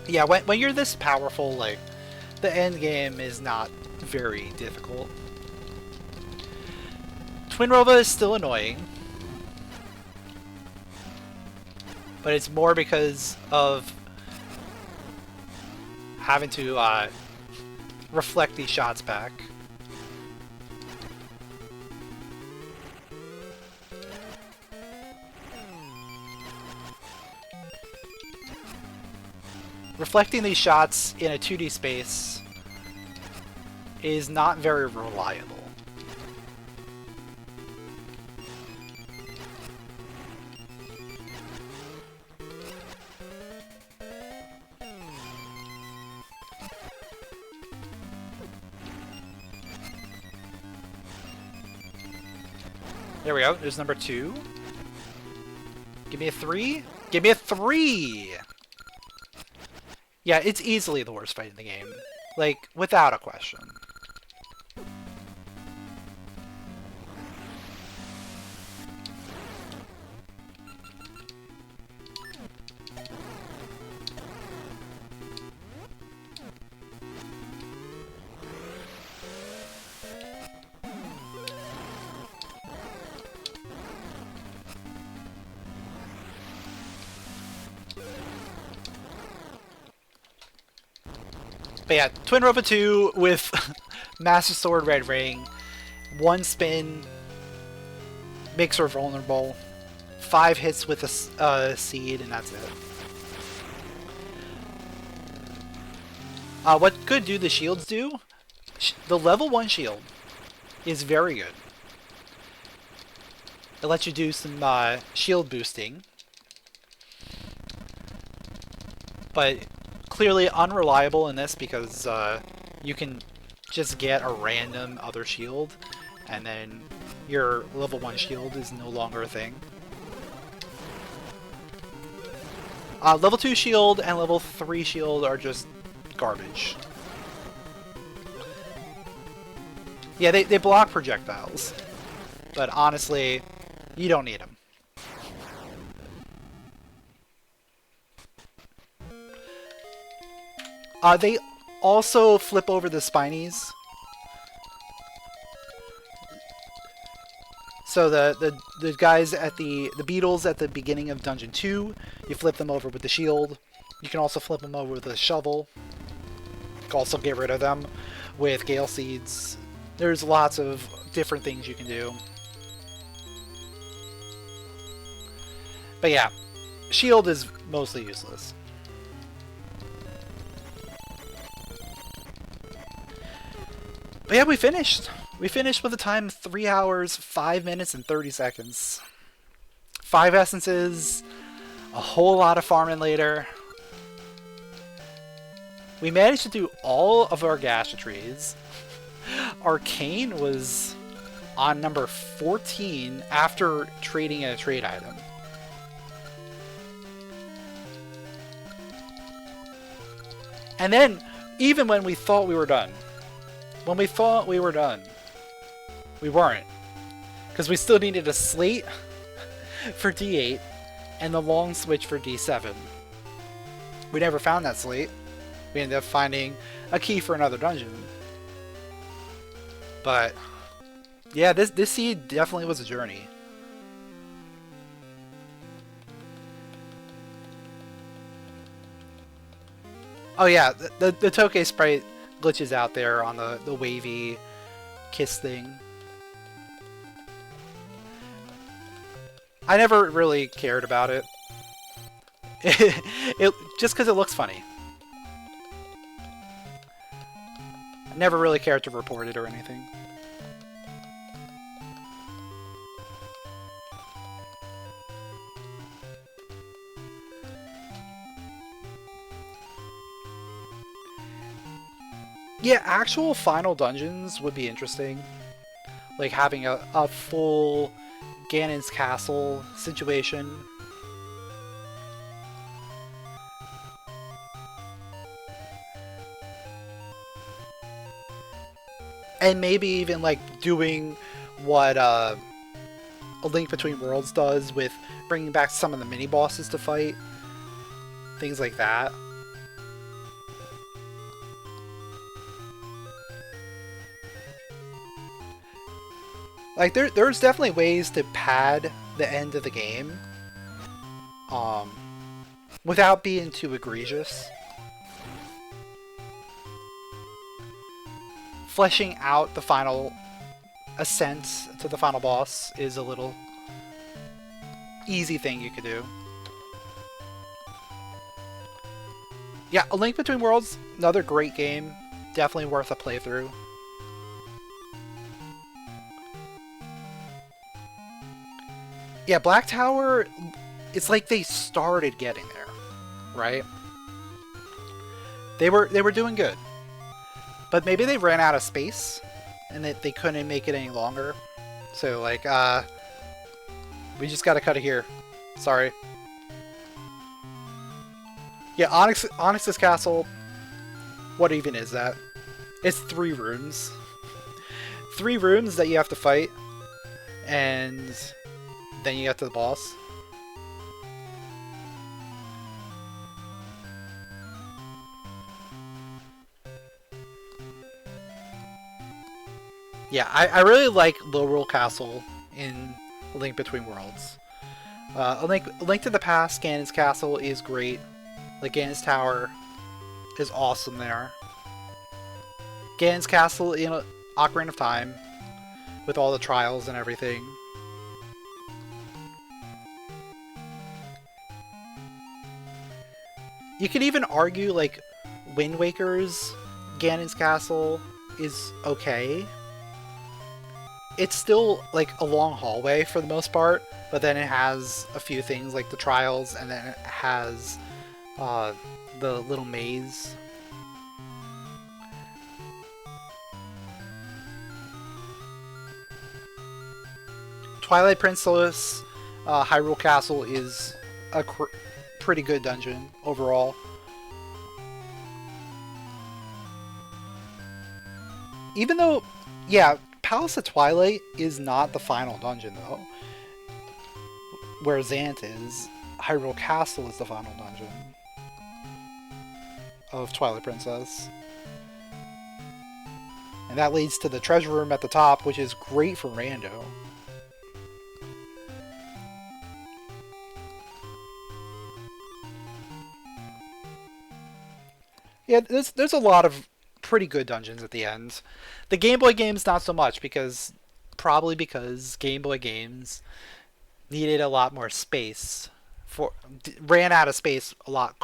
Yeah, when you're this powerful, like, the end game is not very difficult. Twin Rova is still annoying, but it's more because of having to reflect these shots back. Reflecting these shots in a 2D space is not very reliable. There we go, there's number 2. Give me a 3? Give me a 3! Yeah, it's easily the worst fight in the game. Like, without a question. But yeah, Twin Ropa 2 with Master Sword Red Ring. One spin makes her vulnerable. 5 hits with a seed, and that's it. What good do the shields do? The level 1 shield is very good. It lets you do some shield boosting. But clearly unreliable in this because you can just get a random other shield and then your level 1 shield is no longer a thing. Level 2 shield and level 3 shield are just garbage. Yeah, they block projectiles, but honestly, you don't need them. They also flip over the spinies. So the guys at the beetles at the beginning of Dungeon 2, you flip them over with the shield. You can also flip them over with a shovel. You can also get rid of them with Gale Seeds. There's lots of different things you can do. But yeah, shield is mostly useless. But yeah, we finished. We finished with a time 3 hours, 5 minutes, and 30 seconds. 5 essences, a whole lot of farming later. We managed to do all of our Gasha trees. Arcane was on number 14 after trading a trade item. And then, even when we thought we were done, we weren't. Because we still needed a slate for D8 and the long switch for D7. We never found that slate. We ended up finding a key for another dungeon. But yeah, this seed definitely was a journey. Oh yeah, the Tokay sprite glitches out there on the wavy kiss thing. I never really cared about it. Just because it looks funny. I never really cared to report it or anything. Yeah, actual final dungeons would be interesting. Like having a full Ganon's Castle situation. And maybe even like doing what A Link Between Worlds does with bringing back some of the mini-bosses to fight. Things like that. Like, there's definitely ways to pad the end of the game without being too egregious. Fleshing out the final ascent to the final boss is a little easy thing you could do. Yeah, A Link Between Worlds, another great game. Definitely worth a playthrough. Yeah, Black Tower, it's like they started getting there, right? They were doing good. But maybe they ran out of space and that they couldn't make it any longer. So like we just gotta cut it here. Sorry. Yeah, Onyx's Castle, what even is that? It's 3 rooms. 3 rooms that you have to fight, and then you get to the boss. Yeah, I really like Lorule Castle in A Link Between Worlds. A Link to the Past, Ganon's Castle is great. Like, Ganon's Tower is awesome there. Ganon's Castle, you know, Ocarina of Time, with all the trials and everything. You could even argue, like, Wind Waker's Ganon's Castle is okay. It's still, like, a long hallway for the most part, but then it has a few things like the trials, and then it has the little maze. Twilight Princess Hyrule Castle is a pretty good dungeon overall. Even though, yeah, Palace of Twilight is not the final dungeon though. Where Zant is, Hyrule Castle is the final dungeon of Twilight Princess. And that leads to the treasure room at the top, which is great for rando. Yeah, there's a lot of pretty good dungeons at the end. The Game Boy games not so much, because probably because Game Boy games needed a lot more space, ran out of space a lot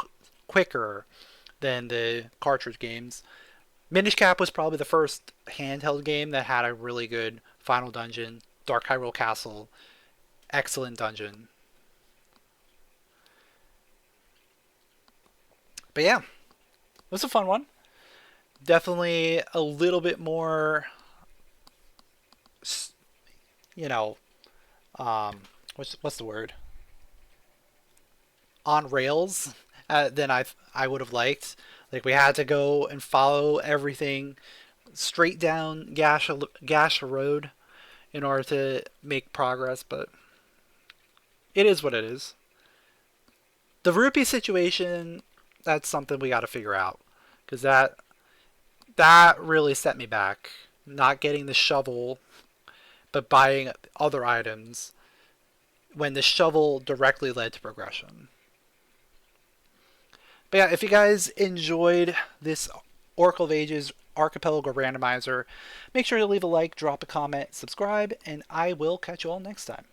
quicker than the cartridge games. Minish Cap was probably the first handheld game that had a really good final dungeon. Dark Hyrule Castle, excellent dungeon. But yeah, it was a fun one. Definitely a little bit more, you know, what's the word? On rails than I would have liked. Like, we had to go and follow everything straight down Gasha Road in order to make progress, but it is what it is. The rupee situation, that's something we got to figure out, because that really set me back. Not getting the shovel, but buying other items when the shovel directly led to progression. But yeah, if you guys enjoyed this Oracle of Ages Archipelago Randomizer, make sure to leave a like, drop a comment, subscribe, and I will catch you all next time.